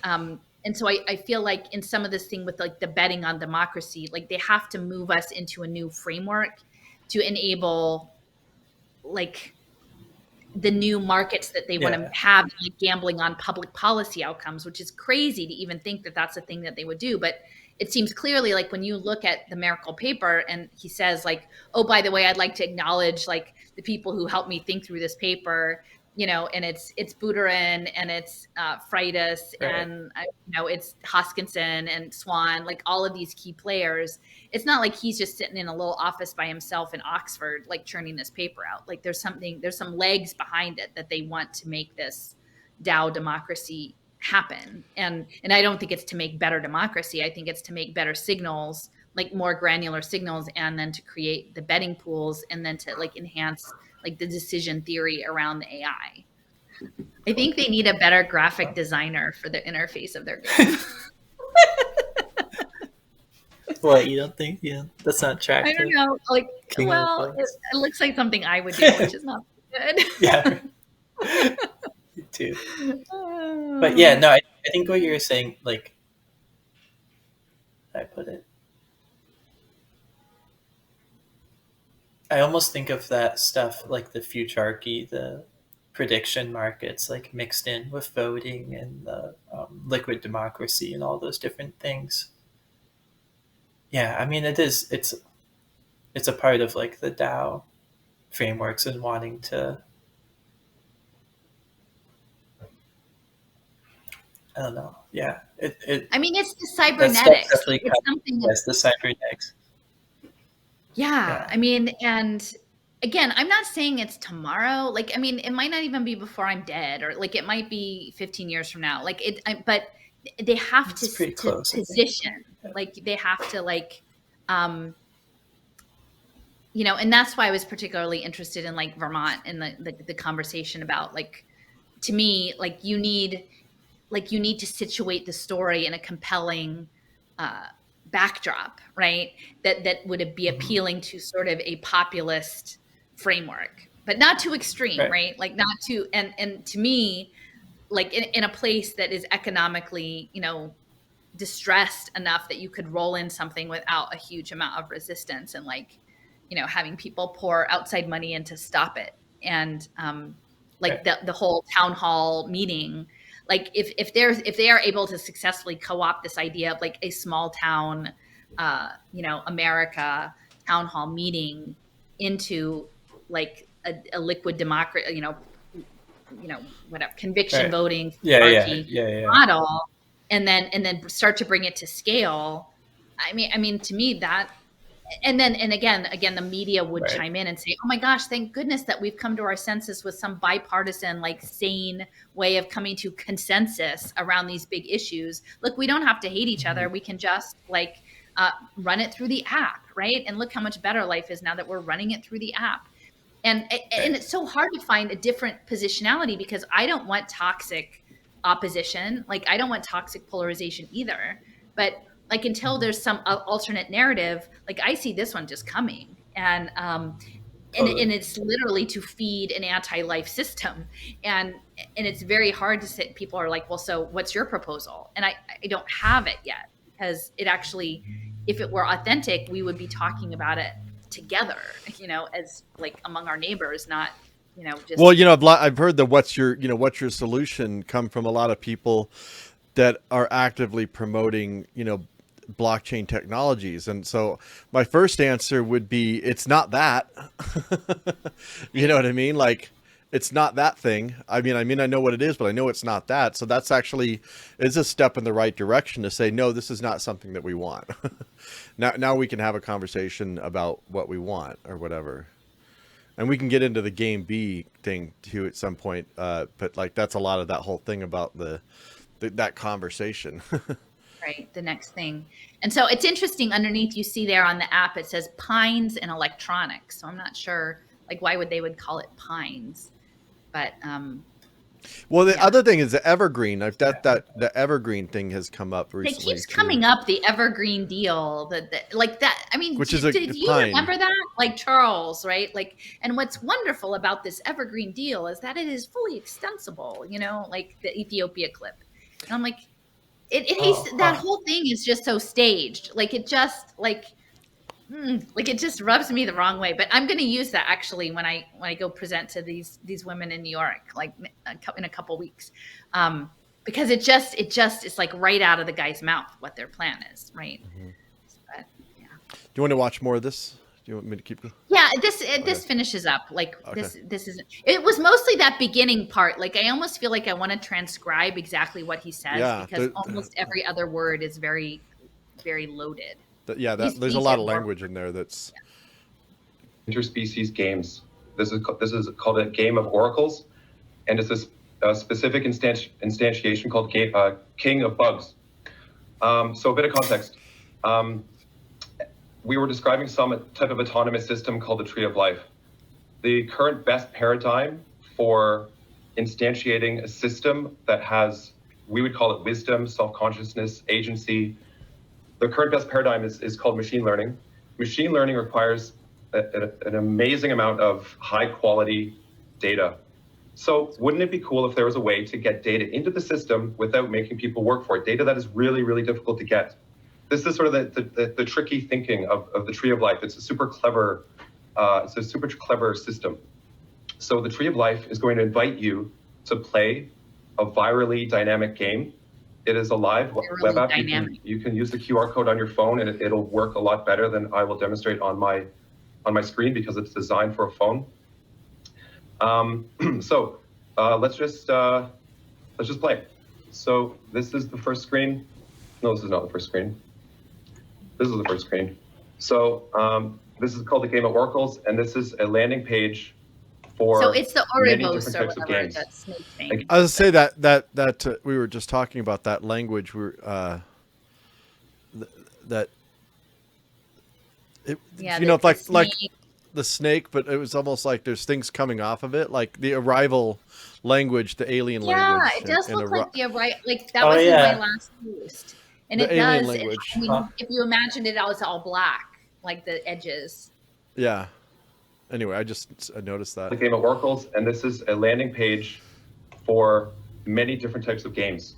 [SPEAKER 2] so I feel like in some of this thing with like the betting on democracy, like they have to move us into a new framework to enable like the new markets that they want to have, like gambling on public policy outcomes, which is crazy to even think that that's a thing that they would do. But it seems clearly like when you look at the Merkel paper and he says like, oh, by the way, I'd like to acknowledge like the people who helped me think through this paper, and it's Buterin, and it's Freitas, and it's Hoskinson and Swan, like all of these key players. It's not like he's just sitting in a little office by himself in Oxford, like churning this paper out. Like there's some legs behind it that they want to make this DAO democracy happen. And I don't think it's to make better democracy. I think it's to make better signals, like more granular signals, and then to create the betting pools, and then to like enhance like the decision theory around the AI. I think they need a better graphic designer for the interface of their game.
[SPEAKER 3] What, you don't think? Yeah, that's not attractive.
[SPEAKER 2] I don't know. Like, well, it looks like something I would do, which is not good.
[SPEAKER 3] Yeah, me too. But yeah, no, I think what you're saying, like, how do I put it? I almost think of that stuff like the futarchy, the prediction markets, like mixed in with voting and the liquid democracy and all those different things. Yeah, I mean, it's a part of like the DAO frameworks and wanting to, I don't know. Yeah,
[SPEAKER 2] I mean, it's the cybernetics. It's something.
[SPEAKER 3] Yes, the cybernetics.
[SPEAKER 2] Yeah, I mean, and again, I'm not saying it's tomorrow. Like, I mean, it might not even be before I'm dead, or like it might be 15 years from now. Like but they have to position. Like they have to like, and that's why I was particularly interested in like Vermont and the conversation about like, to me, like you need to situate the story in a compelling backdrop, right? That would be appealing to sort of a populist framework, but not too extreme, right? Like not too, and to me, like in a place that is economically, distressed enough that you could roll in something without a huge amount of resistance, and like, you know, having people pour outside money in to stop it. And like the whole town hall meeting, like if they are able to successfully co-opt this idea of like a small town, you know, America town hall meeting into like a liquid democracy, you know, whatever, conviction voting model, and then start to bring it to scale. I mean, to me that, and again, the media would chime in and say, "Oh my gosh, thank goodness that we've come to our senses with some bipartisan, like sane way of coming to consensus around these big issues. Look, we don't have to hate each other. We can just like run it through the app, right? And look how much better life is now that we're running it through the app." And it's so hard to find a different positionality, because I don't want toxic opposition. Like, I don't want toxic polarization either. But like, until there's some alternate narrative, like I see this one just coming. And and it's literally to feed an anti-life system. And it's very hard to sit. People are like, well, so what's your proposal? And I don't have it yet, because it actually, if it were authentic, we would be talking about it together, you know, as like among our neighbors, not, you know, just.
[SPEAKER 1] Well, you know, I've heard the what's your solution come from a lot of people that are actively promoting, you know, blockchain technologies. And so my first answer would be, it's not that. You know what I mean? Like, it's not that thing. I mean, I know what it is, but I know it's not that. So that's actually is a step in the right direction to say, no, this is not something that we want. Now we can have a conversation about what we want or whatever. And we can get into the game B thing too at some point. But like, that's a lot of that whole thing about that conversation.
[SPEAKER 2] Right. The next thing. And so it's interesting, underneath you see there on the app, it says Pines and Electronics. So I'm not sure, like, why they would call it Pines. But
[SPEAKER 1] well, the other thing is the evergreen. The evergreen thing has come up recently.
[SPEAKER 2] It keeps coming up, the evergreen deal. Like that. I mean, did you remember that? Like Charles, right? Like, and what's wonderful about this evergreen deal is that it is fully extensible. You know, like the Ethiopia clip. And I'm like, that whole thing is just so staged. Like, it just like it just rubs me the wrong way. But I'm going to use that actually when I go present to these women in New York, like in a couple weeks, because it just is like right out of the guy's mouth what their plan is, right? Mm-hmm. But yeah.
[SPEAKER 1] Do you want to watch more of this? Do you want me to keep going?
[SPEAKER 2] Yeah, this finishes up. Like, okay. This is, it was mostly that beginning part. Like, I almost feel like I want to transcribe exactly what he says, because almost every other word is very, very loaded.
[SPEAKER 1] There's a lot of language in there that's
[SPEAKER 6] interspecies games. This is called a game of oracles, and it's a specific instantiation called King of Bugs. So a bit of context. We were describing some type of autonomous system called the Tree of Life. The current best paradigm for instantiating a system that has, we would call it wisdom, self-consciousness, agency. The current best paradigm is called machine learning. Machine learning requires an amazing amount of high quality data. So wouldn't it be cool if there was a way to get data into the system without making people work for it? Data that is really, really difficult to get. This is sort of the tricky thinking of the Tree of Life. It's a super clever system. So the Tree of Life is going to invite you to play a virally dynamic game. It is a live web app. You can use the QR code on your phone, and it'll work a lot better than I will demonstrate on my screen, because it's designed for a phone. So let's just play. So this is the first screen. No, this is not the first screen. This is the first screen. So this is called the Game of Oracles, and this is a landing page for
[SPEAKER 2] so it's the Oribos or
[SPEAKER 6] whatever
[SPEAKER 2] that snake thing.
[SPEAKER 1] I was say that we were just talking about that language. It's like the snake, but it was almost like there's things coming off of it, like the arrival language, the alien language.
[SPEAKER 2] Yeah, it does look like the arrival. Like that was in my last post, and it does.
[SPEAKER 1] Language.
[SPEAKER 2] I mean, if you imagined it, was all black, like the edges.
[SPEAKER 1] Yeah. Anyway, I noticed that.
[SPEAKER 6] The Game of Oracles, and this is a landing page for many different types of games.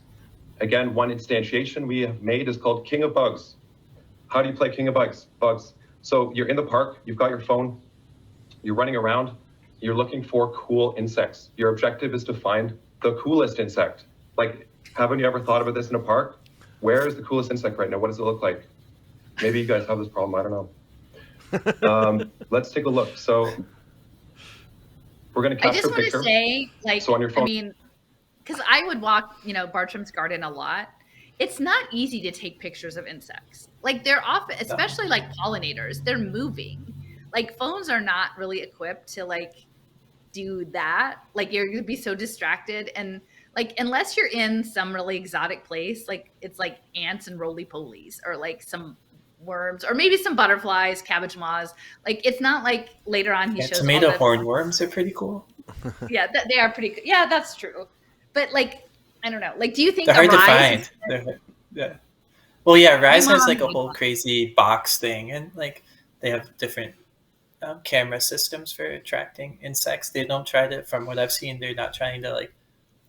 [SPEAKER 6] Again, one instantiation we have made is called King of Bugs. How do you play King of Bugs? So you're in the park, you've got your phone, you're running around, you're looking for cool insects. Your objective is to find the coolest insect. Like, haven't you ever thought about this in a park? Where is the coolest insect right now? What does it look like? Maybe you guys have this problem, I don't know. Let's take a look. So we're gonna capture
[SPEAKER 2] I just
[SPEAKER 6] a
[SPEAKER 2] want
[SPEAKER 6] picture.
[SPEAKER 2] to say, like,
[SPEAKER 6] So on your phone.
[SPEAKER 2] I mean, because I would walk, Bartram's garden a lot. It's not easy to take pictures of insects. Like, they're often, especially like pollinators, they're moving. Like, phones are not really equipped to like do that. Like, you're gonna be so distracted, and like, unless you're in some really exotic place, like it's like ants and roly-polies, or like some worms, or maybe some butterflies, cabbage moths. Like, it's not like later on he shows
[SPEAKER 3] tomato
[SPEAKER 2] all the
[SPEAKER 3] hornworms are pretty cool.
[SPEAKER 2] Yeah, they are pretty good. Yeah, that's true. But like, I don't know. Like, do you think
[SPEAKER 3] They're hard to
[SPEAKER 2] Arise
[SPEAKER 3] find. Yeah. Well, yeah, Rise
[SPEAKER 2] My
[SPEAKER 3] has
[SPEAKER 2] mom
[SPEAKER 3] like a
[SPEAKER 2] made
[SPEAKER 3] whole
[SPEAKER 2] one.
[SPEAKER 3] crazy box thing, and like they have different camera systems for attracting insects. They don't try to, from what I've seen, they're not trying to like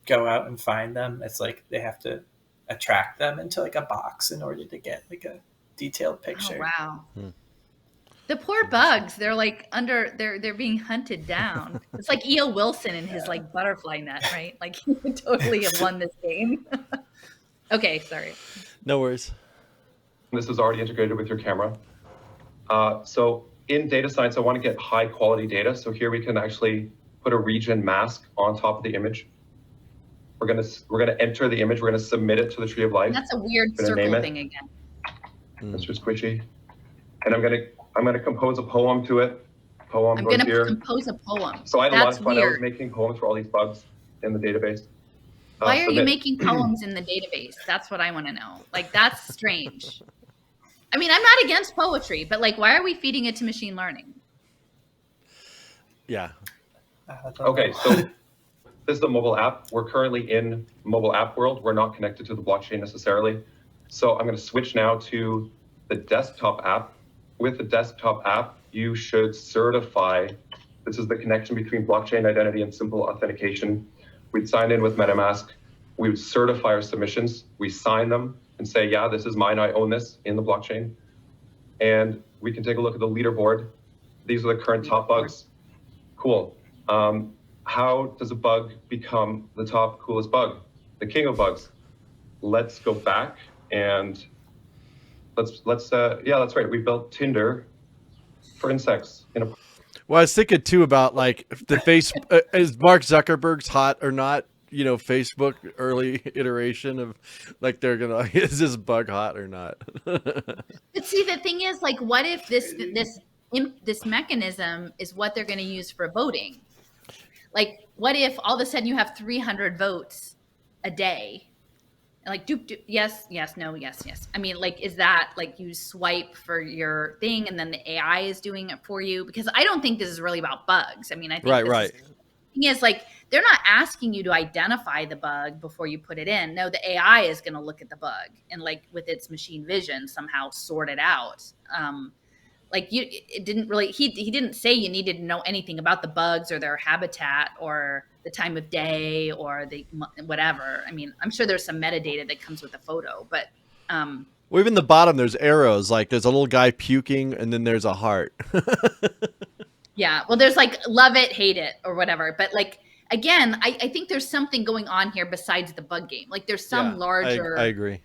[SPEAKER 3] go out and find them. It's like they have to attract them into like a box in order to get like a detailed picture.
[SPEAKER 2] Oh wow. The poor bugs, they're like they're being hunted down. It's like E.O. Wilson and his like butterfly net, right? Like, he would totally have won this game. Okay, sorry.
[SPEAKER 1] No worries.
[SPEAKER 6] This is already integrated with your camera. So in data science, I want to get high quality data. So here we can actually put a region mask on top of the image. We're gonna enter the image. We're gonna submit it to the tree of life.
[SPEAKER 2] And that's a weird
[SPEAKER 6] Gonna
[SPEAKER 2] circle
[SPEAKER 6] name it.
[SPEAKER 2] thing again.
[SPEAKER 6] Mr. Squishy. And I'm gonna compose a poem to it. Poem
[SPEAKER 2] I'm
[SPEAKER 6] goes
[SPEAKER 2] gonna
[SPEAKER 6] here.
[SPEAKER 2] compose a poem.
[SPEAKER 6] So I had a lot
[SPEAKER 2] That's
[SPEAKER 6] of fun. I was
[SPEAKER 2] weird.
[SPEAKER 6] making poems for all these bugs in the database.
[SPEAKER 2] Why are you
[SPEAKER 6] Submit.
[SPEAKER 2] making poems in the database? That's what I want to know. Like, that's strange. I mean, I'm not against poetry, but like, why are we feeding it to machine learning?
[SPEAKER 1] Yeah.
[SPEAKER 6] Okay, so this is the mobile app. We're currently in mobile app world. We're not connected to the blockchain necessarily. So I'm going to switch now to the desktop app. With the desktop app, you should certify. This is the connection between blockchain identity and simple authentication. We'd sign in with MetaMask. We would certify our submissions. We sign them and say, yeah, this is mine. I own this in the blockchain. And we can take a look at the leaderboard. These are the current top bugs. Cool. How does a bug become the top coolest bug? The king of bugs. Let's go back and yeah, that's right. We built Tinder for insects in a.
[SPEAKER 1] Well, I was thinking too about like the face is Mark Zuckerberg's hot or not? Facebook early iteration of like they're gonna is this bug hot or not?
[SPEAKER 2] But see, the thing is, like, what if this mechanism is what they're going to use for voting? Like, what if all of a sudden you have 300 votes a day? And like, doop, doop, yes, yes, no, yes, yes. I mean, like, is that like you swipe for your thing and then the AI is doing it for you? Because I don't think this is really about bugs. I mean, I think
[SPEAKER 1] Right.
[SPEAKER 2] Thing is, like, they're not asking you to identify the bug before you put it in. No, the AI is going to look at the bug and, like, with its machine vision, somehow sort it out. Like, it didn't really. He didn't say you needed to know anything about the bugs or their habitat or the time of day or the whatever. I mean, I'm sure there's some metadata that comes with the photo, but
[SPEAKER 1] Well, even the bottom, there's arrows. Like there's a little guy puking, and then there's a heart.
[SPEAKER 2] yeah. Well, there's like love it, hate it, or whatever. But like, again, I think there's something going on here besides the bug game. Like, there's some larger.
[SPEAKER 1] I agree.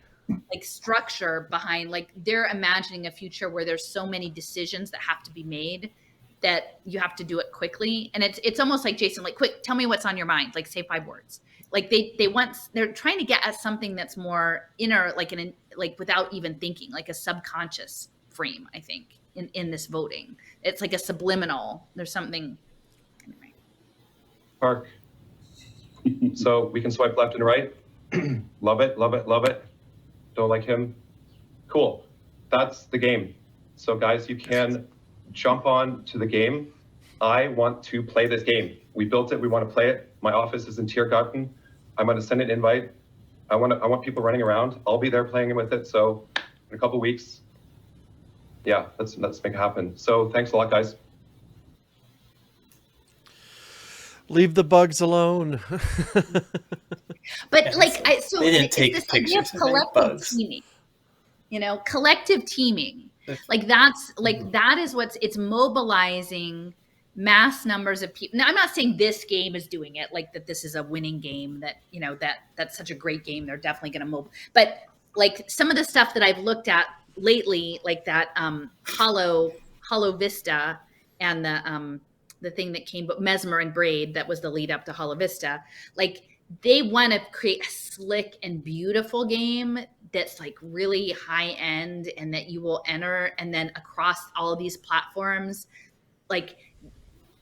[SPEAKER 2] Like, structure behind, like, they're imagining a future where there's so many decisions that have to be made that you have to do it quickly. And it's almost like, Jason, like, quick, tell me what's on your mind. Like, say 5 words. Like, they're trying to get at something that's more inner, like like without even thinking, like a subconscious frame, I think, in this voting. It's like a subliminal. There's something. Anyway.
[SPEAKER 6] Park. So we can swipe left and right. Love it, love it, love it. Don't like him. Cool. That's the game. So guys, you can jump on to the game. I want to play this game. We built it. We want to play it. My office is in Tiergarten. I'm going to send an invite. I want people running around. I'll be there playing with it. So in a couple weeks, yeah, let's make it happen. So thanks a lot, guys.
[SPEAKER 1] Leave the bugs alone.
[SPEAKER 2] But
[SPEAKER 3] Yeah,
[SPEAKER 2] like,
[SPEAKER 3] so they didn't take
[SPEAKER 2] it's this idea of
[SPEAKER 3] pictures of any
[SPEAKER 2] collective
[SPEAKER 3] bugs.
[SPEAKER 2] teaming. Collective teaming. Like that is it's mobilizing mass numbers of people. Now, I'm not saying this game is doing it, like that this is a winning game, that, that's such a great game, they're definitely going to mobile. But like some of the stuff that I've looked at lately, like that Hollow Vista, and the thing that came, but Mesmer and Braid, that was the lead up to Hollow Vista. Like they want to create a slick and beautiful game that's like really high end, and that you will enter, and then across all of these platforms, like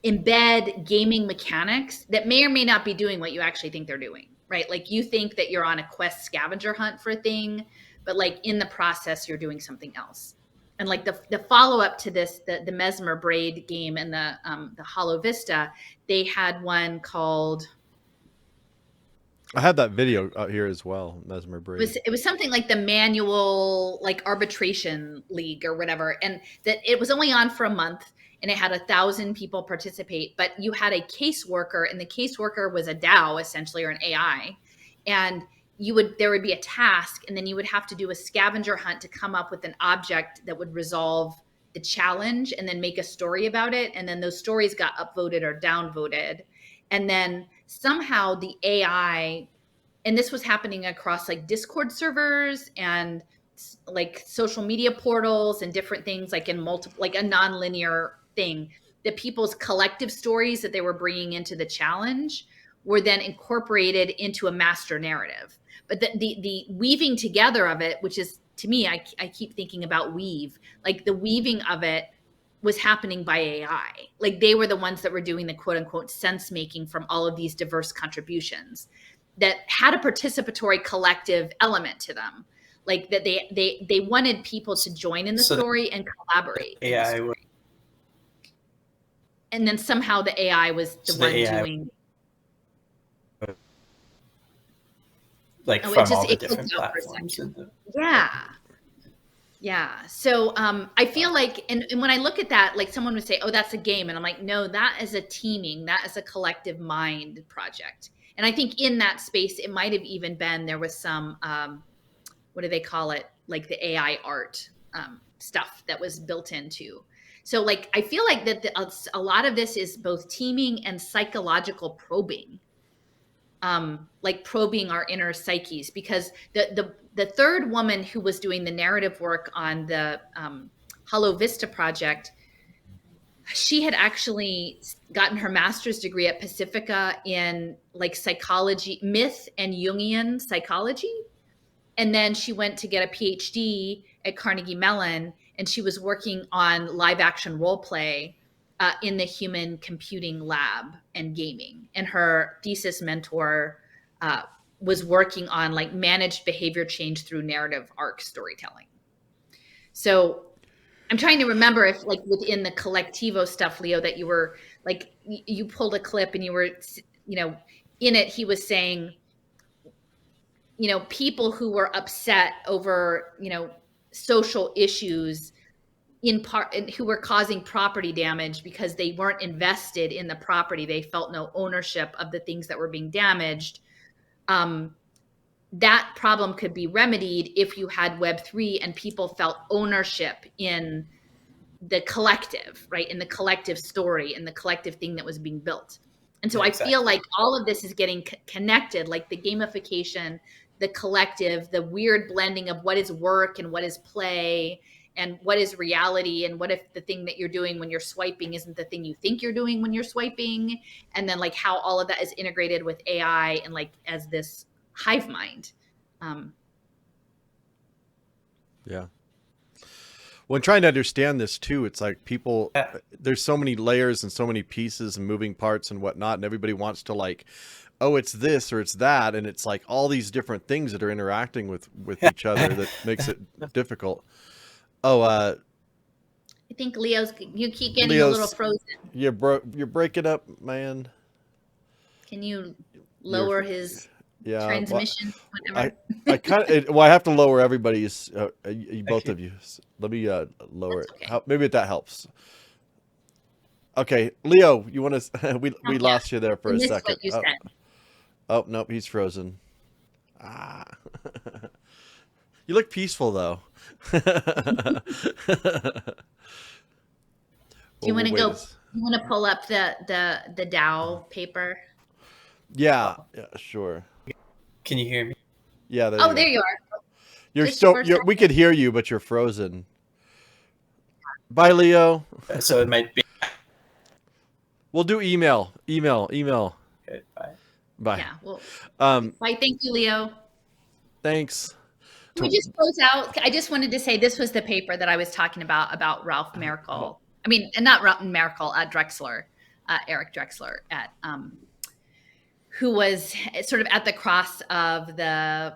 [SPEAKER 2] embed gaming mechanics that may or may not be doing what you actually think they're doing, right? Like you think that you're on a quest scavenger hunt for a thing, but like in the process, you're doing something else. And like the follow-up to this, the Mesmer Braid game and the Hollow Vista, they had one called,
[SPEAKER 1] I had that video out here as well, Mesmer Braid.
[SPEAKER 2] it was something like the Manual, like Arbitration League or whatever, and that it was only on for a month, and it had 1,000 people participate, but you had a caseworker, and the caseworker was a DAO essentially, or an AI, and there would be a task, and then you would have to do a scavenger hunt to come up with an object that would resolve the challenge, and then make a story about it, and then those stories got upvoted or downvoted, and then somehow the AI, and this was happening across like Discord servers and like social media portals and different things, like in multiple, like a non-linear thing, that people's collective stories that they were bringing into the challenge were then incorporated into a master narrative. But the weaving together of it, which is, to me, I keep thinking about weave, like the weaving of it was happening by AI. Like they were the ones that were doing the quote unquote sense making from all of these diverse contributions that had a participatory collective element to them. Like that they wanted people to join in the story and collaborate.
[SPEAKER 3] AI was,
[SPEAKER 2] and then somehow the AI was the one doing,
[SPEAKER 3] like from all the different platforms.
[SPEAKER 2] Yeah. So I feel like, and when I look at that, like someone would say, oh, that's a game. And I'm like, no, that is a teaming, that is a collective mind project. And I think in that space, it might have even been, there was some, what do they call it? Like the AI art stuff that was built into. So like, I feel like that a lot of this is both teaming and psychological probing. Like probing our inner psyches, because the third woman who was doing the narrative work on the Hollow Vista project, she had actually gotten her master's degree at Pacifica in like psychology, myth and Jungian psychology. And then she went to get a PhD at Carnegie Mellon, and she was working on live action role play in the human computing lab and gaming. And her thesis mentor was working on like managed behavior change through narrative arc storytelling. So I'm trying to remember if like within the Collectivo stuff, Leo, that you were like, you pulled a clip and you were, in it, he was saying, people who were upset over, social issues in part, who were causing property damage because they weren't invested in the property. They felt no ownership of the things that were being damaged. That problem could be remedied if you had Web3 and people felt ownership in the collective, right? In the collective story, in the collective thing that was being built. And so I feel like all of this is getting connected, like the gamification, the collective, the weird blending of what is work and what is play and what is reality, and what if the thing that you're doing when you're swiping isn't the thing you think you're doing when you're swiping, and then like how all of that is integrated with AI and like as this hive mind.
[SPEAKER 1] Yeah. When trying to understand this too, it's like people, there's so many layers and so many pieces and moving parts and whatnot, and everybody wants to like, oh, it's this or it's that, and it's like all these different things that are interacting with each other that makes it difficult. Oh,
[SPEAKER 2] I think you keep getting a little frozen.
[SPEAKER 1] You're breaking up, man.
[SPEAKER 2] Can you lower his transmission?
[SPEAKER 1] Well, I kind of, I have to lower everybody's, both of you. Let me lower it.
[SPEAKER 2] Okay.
[SPEAKER 1] Maybe that helps. Okay, Leo, you want to? we
[SPEAKER 2] yeah.
[SPEAKER 1] lost you there for
[SPEAKER 2] I
[SPEAKER 1] a
[SPEAKER 2] missed
[SPEAKER 1] second.
[SPEAKER 2] what you
[SPEAKER 1] Oh,
[SPEAKER 2] said.
[SPEAKER 1] oh, nope, he's frozen. Ah. You look peaceful though.
[SPEAKER 2] Do you
[SPEAKER 1] Well,
[SPEAKER 2] want to
[SPEAKER 1] we'll
[SPEAKER 2] go?
[SPEAKER 1] wait.
[SPEAKER 2] You want to pull up the Dow paper?
[SPEAKER 1] Yeah, yeah, sure.
[SPEAKER 3] Can you hear me?
[SPEAKER 1] Yeah, there
[SPEAKER 2] Oh,
[SPEAKER 1] you
[SPEAKER 2] there
[SPEAKER 1] go.
[SPEAKER 2] you are.
[SPEAKER 1] You're
[SPEAKER 2] Just
[SPEAKER 1] still.
[SPEAKER 2] for a
[SPEAKER 1] You're, we could hear you, but you're frozen. Bye, Leo.
[SPEAKER 3] So it might be.
[SPEAKER 1] We'll do email.
[SPEAKER 3] Okay, bye.
[SPEAKER 1] Bye.
[SPEAKER 2] Yeah. Well,
[SPEAKER 1] Um,
[SPEAKER 2] bye. Thank you, Leo.
[SPEAKER 1] thanks.
[SPEAKER 2] Can we just close out? I just wanted to say this was the paper that I was talking about Ralph Merkel. I mean, and not Ralph Merkel, Drexler, Eric Drexler, who was sort of at the cross of the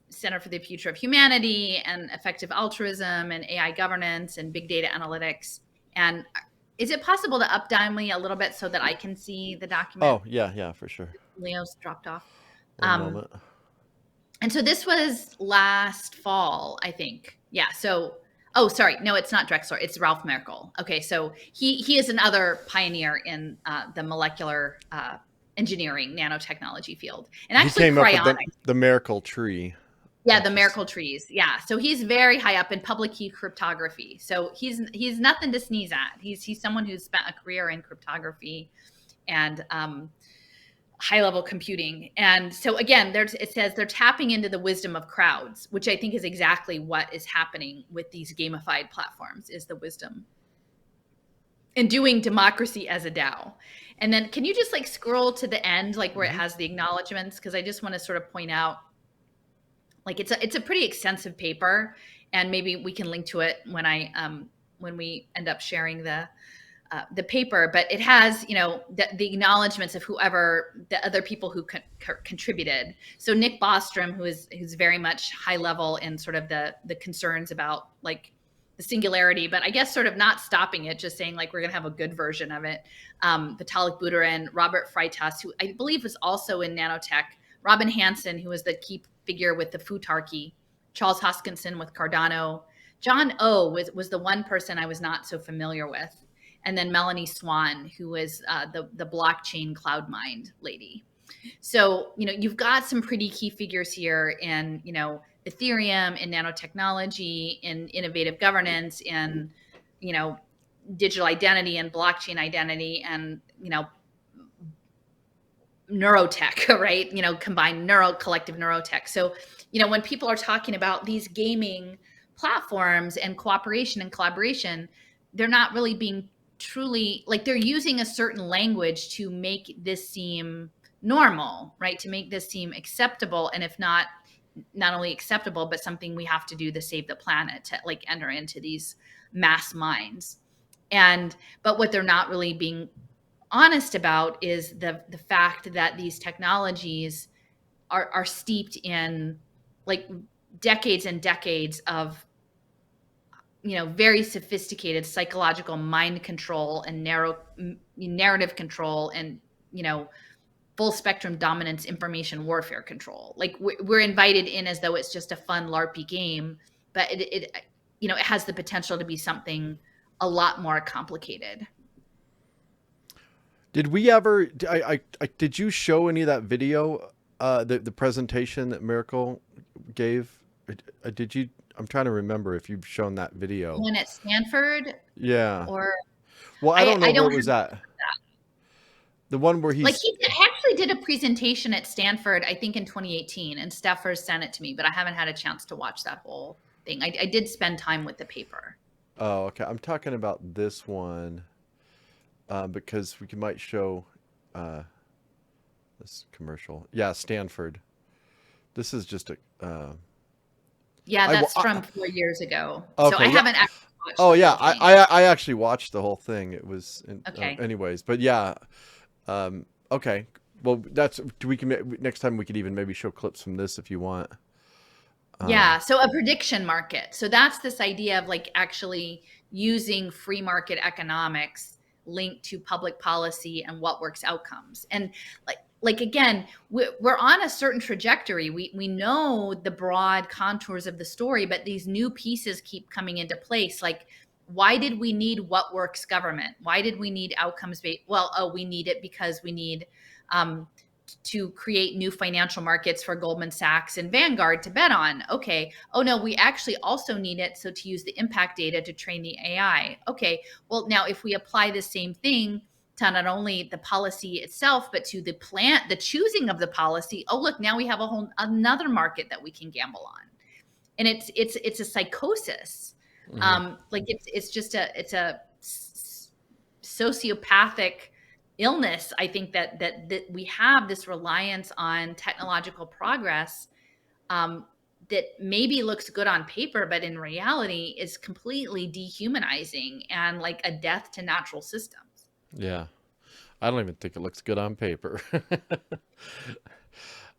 [SPEAKER 2] Center for the Future of Humanity and effective altruism and AI governance and big data analytics. And is it possible to up dial me a little bit so that I can see the document?
[SPEAKER 1] Oh, yeah, for sure.
[SPEAKER 2] Leo's dropped off.
[SPEAKER 1] One moment.
[SPEAKER 2] And so this was last fall, I think. Yeah. So, oh, sorry. No, it's not Drexler. It's Ralph Merkel. Okay. So he is another pioneer in the molecular engineering nanotechnology field. And actually
[SPEAKER 1] he came
[SPEAKER 2] cryonics.
[SPEAKER 1] up with the Merkel tree.
[SPEAKER 2] Yeah, the Merkel trees. Yeah. So he's very high up in public key cryptography. So he's nothing to sneeze at. He's someone who's spent a career in cryptography and high level computing. And so again, it says they're tapping into the wisdom of crowds, which I think is exactly what is happening with these gamified platforms, is the wisdom and doing democracy as a DAO. And then can you just like scroll to the end, like where it has the acknowledgements? Because I just want to sort of point out, like it's a pretty extensive paper, and maybe we can link to it when we end up sharing the paper, but it has, the acknowledgments of whoever the other people who contributed. So Nick Bostrom, who's very much high level in sort of the concerns about like the singularity, but I guess sort of not stopping it, just saying like, we're going to have a good version of it. Vitalik Buterin, Robert Freitas, who I believe was also in nanotech, Robin Hansen, who was the key figure with the futarchy, Charles Hoskinson with Cardano, John O was the one person I was not so familiar with. And then Melanie Swan, who was the blockchain cloud mind lady. So, you've got some pretty key figures here in, Ethereum, in nanotechnology, in innovative governance, in, digital identity and blockchain identity, and, neurotech, right? Combined collective neurotech. So, when people are talking about these gaming platforms and cooperation and collaboration, they're not really being truly, like, they're using a certain language to make this seem normal, right? To make this seem acceptable. And if not only acceptable, but something we have to do to save the planet, to like enter into these mass minds. But what they're not really being honest about is the fact that these technologies are steeped in like decades and decades of very sophisticated psychological mind control and narrative control and full spectrum dominance information warfare control. Like we're invited in as though it's just a fun LARPy game, but it has the potential to be something a lot more complicated.
[SPEAKER 1] Did we ever? Did you show any of that video? The presentation that Miracle gave. Did you? I'm trying to remember if you've shown that video.
[SPEAKER 2] When at Stanford.
[SPEAKER 1] Yeah.
[SPEAKER 2] Or.
[SPEAKER 1] Well, I don't know where it was at. The one where he
[SPEAKER 2] actually did a presentation at Stanford, I think in 2018, and Steph sent it to me, but I haven't had a chance to watch that whole thing. I did spend time with the paper.
[SPEAKER 1] Oh, okay. I'm talking about this one. Because we might show this commercial. Yeah, Stanford. This is just a.
[SPEAKER 2] Yeah, that's from 4 years ago.
[SPEAKER 1] Okay,
[SPEAKER 2] so I haven't actually watched.
[SPEAKER 1] Oh yeah, I actually watched the whole thing. It was
[SPEAKER 2] okay.
[SPEAKER 1] Anyways, but yeah, okay. Well, next time we could even maybe show clips from this if you want.
[SPEAKER 2] Yeah. So a prediction market. So that's this idea of like actually using free market economics linked to public policy and what works outcomes. And like again, we're on a certain trajectory. We know the broad contours of the story, but these new pieces keep coming into place. Like why did we need what works government? Why did we need outcomes based? Well, we need it because we need to create new financial markets for Goldman Sachs and Vanguard to bet on. Okay. Oh no, we actually also need it so to use the impact data to train the AI. Okay. Well, now if we apply the same thing to not only the policy itself, but to the choosing of the policy. Oh, look, now we have another market that we can gamble on. And it's a psychosis. Like it's a sociopathic illness. I think that we have this reliance on technological progress that maybe looks good on paper, but in reality is completely dehumanizing and like a death to natural systems.
[SPEAKER 1] Yeah. I don't even think it looks good on paper.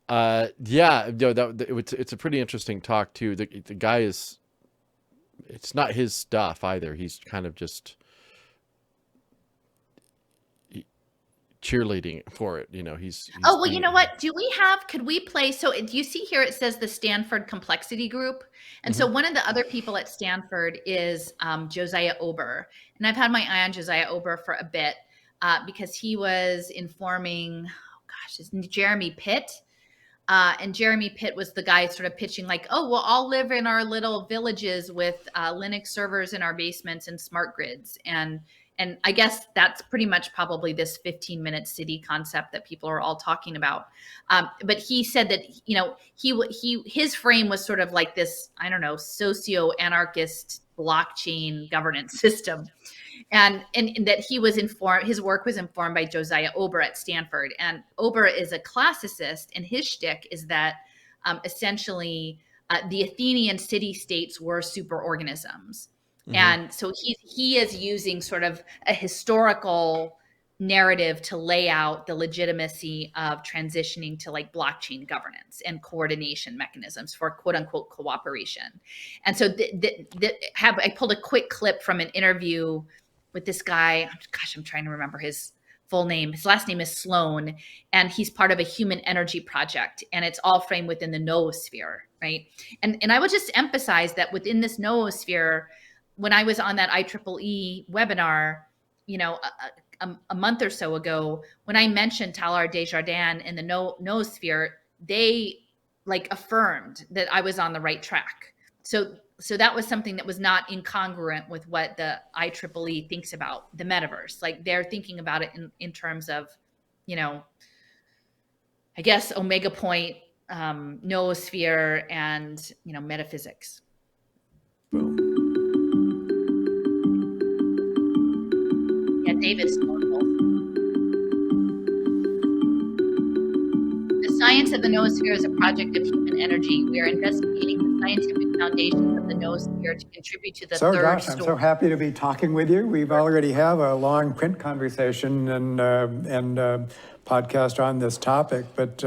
[SPEAKER 1] Yeah, it's a pretty interesting talk too. The guy is, it's not his stuff either. He's kind of just cheerleading for it. He's
[SPEAKER 2] oh, well, you know what? Could we play? So you see here, it says the Stanford Complexity Group. And so one of the other people at Stanford is Josiah Ober. And I've had my eye on Josiah Ober for a bit because he was informing, Jeremy Pitt. And Jeremy Pitt was the guy sort of pitching like, oh, we'll all live in our little villages with Linux servers in our basements and smart grids. And I guess that's pretty much probably this 15-minute city concept that people are all talking about. But he said that, his frame was sort of like this, I don't know, socio-anarchist blockchain governance system. And that he was informed, his work was informed by Josiah Ober at Stanford. And Ober is a classicist, and his shtick is that essentially the Athenian city-states were superorganisms. And so he is using sort of a historical narrative to lay out the legitimacy of transitioning to like blockchain governance and coordination mechanisms for quote unquote cooperation. And so I pulled a quick clip from an interview with this guy. I'm trying to remember his full name. His last name is Sloan, and he's part of a human energy project, and it's all framed within the noosphere, right? And I would just emphasize that within this noosphere, when I was on that IEEE webinar, a month or so ago, when I mentioned Talar Desjardins and the noosphere, they like affirmed that I was on the right track. So that was something that was not incongruent with what the IEEE thinks about the metaverse. Like they're thinking about it in terms of, I guess Omega Point, noosphere, and metaphysics.
[SPEAKER 1] Boom.
[SPEAKER 2] Yeah, David's wonderful. The science of the noosphere is a project of human energy. We are investigating the scientific foundations of the noosphere to contribute to the third story.
[SPEAKER 7] I'm so happy to be talking with you. We've already have a long print conversation and podcast on this topic. But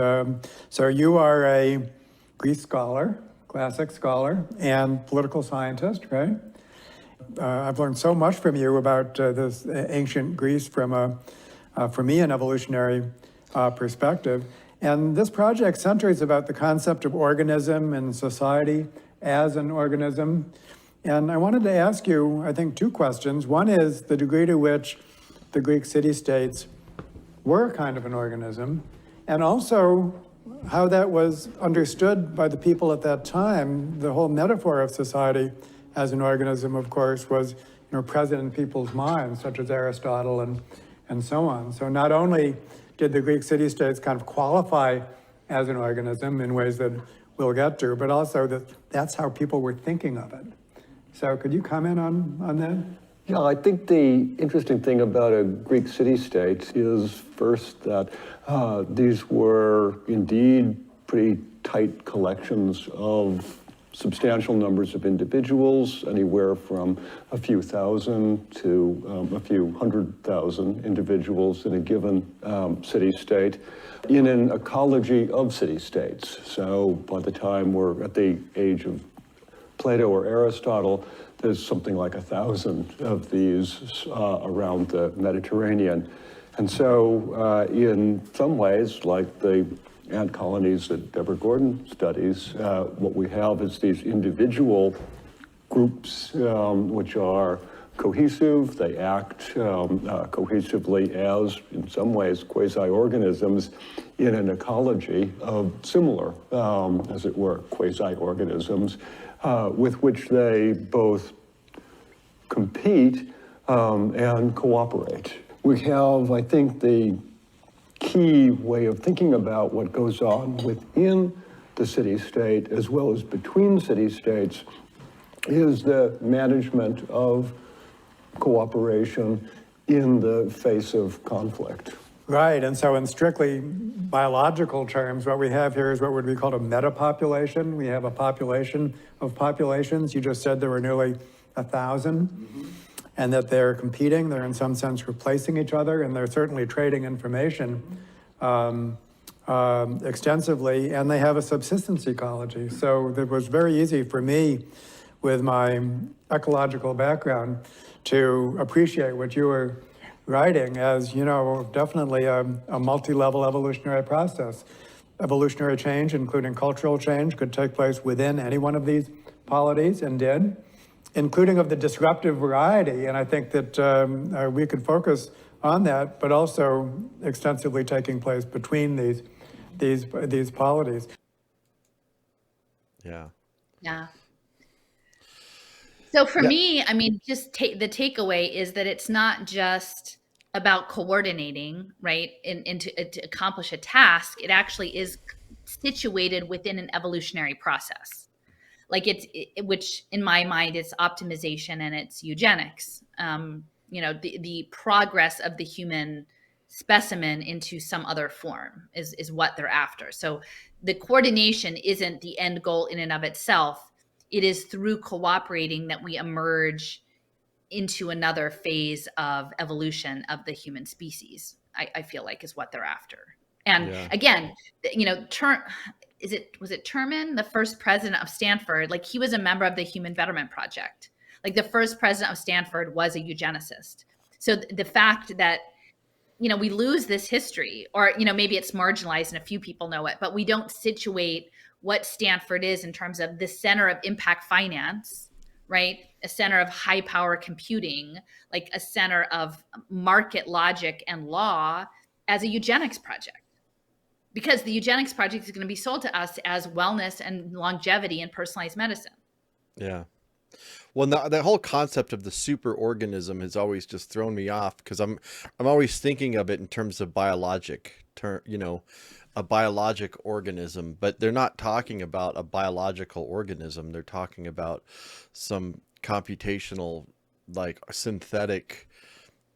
[SPEAKER 7] so you are a Greek scholar, classic scholar, and political scientist, right? I've learned so much from you about this ancient Greece from for me, an evolutionary perspective. And this project centers about the concept of organism and society as an organism. And I wanted to ask you, I think, two questions. One is the degree to which the Greek city-states were kind of an organism, and also how that was understood by the people at that time. The whole metaphor of society as an organism, of course, was present in people's minds, such as Aristotle and so on. So not only did the Greek city-states kind of qualify as an organism in ways that we'll get to, but also that's how people were thinking of it. So could you comment on that?
[SPEAKER 8] Yeah, I think the interesting thing about a Greek city-state is first that these were indeed pretty tight collections of substantial numbers of individuals, anywhere from a few thousand to a few 100,000 individuals in a given city-state in an ecology of city-states. So by the time we're at the age of Plato or Aristotle, there's something like 1,000 of these around the Mediterranean. And so in some ways, like the ant colonies that Deborah Gordon studies, what we have is these individual groups which are cohesive. They act cohesively as, in some ways, quasi-organisms in an ecology of similar, as it were, quasi-organisms with which they both compete and cooperate. We have, I think, the key way of thinking about what goes on within the city-state as well as between city-states is the management of cooperation in the face of conflict.
[SPEAKER 7] Right, and so in strictly biological terms, what we have here is what would be called a metapopulation. We have a population of populations. You just said there were nearly 1,000, and that they're competing. They're in some sense replacing each other, and they're certainly trading information extensively, and they have a subsistence ecology. So it was very easy for me, with my ecological background, to appreciate what you were writing as, you know, definitely a multi-level evolutionary process. Evolutionary change, including cultural change, could take place within any one of these polities, and did, including of the disruptive variety. And I think that we could focus on that, but also extensively taking place between these polities.
[SPEAKER 1] Yeah.
[SPEAKER 2] Yeah. So for me, I mean, just the takeaway is that it's not just about coordinating, right, and to accomplish a task. It actually is situated within an evolutionary process. Like which in my mind, it's optimization and it's eugenics. You know, the progress of the human specimen into some other form is what they're after. So the coordination isn't the end goal in and of itself. It is through cooperating that we emerge into another phase of evolution of the human species, I feel like is what they're after. And again, you know, was it Terman, the first president of Stanford? Like, he was a member of the Human Betterment Project. Like, the first president of Stanford was a eugenicist. So the fact that, you know, we lose this history, or, you know, maybe it's marginalized and a few people know it, but we don't situate what Stanford is in terms of the center of impact finance, right? A center of high power computing, like a center of market logic and law, as a eugenics project. Because the eugenics project is going to be sold to us as wellness and longevity and personalized medicine.
[SPEAKER 1] Yeah. Well, the whole concept of the superorganism has always just thrown me off, because I'm always thinking of it in terms of you know, a biologic organism, but they're not talking about a biological organism. They're talking about some computational, like, synthetic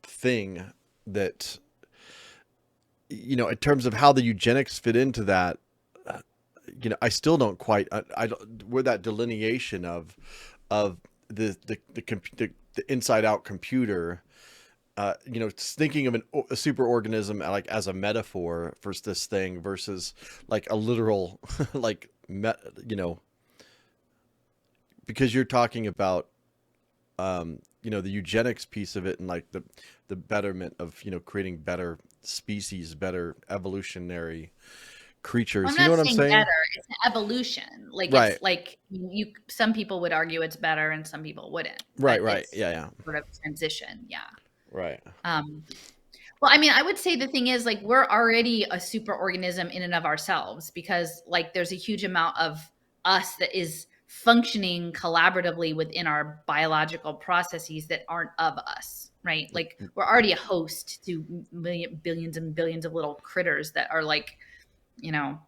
[SPEAKER 1] thing that, you know, in terms of how the eugenics fit into that, you know, I still don't quite, where that delineation of the inside out computer, you know, thinking of a superorganism like as a metaphor for this thing versus like a literal, like, you know, because you're talking about, you know, the eugenics piece of it, and like the betterment of, you know, creating better species, better evolutionary creatures.
[SPEAKER 2] I'm
[SPEAKER 1] you know
[SPEAKER 2] not
[SPEAKER 1] what I'm saying?
[SPEAKER 2] Better. It's an evolution. Like,
[SPEAKER 1] right.
[SPEAKER 2] It's like some people would argue it's better and some people wouldn't.
[SPEAKER 1] Right. Yeah.
[SPEAKER 2] Sort of transition. Yeah.
[SPEAKER 1] Right.
[SPEAKER 2] Well, I mean, I would say the thing is, like, we're already a superorganism in and of ourselves, because, like, there's a huge amount of us that is functioning collaboratively within our biological processes that aren't of us, right? Like, we're already a host to billions and billions of little critters that are, like, you know,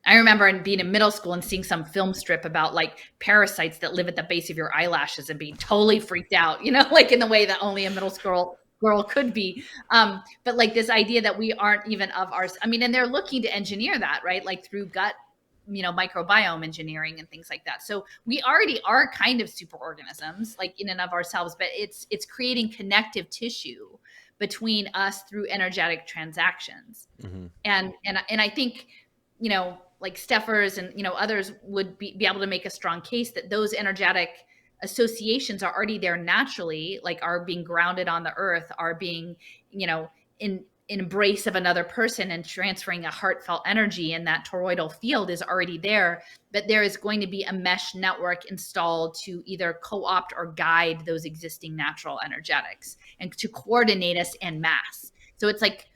[SPEAKER 2] I remember being in middle school and seeing some film strip about, like, parasites that live at the base of your eyelashes and being totally freaked out, you know, like in the way that only a middle school girl could be. But like this idea that we aren't even of ours. I mean, and they're looking to engineer that, right? Like through gut, you know, microbiome engineering and things like that. So we already are kind of superorganisms, like in and of ourselves, but it's creating connective tissue between us through energetic transactions.
[SPEAKER 1] Mm-hmm.
[SPEAKER 2] And I think, you know, like Steffers and, you know, others would be able to make a strong case that those energetic associations are already there naturally, like are being grounded on the earth, are being, you know, embrace of another person and transferring a heartfelt energy, and that toroidal field is already there, but there is going to be a mesh network installed to either co-opt or guide those existing natural energetics and to coordinate us en masse. So it's like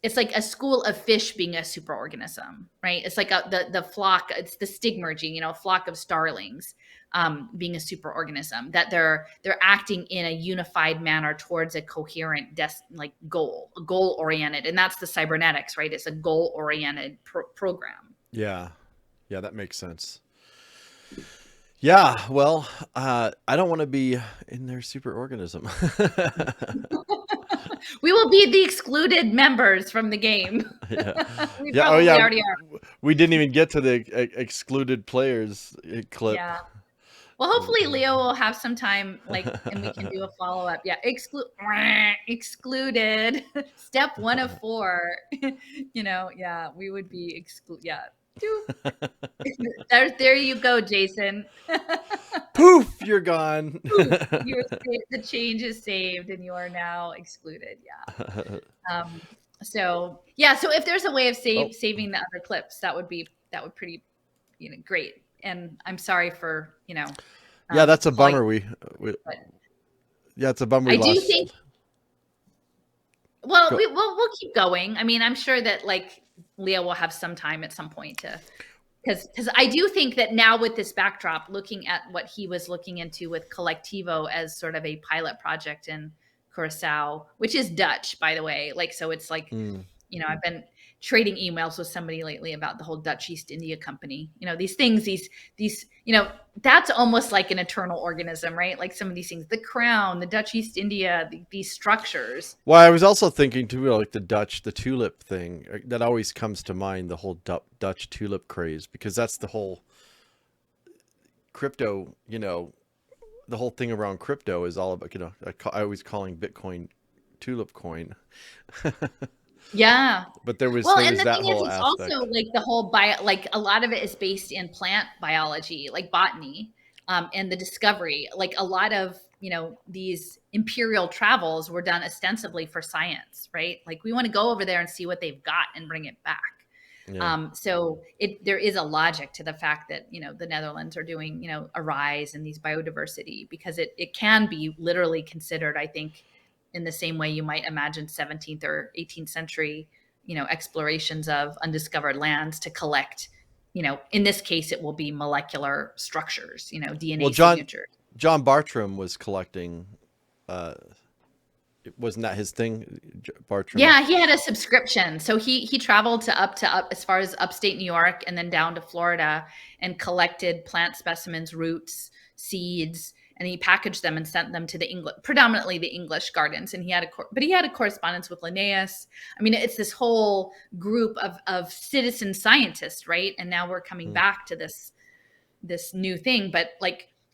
[SPEAKER 2] a school of fish being a superorganism, right? It's like the flock, it's the stig merging, a flock of starlings being a superorganism, that they're acting in a unified manner towards a coherent goal oriented. And that's the cybernetics, right? It's a goal oriented program.
[SPEAKER 1] Yeah, that makes sense. Yeah, well, I don't want to be in their superorganism.
[SPEAKER 2] We will be the excluded members from the game.
[SPEAKER 1] Yeah.
[SPEAKER 2] We
[SPEAKER 1] Yeah.
[SPEAKER 2] probably already are.
[SPEAKER 1] We didn't even get to the excluded players clip.
[SPEAKER 2] Yeah. Well, hopefully Leo will have some time, and we can do a follow-up. Yeah, excluded. Step 1 of 4. Yeah, we would be excluded. Yeah. There you go, Jason.
[SPEAKER 1] Poof, you're gone.
[SPEAKER 2] Poof, the change is saved, and you are now excluded. Yeah. So if there's a way of saving the other clips, that would pretty, great. And I'm sorry for,
[SPEAKER 1] yeah, that's a bummer. It's a bummer.
[SPEAKER 2] I do think. Well, we'll keep going. I mean, I'm sure that Leo will have some time at some point because I do think that now with this backdrop, looking at what he was looking into with Collectivo as sort of a pilot project in Curacao, which is Dutch, by the way. So it's I've been trading emails with somebody lately about the whole Dutch East India Company. These things, these that's almost like an eternal organism, right? Like some of these things, the Crown, the Dutch East India, these structures.
[SPEAKER 1] Well, I was also thinking too, like the tulip thing that always comes to mind, the whole Dutch tulip craze, because that's the whole crypto, the whole thing around crypto is all about, I always calling Bitcoin tulip coin.
[SPEAKER 2] Yeah.
[SPEAKER 1] But there was
[SPEAKER 2] and the
[SPEAKER 1] that
[SPEAKER 2] thing
[SPEAKER 1] whole
[SPEAKER 2] is, it's
[SPEAKER 1] aspect.
[SPEAKER 2] also the whole a lot of it is based in plant biology, like botany, and the discovery. A lot of, these imperial travels were done ostensibly for science, right? We want to go over there and see what they've got and bring it back. Yeah. So there is a logic to the fact that, the Netherlands are doing, a rise in these biodiversity, because it can be literally considered, I think, in the same way you might imagine 17th or 18th century, explorations of undiscovered lands to collect, in this case, it will be molecular structures, DNA signatures.
[SPEAKER 1] John Bartram was collecting, wasn't that his thing, Bartram?
[SPEAKER 2] Yeah, he had a subscription. So he traveled to up as far as upstate New York and then down to Florida and collected plant specimens, roots, seeds, and he packaged them and sent them to predominantly the English gardens. And he had a correspondence with Linnaeus. I mean, it's this whole group of citizen scientists, right? And now we're coming back to this new thing. But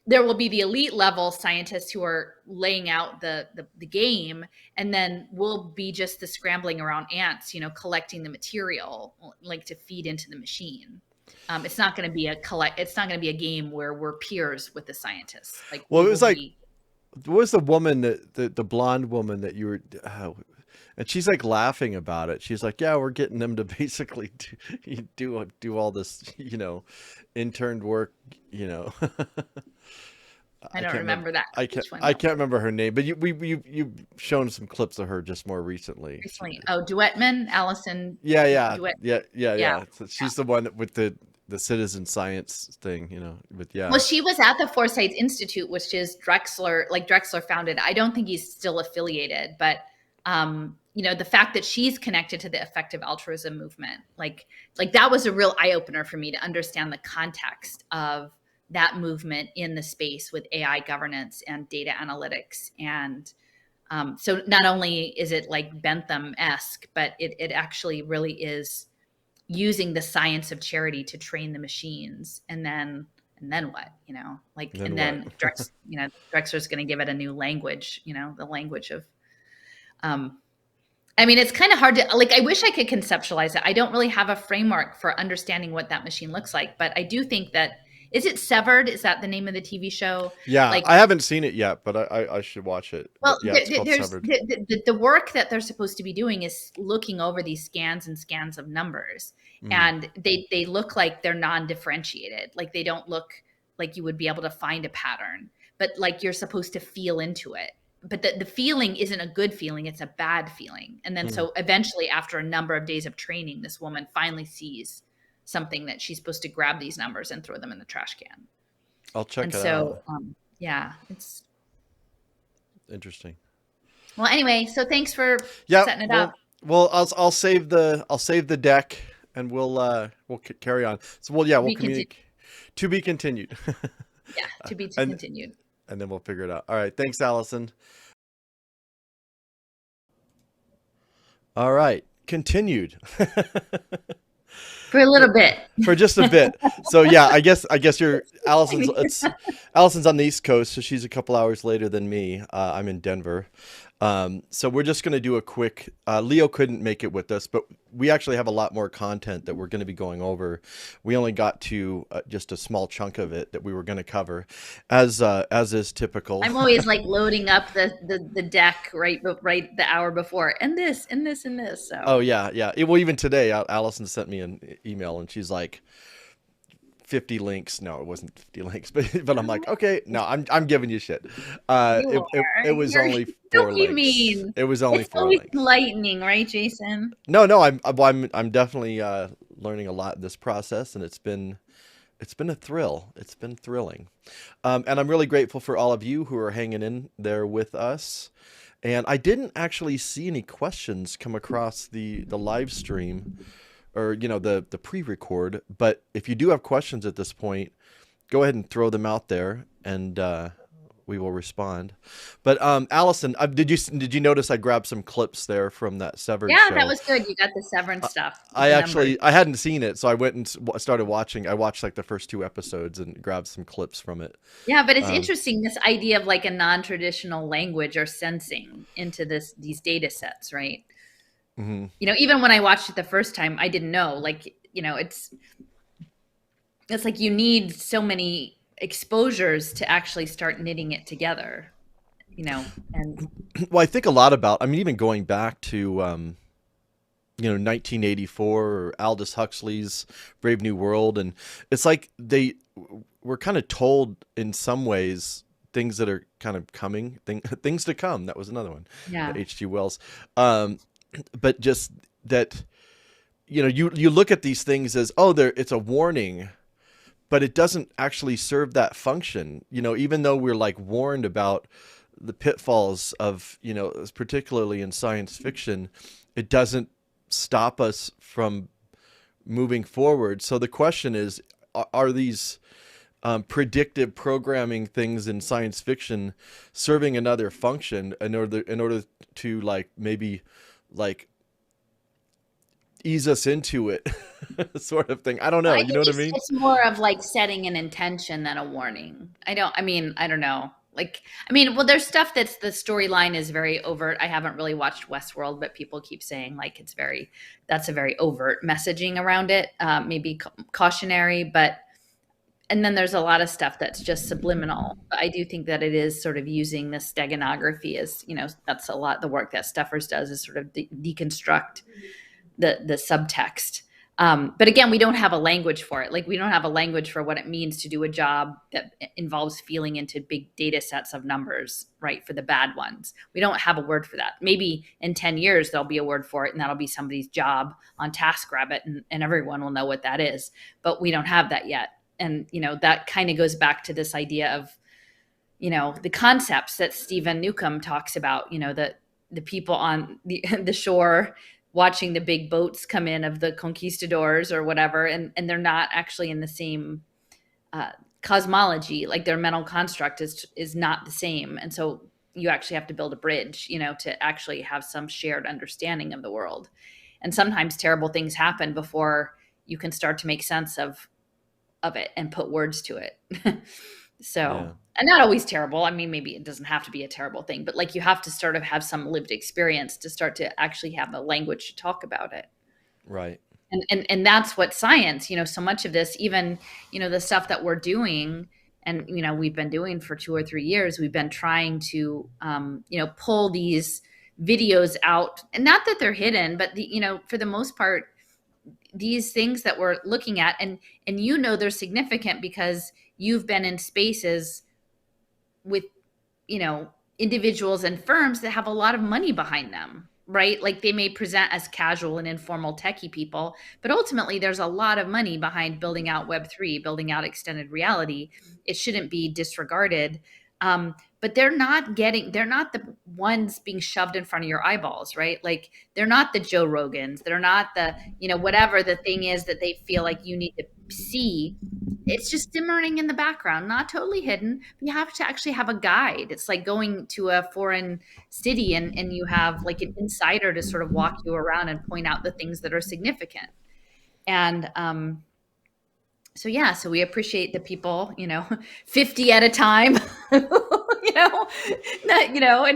[SPEAKER 2] there will be the elite level scientists who are laying out the game, and then we'll be just the scrambling around ants, collecting the material to feed into the machine. It's not going to be a game where we're peers with the scientists.
[SPEAKER 1] Well, it was what was the woman the blonde woman that you were, and she's laughing about it. She's like, yeah, we're getting them to basically do all this, intern work,
[SPEAKER 2] I don't remember that.
[SPEAKER 1] I can't remember her name, but you've shown some clips of her just more recently.
[SPEAKER 2] Oh, Duetman, Alison.
[SPEAKER 1] Yeah. So she's the one with the citizen science thing, but yeah.
[SPEAKER 2] Well, she was at the Forsyth Institute, which is Drexler founded. I don't think he's still affiliated, but the fact that she's connected to the effective altruism movement, that was a real eye opener for me to understand the context of that movement in the space with AI governance and data analytics. And so not only is it Bentham-esque, but it actually really is using the science of charity to train the machines. And then what, then Drexler's going to give it a new language, the language of, it's kind of hard to, I wish I could conceptualize it. I don't really have a framework for understanding what that machine looks like, but I do think that Is it Severed? Is that the name of the TV show?
[SPEAKER 1] Yeah,
[SPEAKER 2] Like,
[SPEAKER 1] I haven't seen it yet, but I should watch it.
[SPEAKER 2] well,
[SPEAKER 1] But yeah, it's called
[SPEAKER 2] there's
[SPEAKER 1] Severed.
[SPEAKER 2] the work that they're supposed to be doing is looking over these scans and scans of numbers,
[SPEAKER 1] Mhm.
[SPEAKER 2] and they look like they're non-differentiated. Like they don't look like you would be able to find a pattern, but like you're supposed to feel into it. But the feeling isn't a good feeling; it's a bad feeling. And then so eventually, after a number of days of training, this woman finally sees something that she's supposed to grab these numbers and throw them in the trash can.
[SPEAKER 1] I'll check
[SPEAKER 2] And
[SPEAKER 1] it
[SPEAKER 2] so,
[SPEAKER 1] out.
[SPEAKER 2] yeah, it's
[SPEAKER 1] Interesting.
[SPEAKER 2] well. Anyway, so thanks for
[SPEAKER 1] Yeah.
[SPEAKER 2] setting it up.
[SPEAKER 1] Well, I'll save the deck, and we'll carry on. So we'll
[SPEAKER 2] Be
[SPEAKER 1] communicate. To be continued.
[SPEAKER 2] Yeah, to be
[SPEAKER 1] And-
[SPEAKER 2] continued.
[SPEAKER 1] And then we'll figure it out. All right. Thanks, Allison. All right. Continued.
[SPEAKER 2] For a little bit.
[SPEAKER 1] For just a bit. So yeah, I guess Allison's on the East Coast, so she's a couple hours later than me. I'm in Denver. So we're just going to do a quick, Leo couldn't make it with us, but we actually have a lot more content that we're going to be going over. We only got to just a small chunk of it that we were going to cover, as is typical.
[SPEAKER 2] I'm always like loading up the deck right the hour before, and this and this and this. So.
[SPEAKER 1] Oh yeah. Well, even today, Allison sent me an email, and she's like, 50 links. No, it wasn't 50 links, but I'm like, okay, no, I'm giving you shit. It was only 4
[SPEAKER 2] Don't be
[SPEAKER 1] links.
[SPEAKER 2] mean.
[SPEAKER 1] It was only
[SPEAKER 2] It's
[SPEAKER 1] 4
[SPEAKER 2] always
[SPEAKER 1] links.
[SPEAKER 2] enlightening, right, Jason?
[SPEAKER 1] No, I'm definitely learning a lot in this process, and it's been a thrill. It's been thrilling, and I'm really grateful for all of you who are hanging in there with us. And I didn't actually see any questions come across the live stream, or the pre-record. But if you do have questions at this point, go ahead and throw them out there, and we will respond. But Allison, did you notice I grabbed some clips there from that Severed
[SPEAKER 2] Yeah,
[SPEAKER 1] show?
[SPEAKER 2] that was good. You got the Severance stuff.
[SPEAKER 1] I hadn't seen it, so I went and started watching. I watched like the first 2 episodes and grabbed some clips from it.
[SPEAKER 2] Yeah, but it's interesting, this idea of like a non-traditional language or sensing into these data sets, right?
[SPEAKER 1] Mm-hmm.
[SPEAKER 2] Even when I watched it the first time, I didn't know. Like, it's like you need so many exposures to actually start knitting it together, and
[SPEAKER 1] Well, I think a lot about, even going back to 1984 or Aldous Huxley's Brave New World, and it's like they were kind of told in some ways things that are kind of coming, things to come. That was another one.
[SPEAKER 2] yeah.
[SPEAKER 1] H.G. Wells. But just that, you look at these things as, it's a warning, but it doesn't actually serve that function. Even though we're like warned about the pitfalls of, particularly in science fiction, it doesn't stop us from moving forward. So the question is, are these predictive programming things in science fiction serving another function in order to maybe ease us into it, sort of thing? I don't know. You know what I mean?
[SPEAKER 2] It's more of like setting an intention than a warning. I don't know. Well, there's stuff that's the storyline is very overt. I haven't really watched Westworld, but people keep saying like that's a very overt messaging around it. Maybe cautionary, and then there's a lot of stuff that's just subliminal. But I do think that it is sort of using the steganography as, that's a lot. The work that Steffers does is sort of deconstruct the subtext. But again, we don't have a language for it. Like, we don't have a language for what it means to do a job that involves feeling into big data sets of numbers, right? For the bad ones. We don't have a word for that. Maybe in 10 years, there'll be a word for it, and that'll be somebody's job on TaskRabbit, and everyone will know what that is. But we don't have that yet. And, that kind of goes back to this idea of, the concepts that Stephen Newcomb talks about, the people on the shore watching the big boats come in of the conquistadors or whatever, and they're not actually in the same cosmology. Like, their mental construct is not the same. And so you actually have to build a bridge, to actually have some shared understanding of the world. And sometimes terrible things happen before you can start to make sense of it and put words to it. So, yeah. And not always terrible. Maybe it doesn't have to be a terrible thing, but like, you have to sort of have some lived experience to start to actually have the language to talk about it.
[SPEAKER 1] Right.
[SPEAKER 2] And that's what science, so much of this, even, the stuff that we're doing and, we've been doing for 2 or 3 years, we've been trying to, pull these videos out, and not that they're hidden, but for the most part, these things that we're looking at, and they're significant because you've been in spaces with, individuals and firms that have a lot of money behind them, right? Like they may present as casual and informal techie people, but ultimately there's a lot of money behind building out Web3, building out extended reality. It shouldn't be disregarded. But they're not the ones being shoved in front of your eyeballs, right? Like they're not the Joe Rogans. They're not the, whatever the thing is that they feel like you need to see. It's just simmering in the background, not totally hidden. But you have to actually have a guide. It's like going to a foreign city and you have like an insider to sort of walk you around and point out the things that are significant. And, so we appreciate the people, 50 at a time, and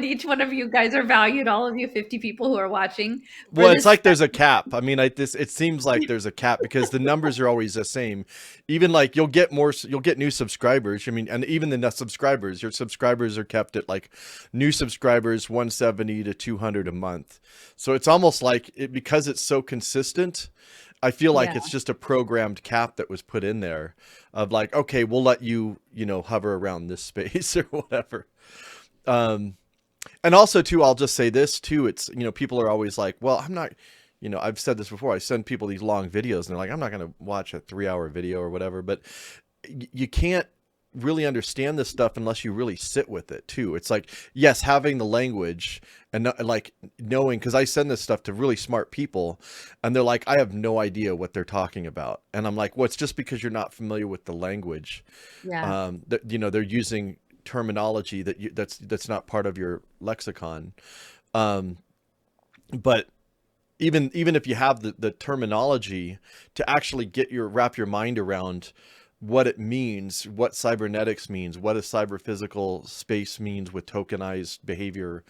[SPEAKER 2] each one of you guys are valued, all of you 50 people who are watching.
[SPEAKER 1] Well, it's like there's a cap. I mean, it seems like there's a cap because the numbers are always the same. Even like you'll get new subscribers. I mean, and even the subscribers, your subscribers are kept at like new subscribers, 170 to 200 a month. So it's almost like because it's so consistent, I feel like it's just a programmed cap that was put in there of like, okay, we'll let you, hover around this space or whatever. And also too, I'll just say this too. It's, people are always like, well, I'm not, I've said this before. I send people these long videos and they're like, I'm not going to watch a 3-hour video or whatever, but you can't really understand this stuff unless you really sit with it too. It's like, yes, having the language and like knowing, because I send this stuff to really smart people and they're like, I have no idea what they're talking about. And I'm like, well, it's just because you're not familiar with the language.
[SPEAKER 2] Yeah.
[SPEAKER 1] They're using terminology that's not part of your lexicon. But even if you have the terminology to actually wrap your mind around what it means, what cybernetics means, what a cyber-physical space means with tokenized behavior,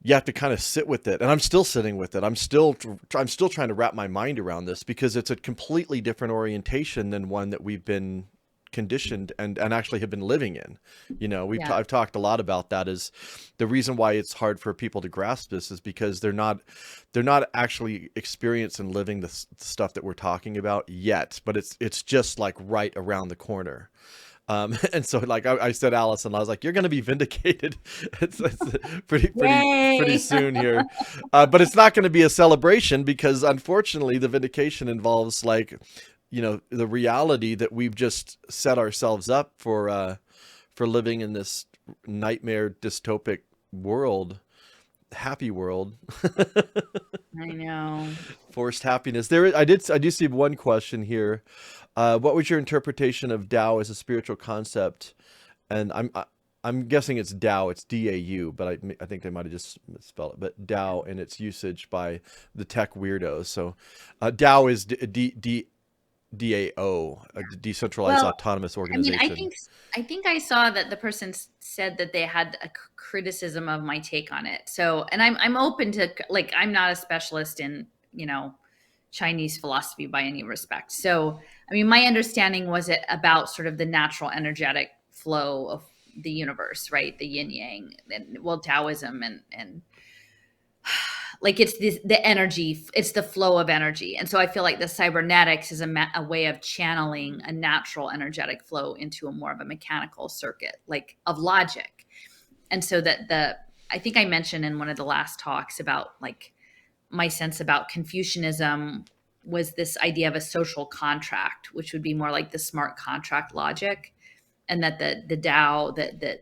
[SPEAKER 1] you have to kind of sit with it. And I'm still sitting with it. I'm still trying to wrap my mind around this because it's a completely different orientation than one that we've been conditioned and actually have been living in. I've talked a lot about that. Is the reason why it's hard for people to grasp this is because they're not actually experiencing living the stuff that we're talking about yet, but it's just like right around the corner. And so like I said, Alison, I was like, you're going to be vindicated. it's pretty soon here. But it's not going to be a celebration because unfortunately the vindication involves like, the reality that we've just set ourselves up for living in this nightmare dystopic world, happy world.
[SPEAKER 2] I know.
[SPEAKER 1] Forced happiness. I do see one question here. What was your interpretation of Tao as a spiritual concept? And I'm guessing it's Tao. It's DAU, but I think they might have just misspelled it. But Tao and its usage by the tech weirdos. So Tao is DAO, a decentralized autonomous organization.
[SPEAKER 2] I mean, I think I saw that the person said that they had a criticism of my take on it. So, and I'm open to, like, I'm not a specialist in, Chinese philosophy by any respect. So, I mean, my understanding was it about sort of the natural energetic flow of the universe, right? The yin yang, and Taoism and like it's the energy, it's the flow of energy. And so I feel like the cybernetics is a way of channeling a natural energetic flow into a more of a mechanical circuit, like of logic. And so I think I mentioned in one of the last talks about like my sense about Confucianism was this idea of a social contract, which would be more like the smart contract logic. And that the Tao, the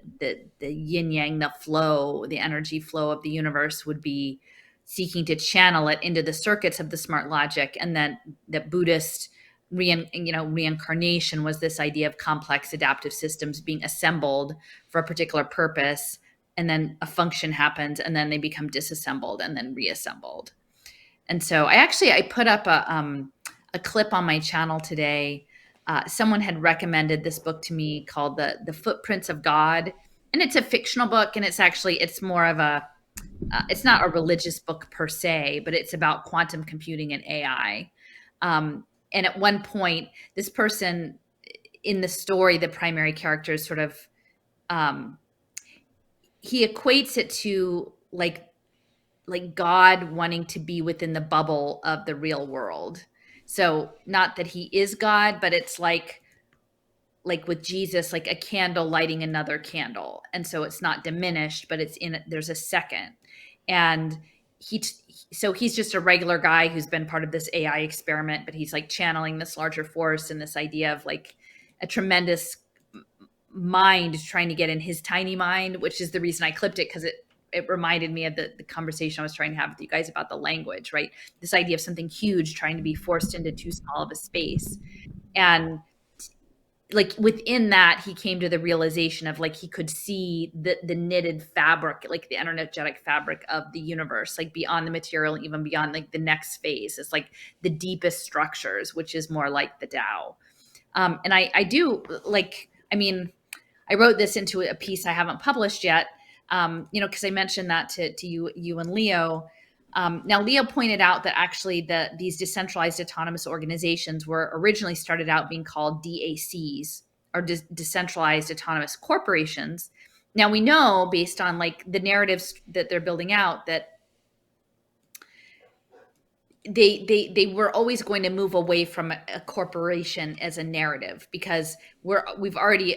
[SPEAKER 2] yin yang, the flow, the energy flow of the universe would be seeking to channel it into the circuits of the smart logic. And then the Buddhist reincarnation was this idea of complex adaptive systems being assembled for a particular purpose. And then a function happens and then they become disassembled and then reassembled. And so I put up a clip on my channel today. Someone had recommended this book to me called The Footprints of God. And it's a fictional book. And it's more of it's not a religious book per se, but it's about quantum computing and AI. And at one point, this person in the story, the primary character is sort of, he equates it to like God wanting to be within the bubble of the real world. So not that he is God, but it's like with Jesus, like a candle lighting another candle. And so it's not diminished, but there's a second. And so he's just a regular guy who's been part of this AI experiment, but he's like channeling this larger force and this idea of like a tremendous mind trying to get in his tiny mind, which is the reason I clipped it, because it reminded me of the conversation I was trying to have with you guys about the language, right? This idea of something huge trying to be forced into too small of a space. And like within that, he came to the realization of like he could see the knitted fabric, like the energetic fabric of the universe, like beyond the material, even beyond like the next phase. It's like the deepest structures, which is more like the Tao. And I do like, I mean, I wrote this into a piece I haven't published yet, because I mentioned that to you and Leo. Now, Leo pointed out that actually these decentralized autonomous organizations were originally started out being called DACs, or decentralized autonomous corporations. Now we know, based on like the narratives that they're building out, that they were always going to move away from a corporation as a narrative, because we've already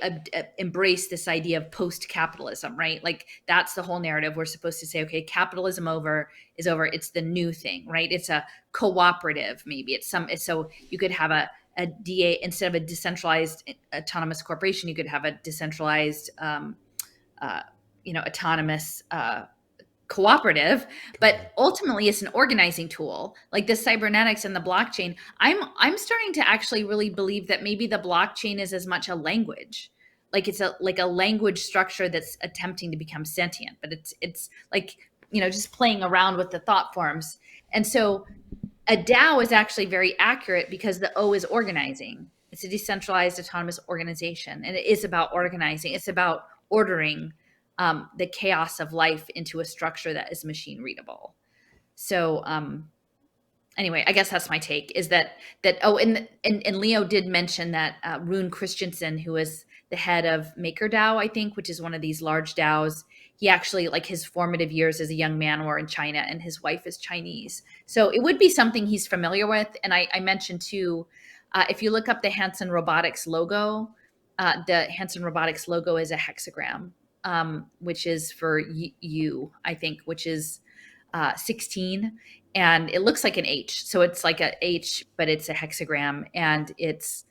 [SPEAKER 2] embraced this idea of post-capitalism, right? Like that's the whole narrative. We're supposed to say, okay, capitalism is over. It's the new thing, right? It's a cooperative, maybe it's so you could have a DA instead of a decentralized autonomous corporation. You could have a decentralized, autonomous cooperative, but ultimately it's an organizing tool. Like the cybernetics and the blockchain, I'm starting to actually really believe that maybe the blockchain is as much a language. Like it's a language structure that's attempting to become sentient, but it's like, just playing around with the thought forms. And so a DAO is actually very accurate because the O is organizing. It's a decentralized autonomous organization, and it is about organizing. It's about ordering the chaos of life into a structure that is machine readable. So anyway, I guess that's my take, is that and Leo did mention that Rune Christensen, who is the head of MakerDAO, I think, which is one of these large DAOs, he actually, like, his formative years as a young man were in China, and his wife is Chinese. So it would be something he's familiar with. And I mentioned too, if you look up the Hanson Robotics logo, the Hanson Robotics logo is a hexagram, which is for you, I think, which is 16. And it looks like an H. So it's like a H, but it's a hexagram. And it's,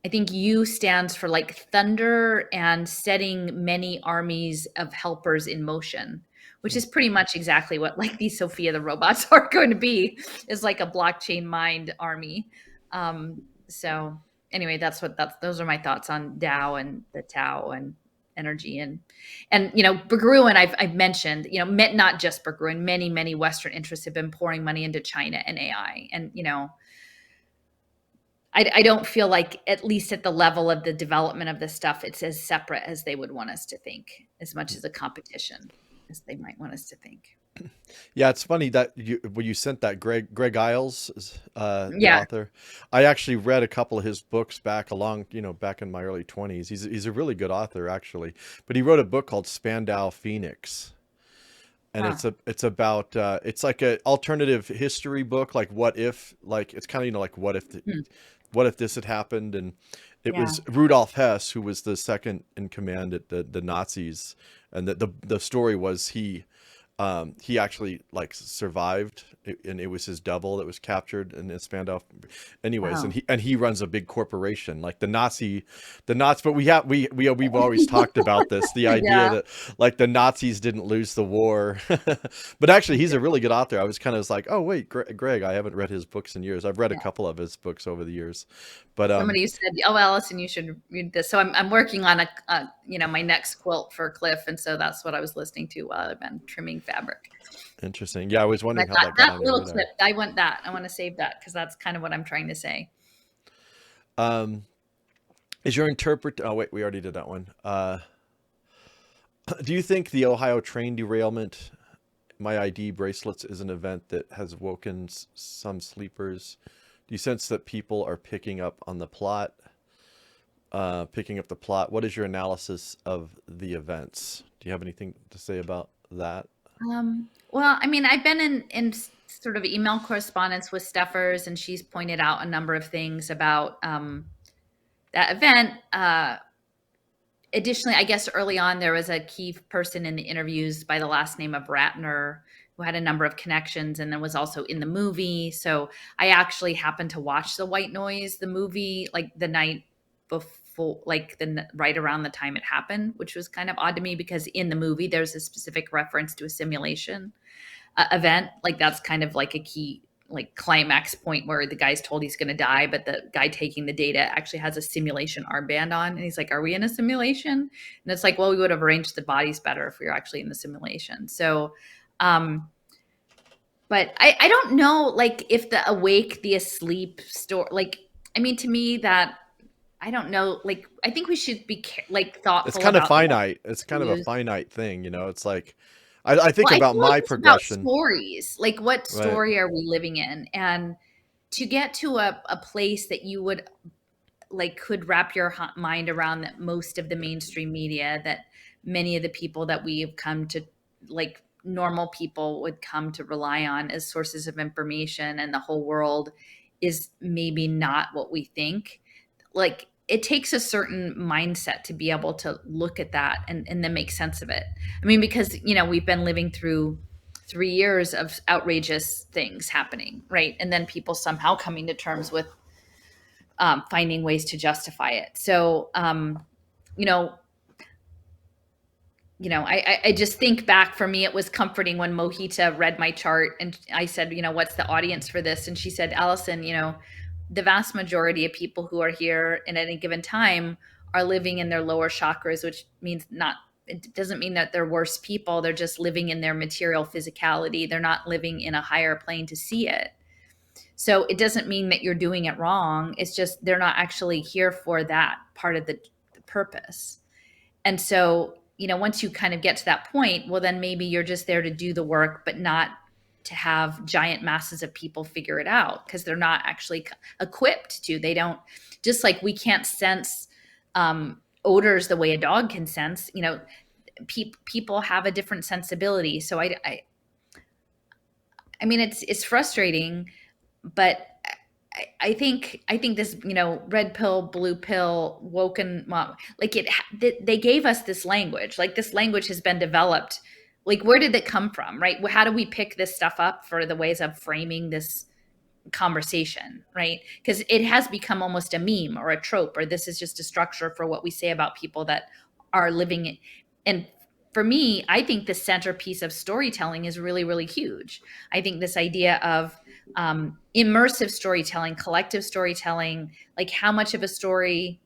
[SPEAKER 2] I think U stands for like thunder and setting many armies of helpers in motion, which is pretty much exactly what like these Sophia the robots are going to be, is like a blockchain mind army. So anyway, those are my thoughts on DAO and the Tao and energy and Berggruen, I've mentioned, not just Berggruen, many Western interests have been pouring money into China and AI. And, I don't feel like, at least at the level of the development of this stuff, it's as separate as they would want us to think, as much as a competition as they might want us to think.
[SPEAKER 1] Yeah, it's funny that when you sent that Greg Iles, the
[SPEAKER 2] Yeah.
[SPEAKER 1] author, I actually read a couple of his books back in my early 20s. He's a really good author, actually. But he wrote a book called Spandau Phoenix. And it's about it's like an alternative history book, like what if, like it's kind of like what if this had happened. And it was Rudolf Hess who was the second in command at the Nazis, and the story was he actually like survived, and it was his double that was captured in Spandau. Anyways,
[SPEAKER 2] Wow.
[SPEAKER 1] and he runs a big corporation, like the Nazis. But we've always talked about this, the idea that like the Nazis didn't lose the war. But actually, he's a really good author. I was kind of like, oh wait, Greg, I haven't read his books in years. I've read a couple of his books over the years, but
[SPEAKER 2] Somebody said, "Oh, Alison, you should read this." So I'm working on my next quilt for Cliff, and so that's what I was listening to while I've been trimming fabric.
[SPEAKER 1] Interesting. Yeah, I was wondering how that got on
[SPEAKER 2] little
[SPEAKER 1] your radar.
[SPEAKER 2] clip. I want that. I want to save that, because that's kind of what I'm trying to say.
[SPEAKER 1] Is your oh wait, we already did that one. Do you think the Ohio train derailment My ID bracelets is an event that has woken some sleepers. Do you sense that people are picking up the plot? What is your analysis of the events? Do you have anything to say about that?
[SPEAKER 2] Well, I mean, I've been in sort of email correspondence with Steffers, and she's pointed out a number of things about that event. Additionally, I guess early on there was a key person in the interviews by the last name of Ratner who had a number of connections and then was also in the movie. So I actually happened to watch The White Noise, the movie, like the night before, like right around the time it happened, which was kind of odd to me because in the movie there's a specific reference to a simulation event. Like that's kind of like a key like climax point where the guy's told he's going to die, but the guy taking the data actually has a simulation armband on. And he's like, are we in a simulation? And it's like, well, we would have arranged the bodies better if we were actually in the simulation. So, but I don't know, like if the awake, the asleep story, like, I mean, to me that, I don't know, like, I think we should be like thoughtful.
[SPEAKER 1] It's kind of
[SPEAKER 2] about
[SPEAKER 1] finite. It's kind of a finite thing, you know, it's like, I think
[SPEAKER 2] well,
[SPEAKER 1] about
[SPEAKER 2] I feel
[SPEAKER 1] my
[SPEAKER 2] like it's
[SPEAKER 1] progression.
[SPEAKER 2] about stories, like what story
[SPEAKER 1] Right.
[SPEAKER 2] are we living in? And to get to a place that you would like could wrap your mind around, that most of the mainstream media, that many of the people that we have come to, like normal people would come to rely on as sources of information, and the whole world is maybe not what we think. Like it takes a certain mindset to be able to look at that and then make sense of it. I mean, because, you know, we've been living through 3 years of outrageous things happening, right? And then people somehow coming to terms with finding ways to justify it. So, I just think back, for me, it was comforting when Mohita read my chart and I said, what's the audience for this? And she said, Alison, the vast majority of people who are here at any given time are living in their lower chakras, which means it doesn't mean that they're worse people. They're just living in their material physicality. They're not living in a higher plane to see it. So it doesn't mean that you're doing it wrong. It's just they're not actually here for that part of the purpose. And so, once you kind of get to that point, well, then maybe you're just there to do the work, but not to have giant masses of people figure it out, because they're not actually equipped to. They don't, just like we can't sense odors the way a dog can sense, people have a different sensibility. So I mean, it's frustrating, but I think this, red pill, blue pill, woken mom, like they gave us this language. Like this language has been developed. Like, where did it come from, right? How do we pick this stuff up for the ways of framing this conversation, right? Because it has become almost a meme or a trope, or this is just a structure for what we say about people that are living in. And for me, I think the centerpiece of storytelling is really, really huge. I think this idea of immersive storytelling, collective storytelling, like how much of a story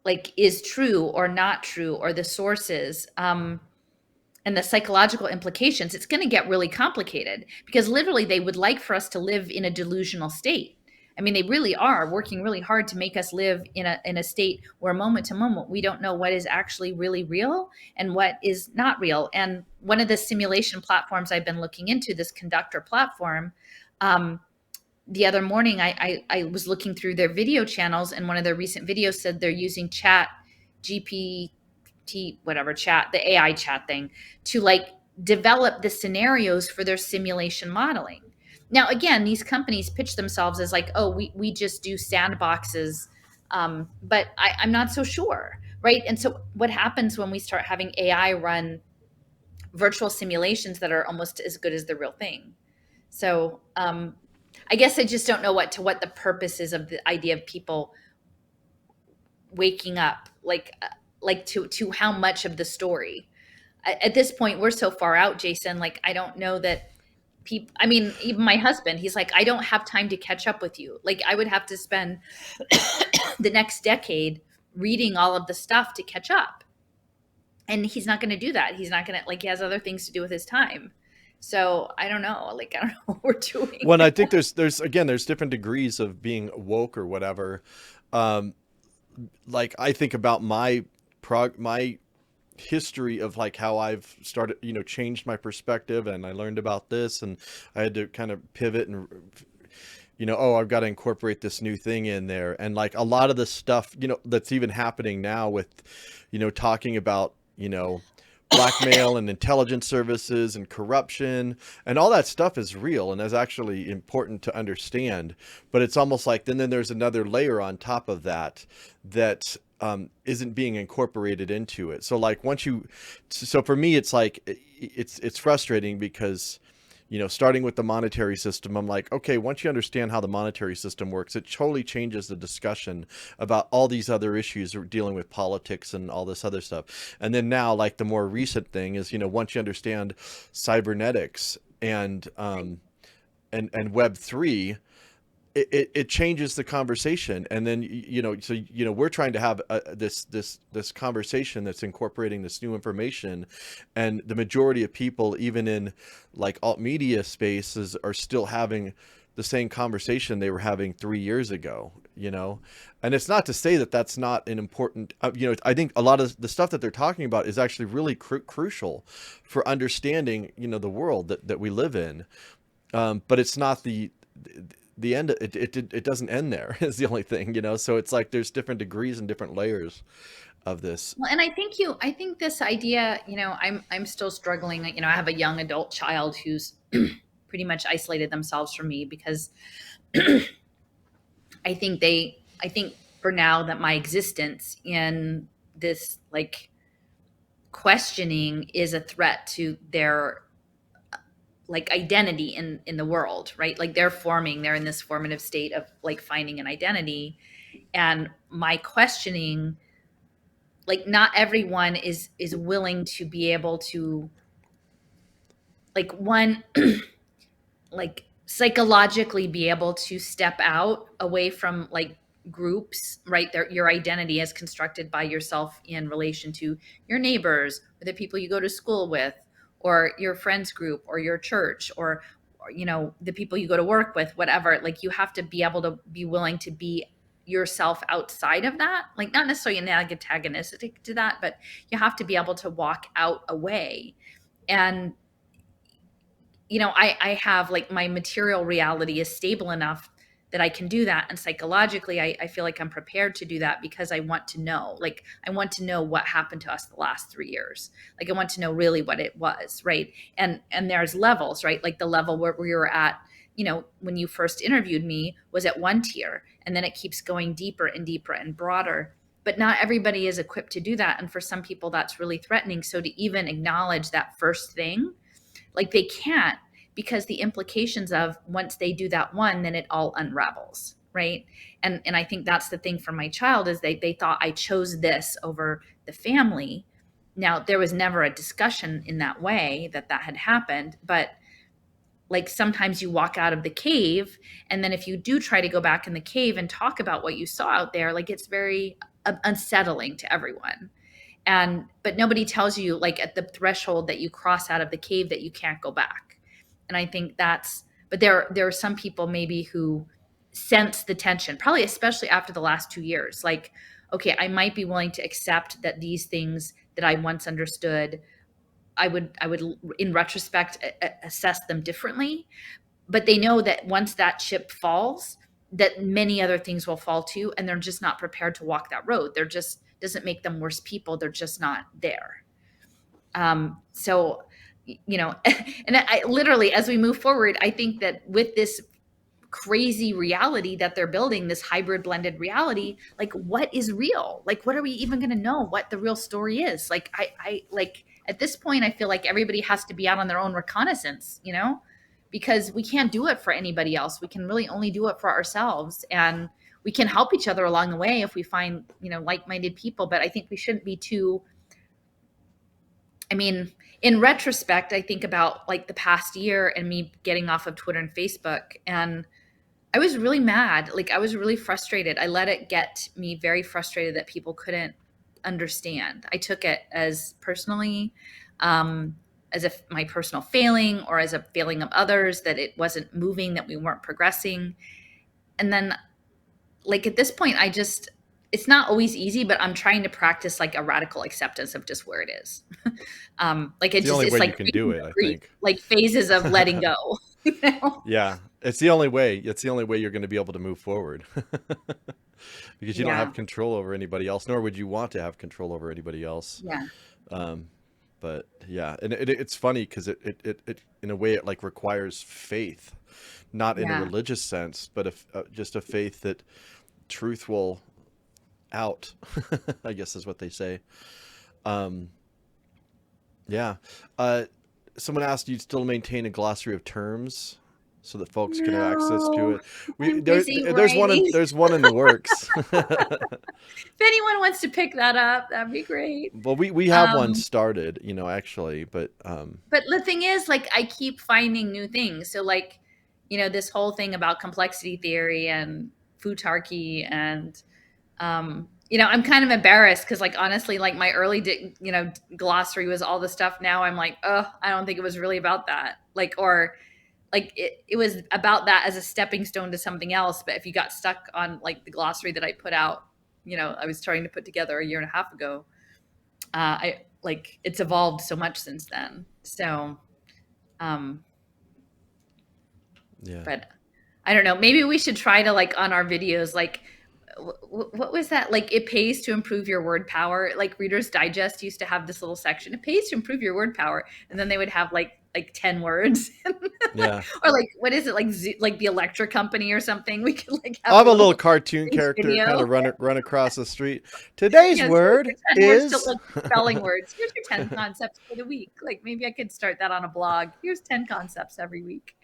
[SPEAKER 2] like is true or not true, or the sources, and the psychological implications, it's going to get really complicated, because literally they would like for us to live in a delusional state. I mean, they really are working really hard to make us live in a state where moment to moment, we don't know what is actually really real and what is not real. And one of the simulation platforms I've been looking into, this Conductor platform, the other morning, I was looking through their video channels, and one of their recent videos said they're using chat, the AI chat thing, to like develop the scenarios for their simulation modeling. Now, again, these companies pitch themselves as like, oh, we just do sandboxes, but I'm not so sure, right? And so what happens when we start having AI run virtual simulations that are almost as good as the real thing? So I guess I just don't know what the purpose is of the idea of people waking up, like to how much of the story. At this point, we're so far out, Jason, like I don't know that people, I mean, even my husband, he's like, I don't have time to catch up with you. Like I would have to spend the next decade reading all of the stuff to catch up. And he's not going to do that. He's not going to, like, he has other things to do with his time. So I don't know. Like, I don't know what we're doing.
[SPEAKER 1] Well, I think there's different degrees of being woke or whatever. Like I think about my history of like how I've started, changed my perspective, and I learned about this, and I had to kind of pivot and, oh, I've got to incorporate this new thing in there. And like a lot of the stuff, that's even happening now with, talking about, blackmail and intelligence services and corruption and all that stuff is real and is actually important to understand. But it's almost like then there's another layer on top of that isn't being incorporated into it. So like so for me, it's like, it's frustrating because, starting with the monetary system, I'm like, okay, once you understand how the monetary system works, it totally changes the discussion about all these other issues dealing with politics and all this other stuff. And then now, like the more recent thing is, once you understand cybernetics and Web3, it changes the conversation. And then, so, we're trying to have this conversation that's incorporating this new information. And the majority of people, even in like alt media spaces, are still having the same conversation they were having 3 years ago, and it's not to say that that's not an important, I think a lot of the stuff that they're talking about is actually really crucial for understanding, the world that we live in. But it's not the end. It doesn't end there is the only thing, so it's like there's different degrees and different layers of this.
[SPEAKER 2] Well, and I think this idea, I'm still struggling. I have a young adult child who's pretty much isolated themselves from me because I think for now that my existence in this like questioning is a threat to their like identity in the world, right? Like they're in this formative state of like finding an identity, and my questioning, like not everyone is willing to be able to like like psychologically be able to step out away from like groups, right? Your identity is constructed by yourself in relation to your neighbors or the people you go to school with, or your friends group, or your church, or the people you go to work with, whatever. Like you have to be able to be willing to be yourself outside of that, like not necessarily antagonistic to that, but you have to be able to walk out away. And I have like my material reality is stable enough that I can do that. And psychologically, I feel like I'm prepared to do that because I want to know, what happened to us the last 3 years. Like I want to know really what it was. Right. And there's levels, right? Like the level where we were at, when you first interviewed me was at one tier, and then it keeps going deeper and deeper and broader. But not everybody is equipped to do that. And for some people that's really threatening. So to even acknowledge that first thing, like they can't, because the implications of once they do that one, then it all unravels, right? And I think that's the thing for my child is they thought I chose this over the family. Now, there was never a discussion in that way that had happened, but like sometimes you walk out of the cave, and then if you do try to go back in the cave and talk about what you saw out there, like it's very unsettling to everyone. But nobody tells you like at the threshold that you cross out of the cave that you can't go back. And I think but there are some people maybe who sense the tension, probably especially after the last 2 years. Like, okay, I might be willing to accept that these things that I once understood, I would in retrospect assess them differently. But they know that once that chip falls, that many other things will fall too, and they're just not prepared to walk that road. They're just doesn't make them worse people. They're just not there. So. And I literally, as we move forward, I think that with this crazy reality that they're building, this hybrid blended reality, like what is real? Like, what are we even going to know what the real story is? Like, I like at this point, I feel like everybody has to be out on their own reconnaissance, because we can't do it for anybody else. We can really only do it for ourselves, and we can help each other along the way if we find, like-minded people. But I think we shouldn't be too, in retrospect, I think about like the past year and me getting off of Twitter and Facebook, and I was really mad. Like I was really frustrated. I let it get me very frustrated that people couldn't understand. I took it as personally, as if my personal failing or as a failing of others, that it wasn't moving, that we weren't progressing. And then like at this point, it's not always easy, but I'm trying to practice like a radical acceptance of just where it is. Like
[SPEAKER 1] It's the only
[SPEAKER 2] it's
[SPEAKER 1] way you
[SPEAKER 2] like
[SPEAKER 1] can do it, I think.
[SPEAKER 2] like phases of letting go. You know?
[SPEAKER 1] Yeah, it's the only way. It's the only way you're going to be able to move forward. Because you don't
[SPEAKER 2] Yeah.
[SPEAKER 1] have control over anybody else, nor would you want to have control over anybody else.
[SPEAKER 2] Yeah.
[SPEAKER 1] But yeah, and it's funny because it in a way it like requires faith, not in a
[SPEAKER 2] Yeah.
[SPEAKER 1] religious sense, but just a faith that truth will out, I guess is what they say. Yeah. Someone asked, you still maintain a glossary of terms so that folks can have access to
[SPEAKER 2] No,
[SPEAKER 1] it.
[SPEAKER 2] I'm busy
[SPEAKER 1] There's
[SPEAKER 2] writing.
[SPEAKER 1] one in the works.
[SPEAKER 2] If anyone wants to pick that up, that'd be great.
[SPEAKER 1] Well, we have one
[SPEAKER 2] Um,
[SPEAKER 1] started, actually, but
[SPEAKER 2] But the thing is, like, I keep finding new things. So, like, this whole thing about complexity theory and futarchy and, I'm kind of embarrassed because, like, honestly, like my early, glossary was all the stuff. Now I'm like, oh, I don't think it was really about that. Like, or like it was about that as a stepping stone to something else. But if you got stuck on like the glossary that I put out, I was trying to put together a year and a half ago, I like it's evolved so much since then. So,
[SPEAKER 1] yeah.
[SPEAKER 2] but I don't know. Maybe we should try to like on our videos, like what was that? Like it pays to improve your word power. Like Reader's Digest used to have this little section. It pays to improve your word power, and then they would have like 10 words.
[SPEAKER 1] Yeah.
[SPEAKER 2] Or like what is it like the Electric Company or something? We could like have
[SPEAKER 1] I'll have a little cartoon
[SPEAKER 2] video.
[SPEAKER 1] character kind of run across the street. Today's
[SPEAKER 2] Yes,
[SPEAKER 1] word
[SPEAKER 2] here's your 10 words
[SPEAKER 1] is
[SPEAKER 2] to, like, spelling words. Here's your 10 concepts for the week. Like maybe I could start that on a blog. Here's 10 concepts every week.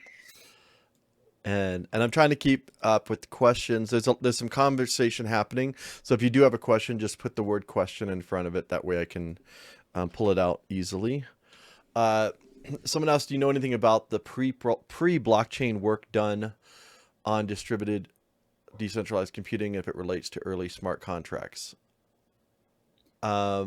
[SPEAKER 1] and I'm trying to keep up with questions. There's some conversation happening. So if you do have a question, just put the word question in front of it. That way I can pull it out easily. Someone asked, do you know anything about the pre-blockchain work done on distributed decentralized computing if it relates to early smart contracts?
[SPEAKER 2] I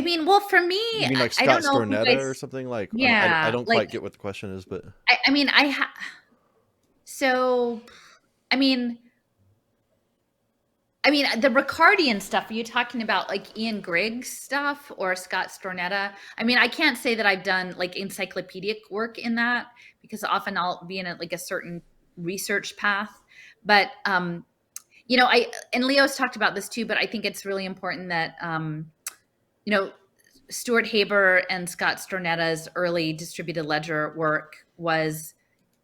[SPEAKER 2] mean, well, for me,
[SPEAKER 1] You mean like
[SPEAKER 2] I
[SPEAKER 1] Scott
[SPEAKER 2] don't know if you
[SPEAKER 1] Stornetta
[SPEAKER 2] guys,
[SPEAKER 1] or something? Like, I
[SPEAKER 2] yeah,
[SPEAKER 1] don't
[SPEAKER 2] like
[SPEAKER 1] quite get what the question is, but
[SPEAKER 2] I mean, so, I mean, the Ricardian stuff, are you talking about like Ian Griggs stuff or Scott Stornetta? I mean, I can't say that I've done like encyclopedic work in that because often I'll be in like a certain research path. But, and Leo's talked about this too, but I think it's really important that, Stuart Haber and Scott Stornetta's early distributed ledger work was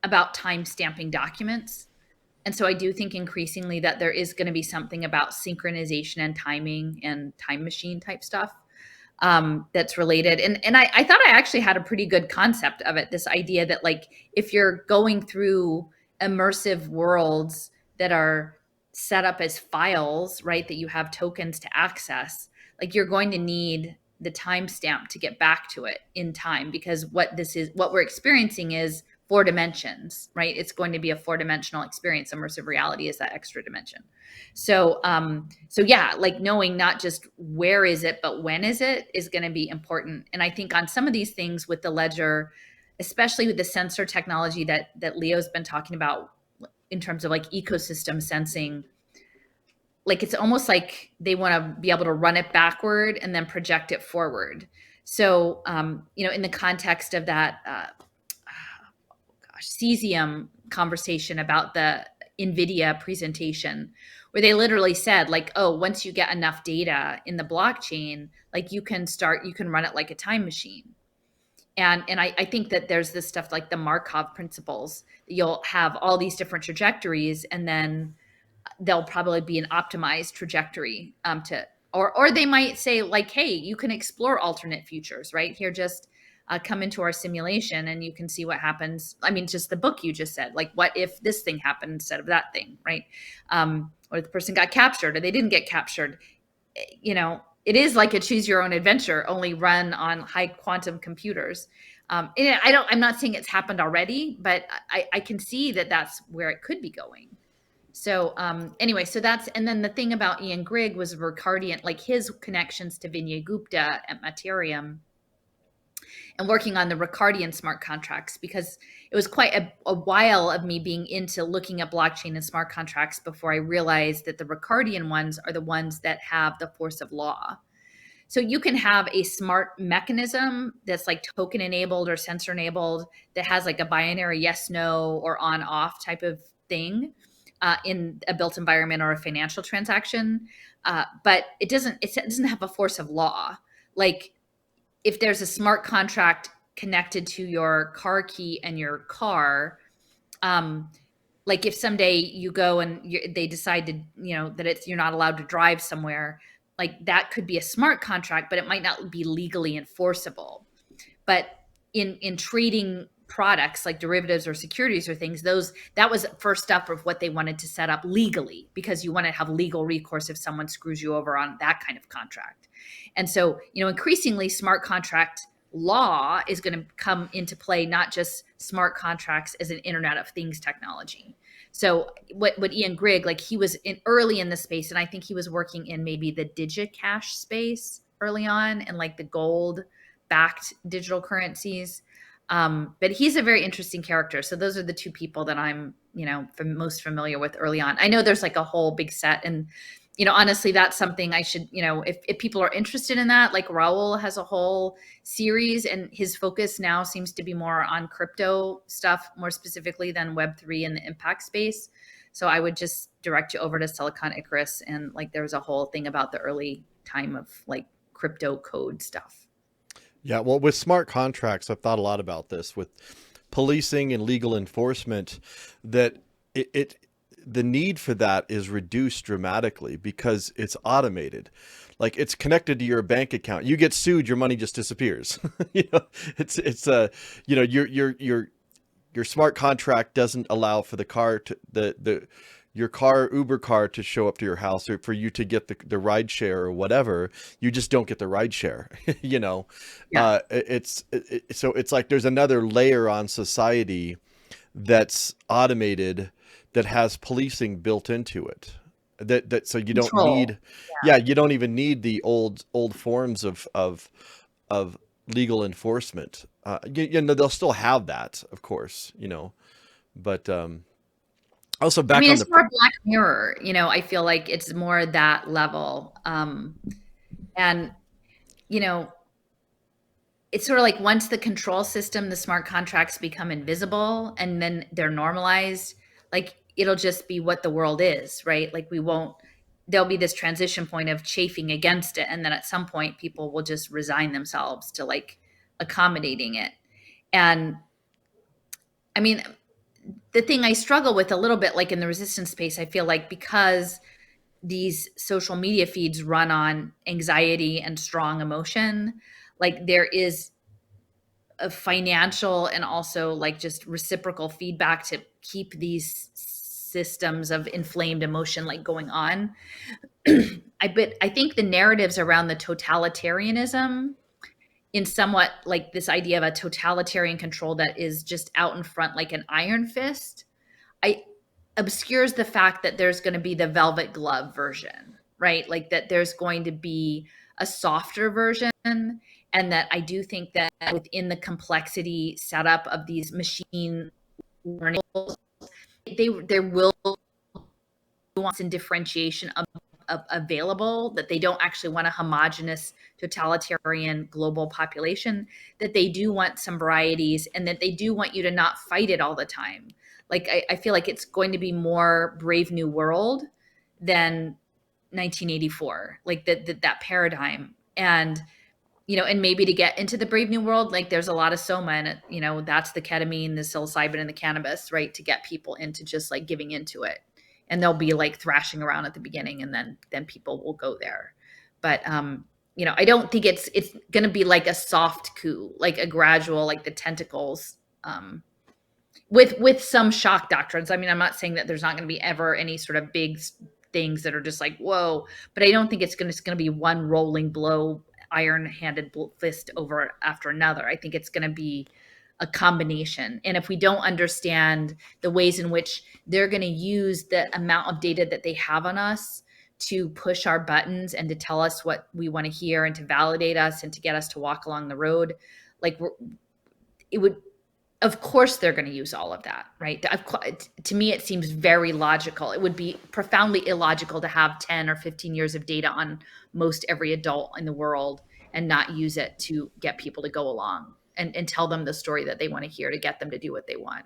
[SPEAKER 2] about time stamping documents. And so I do think increasingly that there is going to be something about synchronization and timing and time machine type stuff that's related. And I thought I actually had a pretty good concept of it. This idea that like, if you're going through immersive worlds that are set up as files, right, that you have tokens to access, like you're going to need the timestamp to get back to it in time, because what we're experiencing is 4 dimensions, right? It's going to be a 4-dimensional experience. Immersive reality is that extra dimension. So yeah, like knowing not just where is it, but when is it is going to be important. And I think on some of these things with the ledger, especially with the sensor technology that Leo's been talking about in terms of like ecosystem sensing, like it's almost like they want to be able to run it backward and then project it forward. So, in the context of that, cesium conversation about the NVIDIA presentation, where they literally said like, oh, once you get enough data in the blockchain, like you can run it like a time machine. And I think that there's this stuff like the Markov principles. You'll have all these different trajectories, and then there'll probably be an optimized trajectory or they might say like, hey, you can explore alternate futures, right? Here, just come into our simulation and you can see what happens. I mean, just the book you just said, like, what if this thing happened instead of that thing, right? Or if the person got captured or they didn't get captured. It is like a choose your own adventure, only run on high quantum computers. I'm not saying it's happened already, but I can see that that's where it could be going. So anyway, and then the thing about Ian Grigg was Ricardian, like his connections to Vinay Gupta at Materium. and working on the Ricardian smart contracts, because it was quite a while of me being into looking at blockchain and smart contracts before I realized that the Ricardian ones are the ones that have the force of law. So you can have a smart mechanism that's like token enabled or sensor enabled that has like a binary yes, no, or on off type of thing in a built environment or a financial transaction. But it doesn't have a force of law. Like if there's a smart contract connected to your car key and your car, like if someday you go and they decide to, that you're not allowed to drive somewhere, like that could be a smart contract, but it might not be legally enforceable. But in trading products like derivatives or securities or things, that was first up of what they wanted to set up legally, because you want to have legal recourse if someone screws you over on that kind of contract. And so, increasingly smart contract law is going to come into play, not just smart contracts as an Internet of Things technology. So what Ian Grigg, like he was early in the space, and I think he was working in maybe the DigiCash space early on and like the gold backed digital currencies. But he's a very interesting character. So those are the two people that I'm, most familiar with early on. I know there's like a whole big set, and honestly, that's something I should, if people are interested in that, like Raul has a whole series, and his focus now seems to be more on crypto stuff, more specifically than Web3 and the impact space. So I would just direct you over to Silicon Icarus, and like there was a whole thing about the early time of like crypto code stuff.
[SPEAKER 1] Yeah, well, with smart contracts, I've thought a lot about this with policing and legal enforcement, that the need for that is reduced dramatically because it's automated. Like it's connected to your bank account. You get sued, your money just disappears. Your smart contract doesn't allow for the car to your Uber car to show up to your house, or for you to get the ride share or whatever. You just don't get the ride share.
[SPEAKER 2] Yeah.
[SPEAKER 1] So it's like there's another layer on society that's automated, that has policing built into it, that so you don't
[SPEAKER 2] Control.
[SPEAKER 1] need, you don't even need the old forms of legal enforcement. They'll still have that, of course, but also back on
[SPEAKER 2] it's
[SPEAKER 1] the
[SPEAKER 2] more Black Mirror, I feel like it's more that level. And, it's sort of like once the control system, the smart contracts become invisible and then they're normalized, like it'll just be what the world is, right? Like there'll be this transition point of chafing against it. And then at some point people will just resign themselves to like accommodating it. And I mean, the thing I struggle with a little bit, like in the resistance space, I feel like because these social media feeds run on anxiety and strong emotion, like there is a financial and also like just reciprocal feedback to keep these systems of inflamed emotion like going on. I think the narratives around the totalitarianism, in somewhat like this idea of a totalitarian control that is just out in front like an iron fist, obscures the fact that there's going to be the velvet glove version, right? Like that there's going to be a softer version, and that I do think that within the complexity setup of these machine learning, there will be nuance and differentiation of available, that they don't actually want a homogenous totalitarian global population, that they do want some varieties, and that they do want you to not fight it all the time. Like I feel like it's going to be more Brave New World than 1984, like that paradigm. And and maybe to get into the Brave New World, like there's a lot of Soma in it, that's the ketamine, the psilocybin, and the cannabis, right? To get people into just like giving into it. And they'll be like thrashing around at the beginning, and then people will go there. But I don't think it's going to be like a soft coup, like a gradual, like the tentacles, with some shock doctrines. I mean, I'm not saying that there's not going to be ever any sort of big things that are just like, whoa, but I don't think it's going to be one rolling blow, iron-handed fist over after another. I think it's going to be a combination. And if we don't understand the ways in which they're going to use the amount of data that they have on us to push our buttons and to tell us what we want to hear and to validate us and to get us to walk along the road, like it would, of course they're going to use all of that, right? To me, it seems very logical. It would be profoundly illogical to have 10 or 15 years of data on most every adult in the world and not use it to get people to go along and tell them the story that they want to hear to get them to do what they want.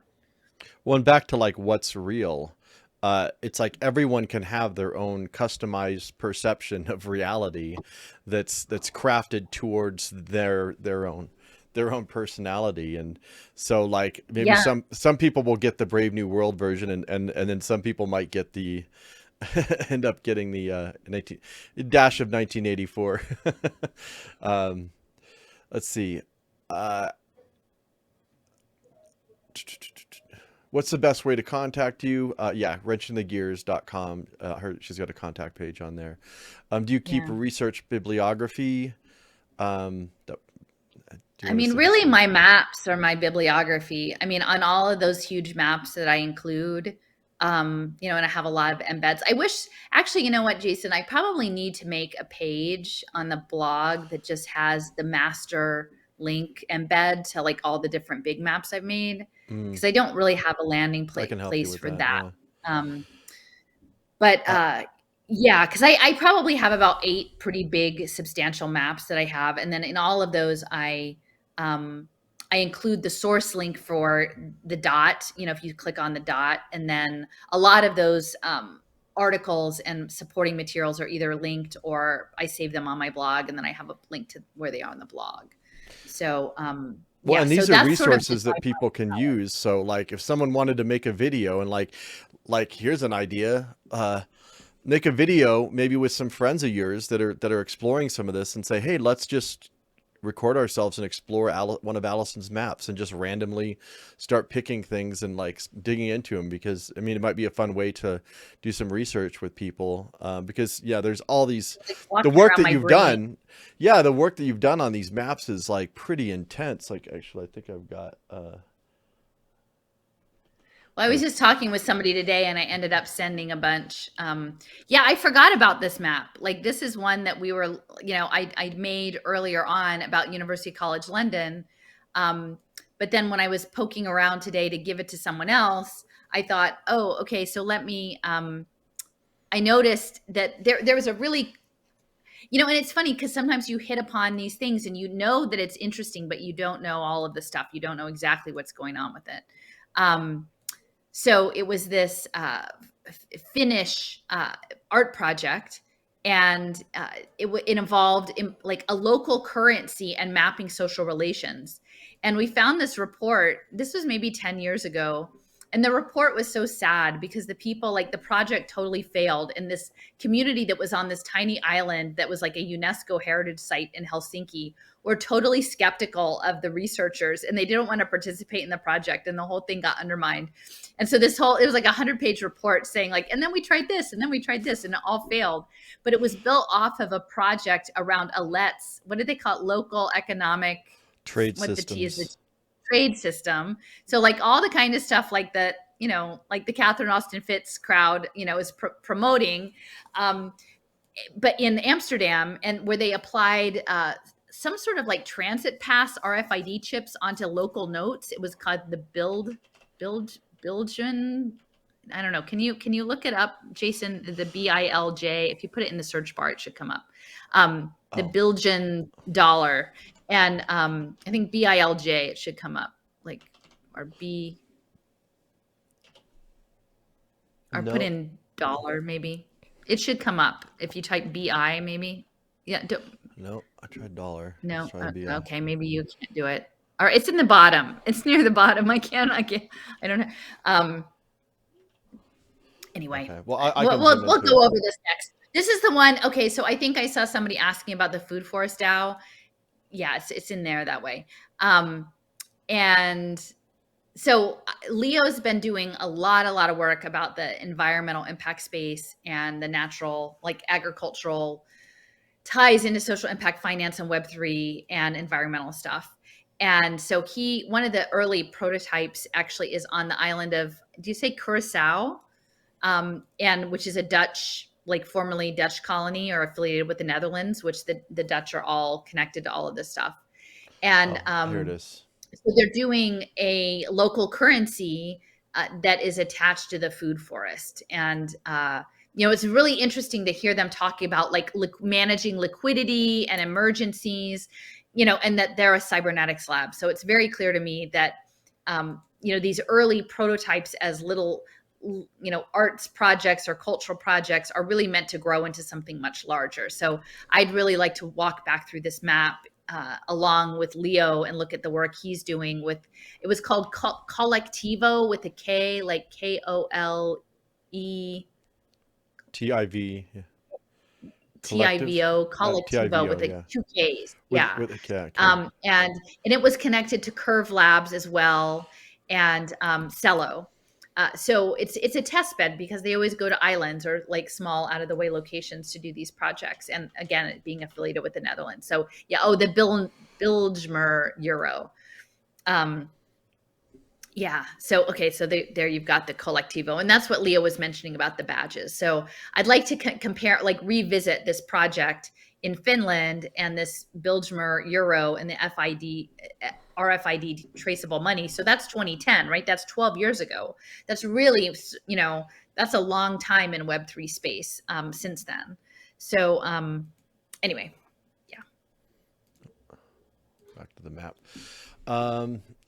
[SPEAKER 1] Well, and back to like what's real. It's like everyone can have their own customized perception of reality that's crafted towards their own personality. And so like maybe some people will get the Brave New World version, and then some people might get the end up getting the dash of 1984. Let's see. What's the best way to contact you? Wrenchingthegears.com. She's got a contact page on there. Do you keep research bibliography?
[SPEAKER 2] I mean, really, my maps are my bibliography. I mean, on all of those huge maps that I include, and I have a lot of embeds. I wish, actually, you know what, Jason, I probably need to make a page on the blog that just has the master link embed to like all the different big maps I've made, because I don't really have a landing place for that. Yeah. Because I probably have about 8 pretty big, substantial maps that I have. And then in all of those, I include the source link for the dot, if you click on the dot. And then a lot of those articles and supporting materials are either linked or I save them on my blog. And then I have a link to where they are on the blog. So, and
[SPEAKER 1] these are resources that people can use. So like if someone wanted to make a video and like here's an idea, make a video maybe with some friends of yours that are exploring some of this and say, hey, let's just record ourselves and explore one of Alison's maps and just randomly start picking things and like digging into them, because I mean, it might be a fun way to do some research with people, because there's all these, the work that you've done. Yeah. The work that you've done on these maps is like pretty intense. Like, actually, I think I've got,
[SPEAKER 2] well, I was just talking with somebody today and I ended up sending a bunch. I forgot about this map. Like this is one that we were, I made earlier on about University College London. But then when I was poking around today to give it to someone else, I thought, oh, okay, so let me, I noticed that there was a really, and it's funny because sometimes you hit upon these things and you know that it's interesting, but you don't know all of the stuff. You don't know exactly what's going on with it. So it was this Finnish art project, and it involved like a local currency and mapping social relations. And we found this report. This was maybe 10 years ago. And the report was so sad because the people, like the project totally failed. And this community that was on this tiny island that was like a UNESCO heritage site in Helsinki were totally skeptical of the researchers, and they didn't want to participate in the project, and the whole thing got undermined. And so it was like a 100-page report saying like, and then we tried this, and then we tried this, and it all failed. But it was built off of a project around a LETS, what did they call it? Local economic
[SPEAKER 1] trade
[SPEAKER 2] what
[SPEAKER 1] systems.
[SPEAKER 2] The T is the trade system. So like all the kind of stuff like that, like the Catherine Austin Fitts crowd, is promoting, but in Amsterdam, and where they applied some sort of like transit pass RFID chips onto local notes. It was called the Bilgen. I don't know. Can you look it up, Jason? The BILJ. If you put it in the search bar, it should come up. The Bilgen dollar, and I think BILJ. It should come up, like, or B. Or put in dollar, maybe. It should come up if you type BI, maybe. Yeah.
[SPEAKER 1] No, I tried dollar.
[SPEAKER 2] No. Okay, maybe you can't do it. Or it's in the bottom. It's near the bottom. I don't know. Anyway,
[SPEAKER 1] okay.
[SPEAKER 2] We'll go over this next. This is the one. Okay, so I think I saw somebody asking about the food forest DAO. Yeah, it's in there that way. And so Leo's been doing a lot of work about the environmental impact space and the natural, like agricultural ties into social impact finance and Web3 and environmental stuff. And so one of the early prototypes actually is on the island of, do you say Curacao? And which is a Dutch, like formerly Dutch colony or affiliated with the Netherlands, which the Dutch are all connected to all of this stuff. And
[SPEAKER 1] Here it is.
[SPEAKER 2] so they're doing a local currency that is attached to the food forest. And, it's really interesting to hear them talking about like managing liquidity and emergencies, and that they're a cybernetics lab. So it's very clear to me that, these early prototypes as little, arts projects or cultural projects are really meant to grow into something much larger. So I'd really like to walk back through this map along with Leo and look at the work he's doing with, it was called Collectivo with a K, like KOLE.
[SPEAKER 1] TIV. Yeah.
[SPEAKER 2] TIVO, Collectivo
[SPEAKER 1] TIVO,
[SPEAKER 2] with
[SPEAKER 1] yeah.
[SPEAKER 2] 2 Ks.
[SPEAKER 1] With,
[SPEAKER 2] Yeah.
[SPEAKER 1] with a K.
[SPEAKER 2] And it was connected to Curve Labs as well, and Cello. So it's a test bed because they always go to islands or like small out of the way locations to do these projects. And again, it being affiliated with the Netherlands. So yeah. Oh, the Bilgemer Euro. Yeah. So, okay. So there you've got the Collectivo, and that's what Leo was mentioning about the badges. So I'd like to compare, like revisit this project in Finland and this Bilgemer Euro and the RFID traceable money. So that's 2010, right? That's 12 years ago. That's really, that's a long time in Web3 space since then. So anyway, yeah.
[SPEAKER 1] Back to the map.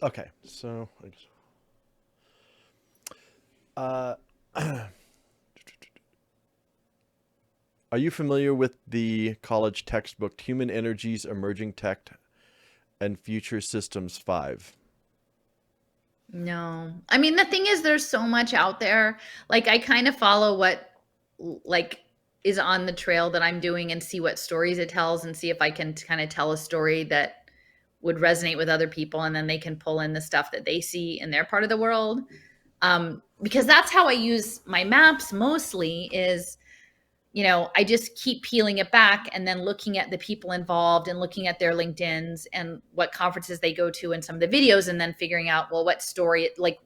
[SPEAKER 1] Okay, so are you familiar with the college textbook Human Energies, Emerging Tech and Future Systems 5?
[SPEAKER 2] No. I mean, the thing is, there's so much out there. Like, I kind of follow what like is on the trail that I'm doing and see what stories it tells and see if I can kind of tell a story that would resonate with other people, and then they can pull in the stuff that they see in their part of the world. Because that's how I use my maps mostly is, I just keep peeling it back and then looking at the people involved and looking at their LinkedIns and what conferences they go to and some of the videos, and then figuring out, well, what story, like,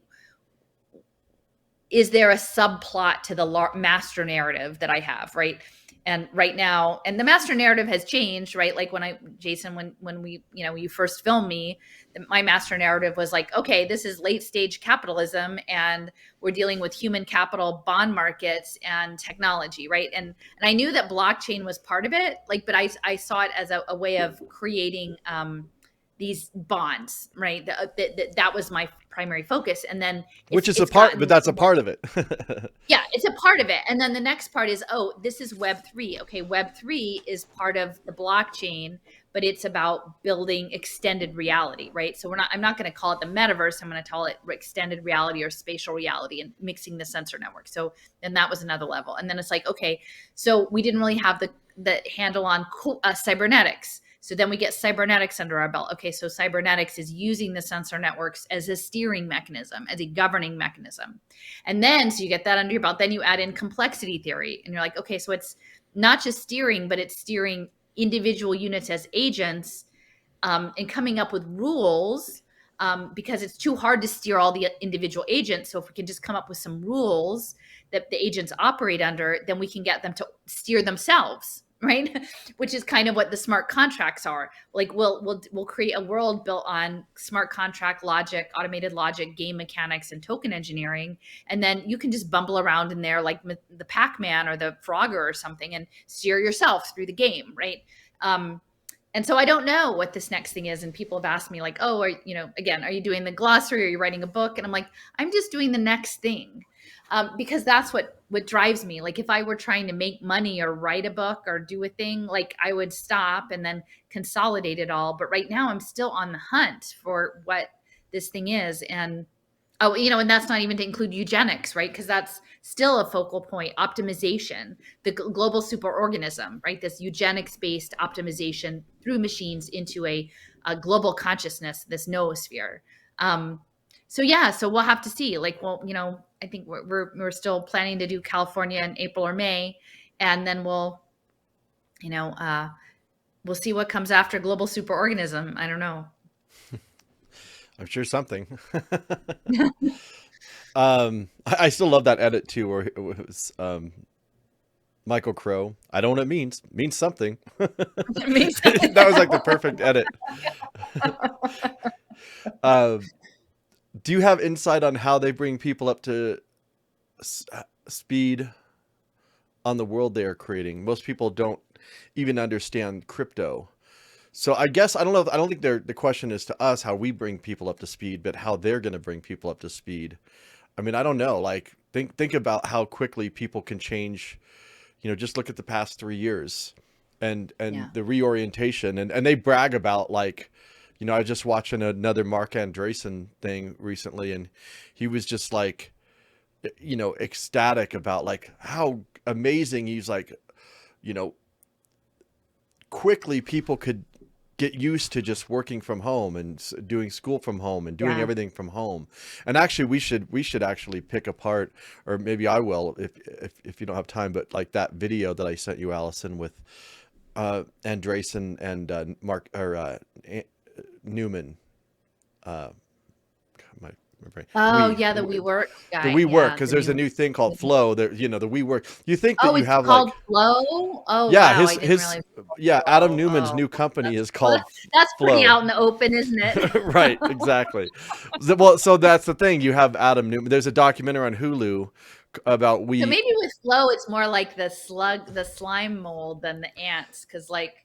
[SPEAKER 2] is there a subplot to the master narrative that I have, right? And right now, and the master narrative has changed, right? Like Jason, when we, you first filmed me, my master narrative was like, okay, this is late stage capitalism and we're dealing with human capital, bond markets, and technology, right? And I knew that blockchain was part of it, like, but I saw it as a way of creating these bonds, right? That was my primary focus. And then
[SPEAKER 1] which is a part, but that's a part of it.
[SPEAKER 2] Yeah, it's a part of it. And then the next part is, oh, this is Web3. Okay, Web3 is part of the blockchain, but it's about building extended reality, right? So I'm not going to call it the metaverse. I'm going to call it extended reality or spatial reality and mixing the sensor network. So then that was another level. And then it's like, okay, so we didn't really have the handle on cybernetics. So then we get cybernetics under our belt. Okay, so cybernetics is using the sensor networks as a steering mechanism, as a governing mechanism. And then, so you get that under your belt, then you add in complexity theory. And you're like, okay, so it's not just steering, but it's steering individual units as agents and coming up with rules because it's too hard to steer all the individual agents. So if we can just come up with some rules that the agents operate under, then we can get them to steer themselves. Right, which is kind of what the smart contracts are. Like we'll create a world built on smart contract logic, automated logic, game mechanics, and token engineering, and then you can just bumble around in there like the Pac-Man or the Frogger or something, and steer yourself through the game, right? And so I don't know what this next thing is, and people have asked me like, oh, are you doing the glossary? Are you writing a book? And I'm like, I'm just doing the next thing. Because that's what drives me. Like if I were trying to make money or write a book or do a thing, like I would stop and then consolidate it all. But right now I'm still on the hunt for what this thing is. And, and that's not even to include eugenics, right? Because that's still a focal point, optimization, the global superorganism, right? This eugenics-based optimization through machines into a global consciousness, this noosphere. So we'll have to see. Like, well, I think we're still planning to do California in April or May, and then we'll see what comes after global superorganism. I don't know.
[SPEAKER 1] I'm sure something. I still love that edit too, where it was Michael Crow. I don't know what it means. It means something.
[SPEAKER 2] It means something.
[SPEAKER 1] That was like the perfect edit. Do you have insight on how they bring people up to speed on the world they are creating? Most people don't even understand crypto. So I guess I don't know. I don't think the question is to us how we bring people up to speed, but how they're going to bring people up to speed. I mean, I don't know. Like think about how quickly people can change. Just look at the past 3 years, and
[SPEAKER 2] Yeah.
[SPEAKER 1] the reorientation, and they brag about like, I was just watching another Mark Andreessen thing recently, and he was just like, ecstatic about like how amazing he's like, quickly people could get used to just working from home and doing school from home and doing
[SPEAKER 2] Yeah.
[SPEAKER 1] everything from home. And actually we should actually pick apart, or maybe I will if you don't have time, but like that video that I sent you, Allison, with Andreessen and Mark or Newman. My brain.
[SPEAKER 2] Oh, yeah, the WeWork guy.
[SPEAKER 1] The WeWork,
[SPEAKER 2] Yeah,
[SPEAKER 1] because
[SPEAKER 2] the
[SPEAKER 1] there's a new thing called Flow. The WeWork. You think that
[SPEAKER 2] Oh,
[SPEAKER 1] you
[SPEAKER 2] it's
[SPEAKER 1] have
[SPEAKER 2] called
[SPEAKER 1] like,
[SPEAKER 2] Flow? Oh,
[SPEAKER 1] yeah,
[SPEAKER 2] wow, I didn't realize it was called
[SPEAKER 1] Adam
[SPEAKER 2] Flow.
[SPEAKER 1] Newman's
[SPEAKER 2] Oh,
[SPEAKER 1] new company is
[SPEAKER 2] well,
[SPEAKER 1] called
[SPEAKER 2] that's pretty
[SPEAKER 1] Flow.
[SPEAKER 2] out in the open, isn't it?
[SPEAKER 1] Right, exactly. Well, so that's the thing. You have Adam Newman. There's a documentary on Hulu about
[SPEAKER 2] So maybe with Flow, it's more like the slime mold than the ants. Because, like,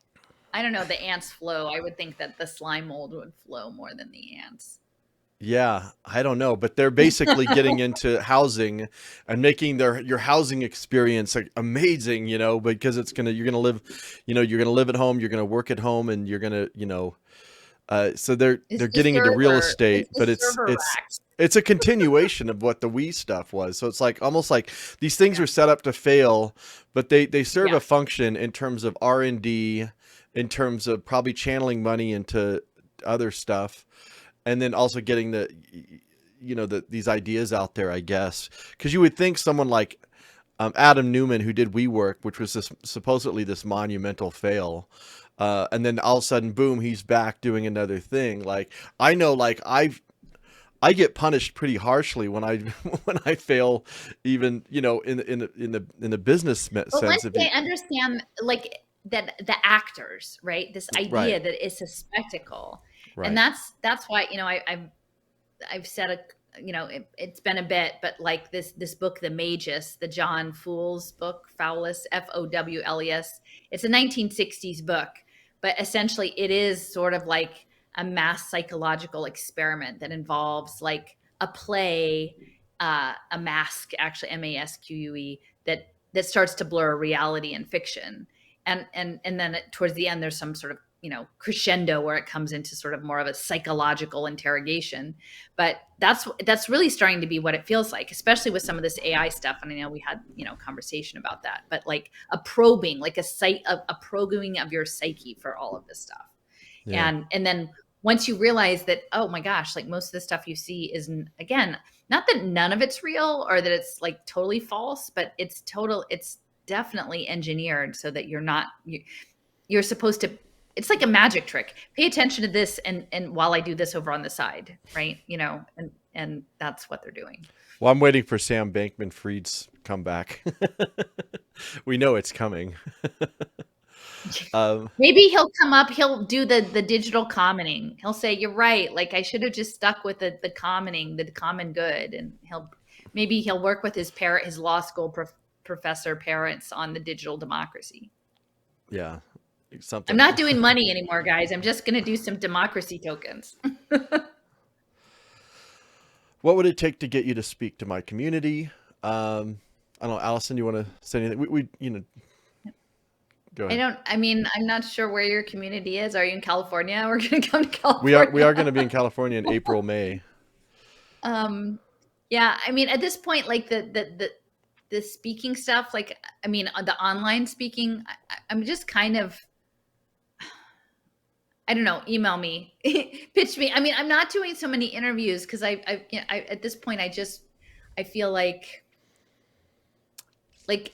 [SPEAKER 2] I don't know, the ants flow. I would think that the slime mold would flow more than the ants.
[SPEAKER 1] Yeah, I don't know, but they're basically getting into housing and making your housing experience like amazing, because you're gonna live, you're gonna live at home, you're gonna work at home, and you're gonna, so they're getting into real estate, but it's a continuation of what the Wii stuff was. So it's like almost like these things were set up to fail, but they serve a function in terms of R&D, in terms of probably channeling money into other stuff. And then also getting these ideas out there, I guess, because you would think someone like Adam Newman, who did WeWork, which was supposedly this monumental fail, and then all of a sudden, boom, he's back doing another thing. Like I know, like I get punished pretty harshly when I fail, even in the business
[SPEAKER 2] But
[SPEAKER 1] sense.
[SPEAKER 2] once they understand, like, that the actors, right? This idea
[SPEAKER 1] Right.
[SPEAKER 2] that it's a spectacle.
[SPEAKER 1] Right.
[SPEAKER 2] And that's why, I've said it's been a bit, but like this book, The Magus, the John Fowles book, Fowles, Fowles. It's a 1960s book, but essentially it is sort of like a mass psychological experiment that involves like a play, a mask, actually MASQUE, that starts to blur reality and fiction. And then towards the end, there's some sort of crescendo where it comes into sort of more of a psychological interrogation. But that's really starting to be what it feels like, especially with some of this AI stuff. And I know we had conversation about that, but like a probing, like a probing of your psyche for all of this stuff.
[SPEAKER 1] Yeah.
[SPEAKER 2] And then once you realize that, oh my gosh, like most of the stuff you see is, again, not that none of it's real or that it's like totally false, but it's definitely engineered so that you're supposed to, it's like a magic trick. Pay attention to this and while I do this over on the side, right? And that's what they're doing.
[SPEAKER 1] Well, I'm waiting for Sam Bankman-Fried's comeback. We know it's coming.
[SPEAKER 2] Maybe he'll come up, he'll do the digital commenting. He'll say, you're right. Like I should have just stuck with the commenting, the common good. And he'll work with his law school professor parents on the digital democracy.
[SPEAKER 1] Yeah. Something.
[SPEAKER 2] I'm not doing money anymore, guys. I'm just going to do some democracy tokens.
[SPEAKER 1] What would it take to get you to speak to my community? I don't know, Allison, you want to say anything? We go ahead.
[SPEAKER 2] I'm not sure where your community is. Are you in California? We're going to come to California.
[SPEAKER 1] We are going to be in California in April, May.
[SPEAKER 2] Yeah. At this point, like the speaking stuff, like, the online speaking, I'm just kind of, I don't know, email me, pitch me. I'm not doing so many interviews because I at this point, I feel like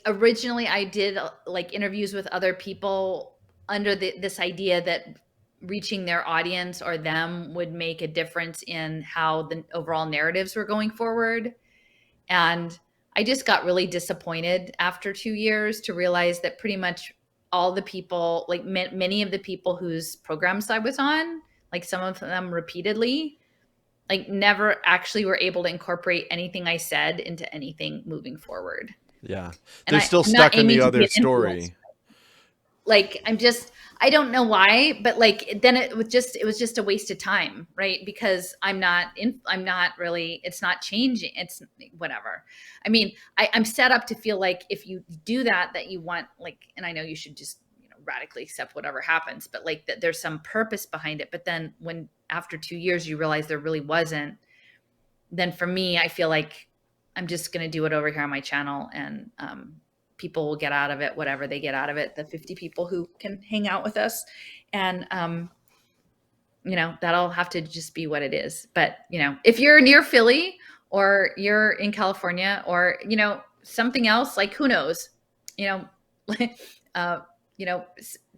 [SPEAKER 2] originally I did like interviews with other people under this idea that reaching their audience or them would make a difference in how the overall narratives were going forward. And I just got really disappointed after 2 years to realize that pretty much all the people, like many of the people whose programs I was on, like some of them repeatedly, like never actually were able to incorporate anything I said into anything moving forward.
[SPEAKER 1] Yeah.
[SPEAKER 2] And
[SPEAKER 1] They're still
[SPEAKER 2] I'm not
[SPEAKER 1] stuck in the
[SPEAKER 2] aiming to be
[SPEAKER 1] other
[SPEAKER 2] an influence.
[SPEAKER 1] story.
[SPEAKER 2] Like I don't know why, but like then it was just a waste of time, right? Because I'm not really, it's not changing. It's whatever. I mean, I'm set up to feel like if you do that you want, like, and I know you should just, radically accept whatever happens, but like that there's some purpose behind it. But then when after 2 years you realize there really wasn't, then for me, I feel like I'm just going to do it over here on my channel, and people will get out of it whatever they get out of it, the 50 people who can hang out with us, and that'll have to just be what it is. But if you're near Philly or you're in California or something else, like who knows,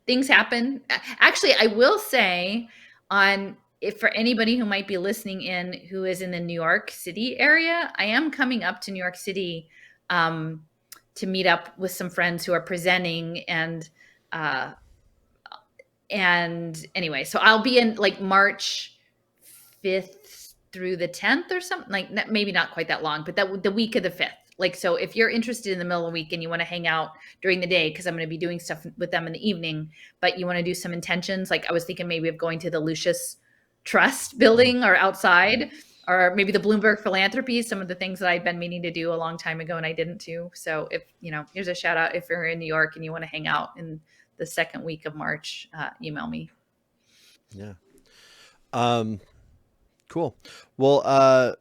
[SPEAKER 2] things happen. Actually, I will say, if for anybody who might be listening in who is in the New York City area, I am coming up to New York City to meet up with some friends who are presenting, and anyway, so I'll be in like March 5th through the 10th or something, like maybe not quite that long, but the week of the 5th. Like, so if you're interested in the middle of the week and you want to hang out during the day, because I'm going to be doing stuff with them in the evening, but you want to do some intentions, like I was thinking maybe of going to the Lucius Trust building or outside, or maybe the Bloomberg Philanthropy, some of the things that I'd been meaning to do a long time ago and I didn't do. So if, here's a shout out. If you're in New York and you want to hang out in the second week of March, email me.
[SPEAKER 1] Yeah. Cool. Well,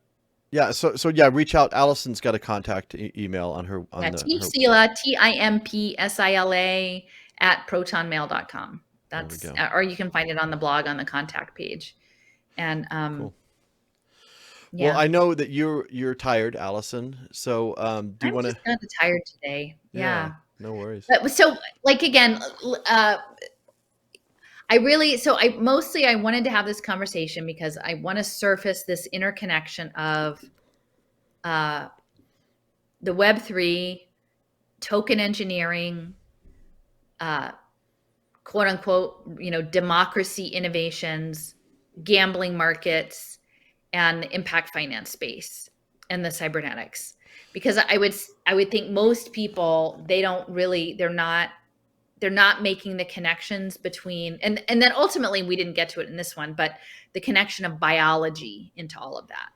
[SPEAKER 1] yeah. So yeah, reach out. Allison's got a contact email on her.
[SPEAKER 2] Timpsila, TIMPSILA @protonmail.com. That's, or you can find it on the blog on the contact page. And
[SPEAKER 1] cool.
[SPEAKER 2] Yeah.
[SPEAKER 1] Well, I know that you're tired, Allison. So do you want to?
[SPEAKER 2] I'm just kind of tired today. Yeah.
[SPEAKER 1] No worries.
[SPEAKER 2] But so, like, again, I wanted to have this conversation because I want to surface this interconnection of the Web3, token engineering, quote unquote, democracy innovations, gambling markets, and the impact finance space and the cybernetics. Because I would think most people, they're not making the connections between, and then ultimately we didn't get to it in this one, but the connection of biology into all of that,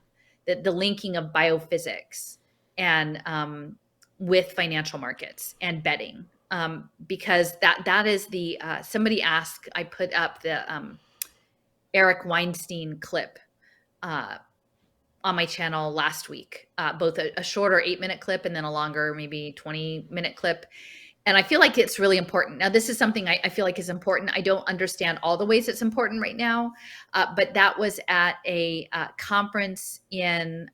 [SPEAKER 2] the linking of biophysics and with financial markets and betting, because that is the somebody asked, I put up the Eric Weinstein clip on my channel last week, both a shorter 8-minute clip and then a longer, maybe 20-minute clip. And I feel like it's really important. Now, this is something I feel like is important. I don't understand all the ways it's important right now, but that was at a conference in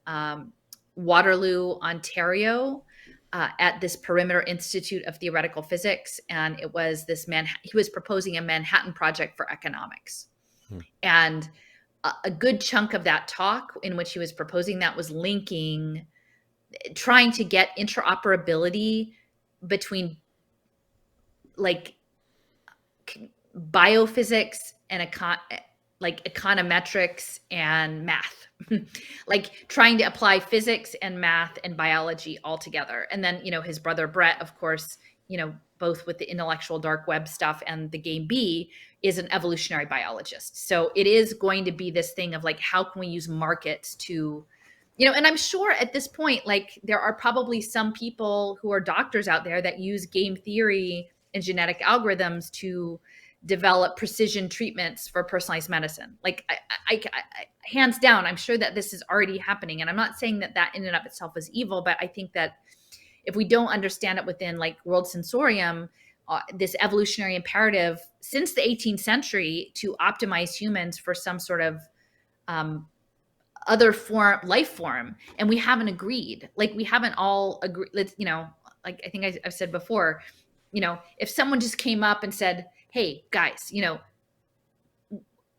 [SPEAKER 2] Waterloo, Ontario, at this Perimeter Institute of Theoretical Physics. And it was this man, he was proposing a Manhattan Project for economics. And a good chunk of that talk in which he was proposing that was trying to get interoperability between like biophysics and econometrics and math, like trying to apply physics and math and biology all together. And then, his brother Brett, of course, both with the intellectual dark web stuff and the game B, is an evolutionary biologist. So it is going to be this thing of like, how can we use markets to, and I'm sure at this point, like there are probably some people who are doctors out there that use game theory and genetic algorithms to develop precision treatments for personalized medicine. Like I hands down, I'm sure that this is already happening. And I'm not saying that in and of itself is evil, but I think that if we don't understand it within like world sensorium, this evolutionary imperative since the 18th century to optimize humans for some sort of other life form. And we haven't agreed. Like we haven't all agreed. Like I think I've said before, if someone just came up and said, hey guys,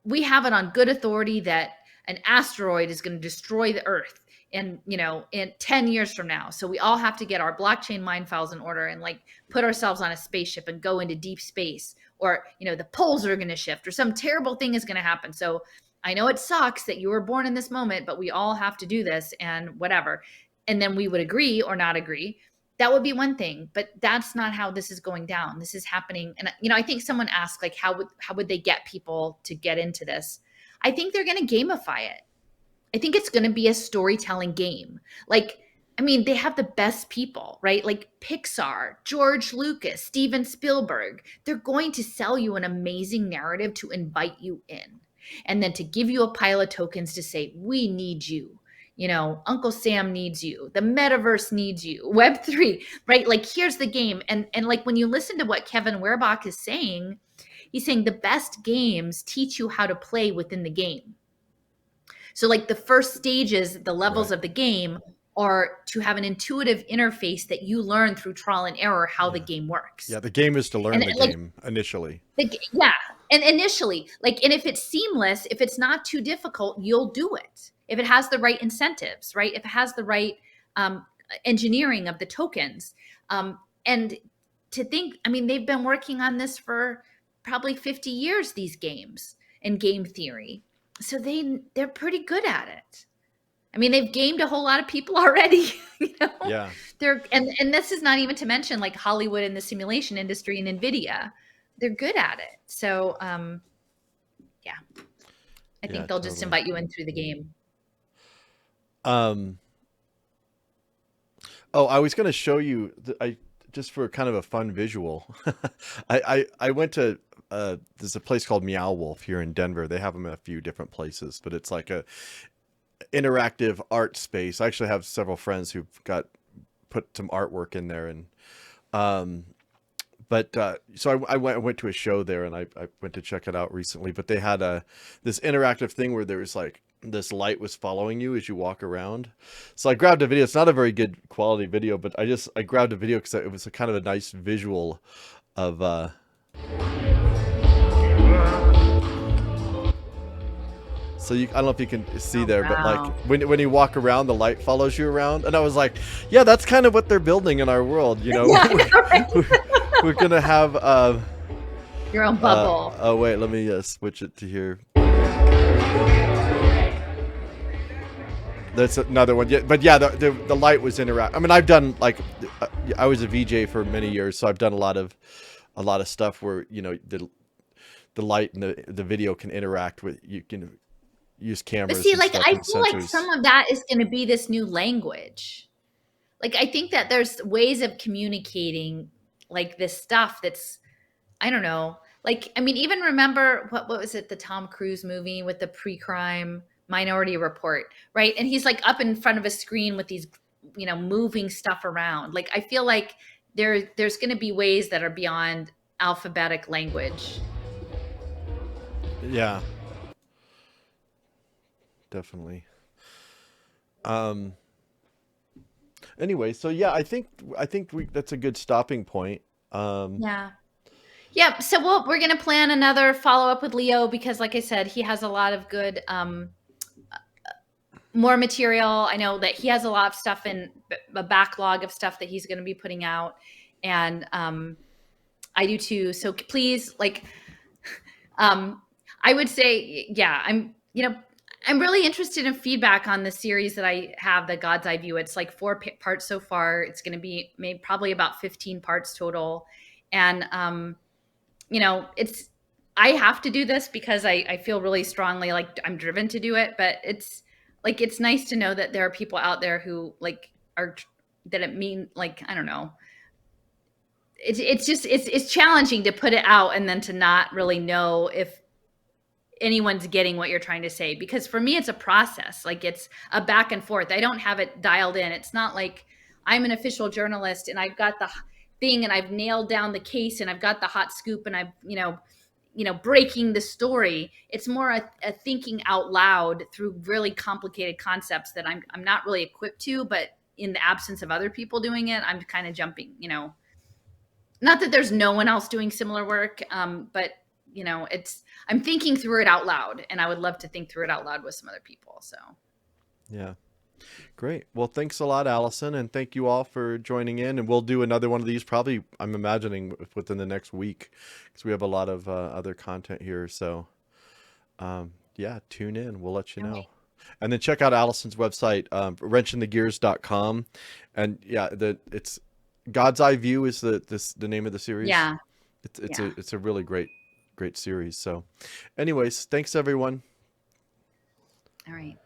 [SPEAKER 2] we have it on good authority that an asteroid is going to destroy the Earth in 10 years from now. So we all have to get our blockchain mind files in order and like put ourselves on a spaceship and go into deep space, or, the poles are going to shift or some terrible thing is going to happen. So I know it sucks that you were born in this moment, but we all have to do this and whatever. And then we would agree or not agree. That would be one thing, but that's not how this is going down. This is happening. And, I think someone asked, like, how would they get people to get into this? I think they're going to gamify it. I think it's going to be a storytelling game. Like, they have the best people, right? Like Pixar, George Lucas, Steven Spielberg. They're going to sell you an amazing narrative to invite you in, and then to give you a pile of tokens to say, we need you. Uncle Sam needs you. The metaverse needs you. Web3, right? Like, here's the game. And like, when you listen to what Kevin Werbach is saying, he's saying the best games teach you how to play within the game. So like the first stages, the levels of the game are to have an intuitive interface that you learn through trial and error how the game works.
[SPEAKER 1] Yeah, the game is to learn the game initially.
[SPEAKER 2] And initially, and if it's seamless, if it's not too difficult, you'll do it. If it has the right incentives, right? If it has the right engineering of the tokens. And to think, they've been working on this for probably 50 years, these games and game theory. So they're pretty good at it. They've gamed a whole lot of people already,
[SPEAKER 1] Yeah.
[SPEAKER 2] And this is not even to mention like Hollywood and the simulation industry and NVIDIA. They're good at it. So, I think they'll just invite you in through the game.
[SPEAKER 1] I was going to show you, just for kind of a fun visual. I went to, there's a place called Meow Wolf here in Denver. They have them in a few different places, but it's like a interactive art space. I actually have several friends who've put some artwork in there, and so I went to a show there, and I went to check it out recently. But they had this interactive thing where there was like this light was following you as you walk around. So I grabbed a video. It's not a very good quality video, but I grabbed a video because it was a kind of a nice visual of. So I don't know if you can see there, but like when you walk around, the light follows you around, and I was like, yeah, that's kind of what they're building in our world, We're gonna have
[SPEAKER 2] your own bubble.
[SPEAKER 1] Oh wait, let me switch it to here. That's another one. Yeah, but yeah, the light was interactive. I've done I was a VJ for many years, so I've done a lot of stuff where the light and the video can interact with. You can use cameras.
[SPEAKER 2] But see,
[SPEAKER 1] I
[SPEAKER 2] feel like some of that is going to be this new language. I think that there's ways of communicating this stuff that's, I don't know. Even remember what was it, the Tom Cruise movie with the pre-crime Minority Report, right? And he's up in front of a screen with these, moving stuff around. I feel like there's going to be ways that are beyond alphabetic language.
[SPEAKER 1] Yeah. Definitely. Anyway, so yeah, I think that's a good stopping point.
[SPEAKER 2] Yeah. So we're going to plan another follow up with Leo, because like I said, he has a lot of good, more material. I know that he has a lot of stuff in a backlog of stuff that he's going to be putting out. And, I do too. So please, I would say, yeah, I'm really interested in feedback on the series that I have, The God's Eye View. It's 4 parts so far. It's going to be maybe probably about 15 parts total. And, I have to do this because I feel really strongly I'm driven to do it, but it's nice to know that there are people out there who I don't know. It's challenging to put it out and then to not really know if anyone's getting what you're trying to say, because for me it's a process. It's a back and forth. I don't have it dialed in. It's not like I'm an official journalist and I've got the thing and I've nailed down the case and I've got the hot scoop and I've breaking the story. It's more a thinking out loud through really complicated concepts that I'm not really equipped to, but in the absence of other people doing it, I'm kind of jumping, not that there's no one else doing similar work, but I'm thinking through it out loud, and I would love to think through it out loud with some other people. So,
[SPEAKER 1] yeah. Great. Well, thanks a lot, Allison, and thank you all for joining in. And we'll do another one of these probably, I'm imagining, within the next week, because we have a lot of other content here. So, yeah, tune in. We'll let you know. And then check out Allison's website, wrenchingthegears.com. And yeah, it's God's Eye View is the name of the series.
[SPEAKER 2] Yeah.
[SPEAKER 1] It's a really great series. So, anyways, thanks everyone.
[SPEAKER 2] All right.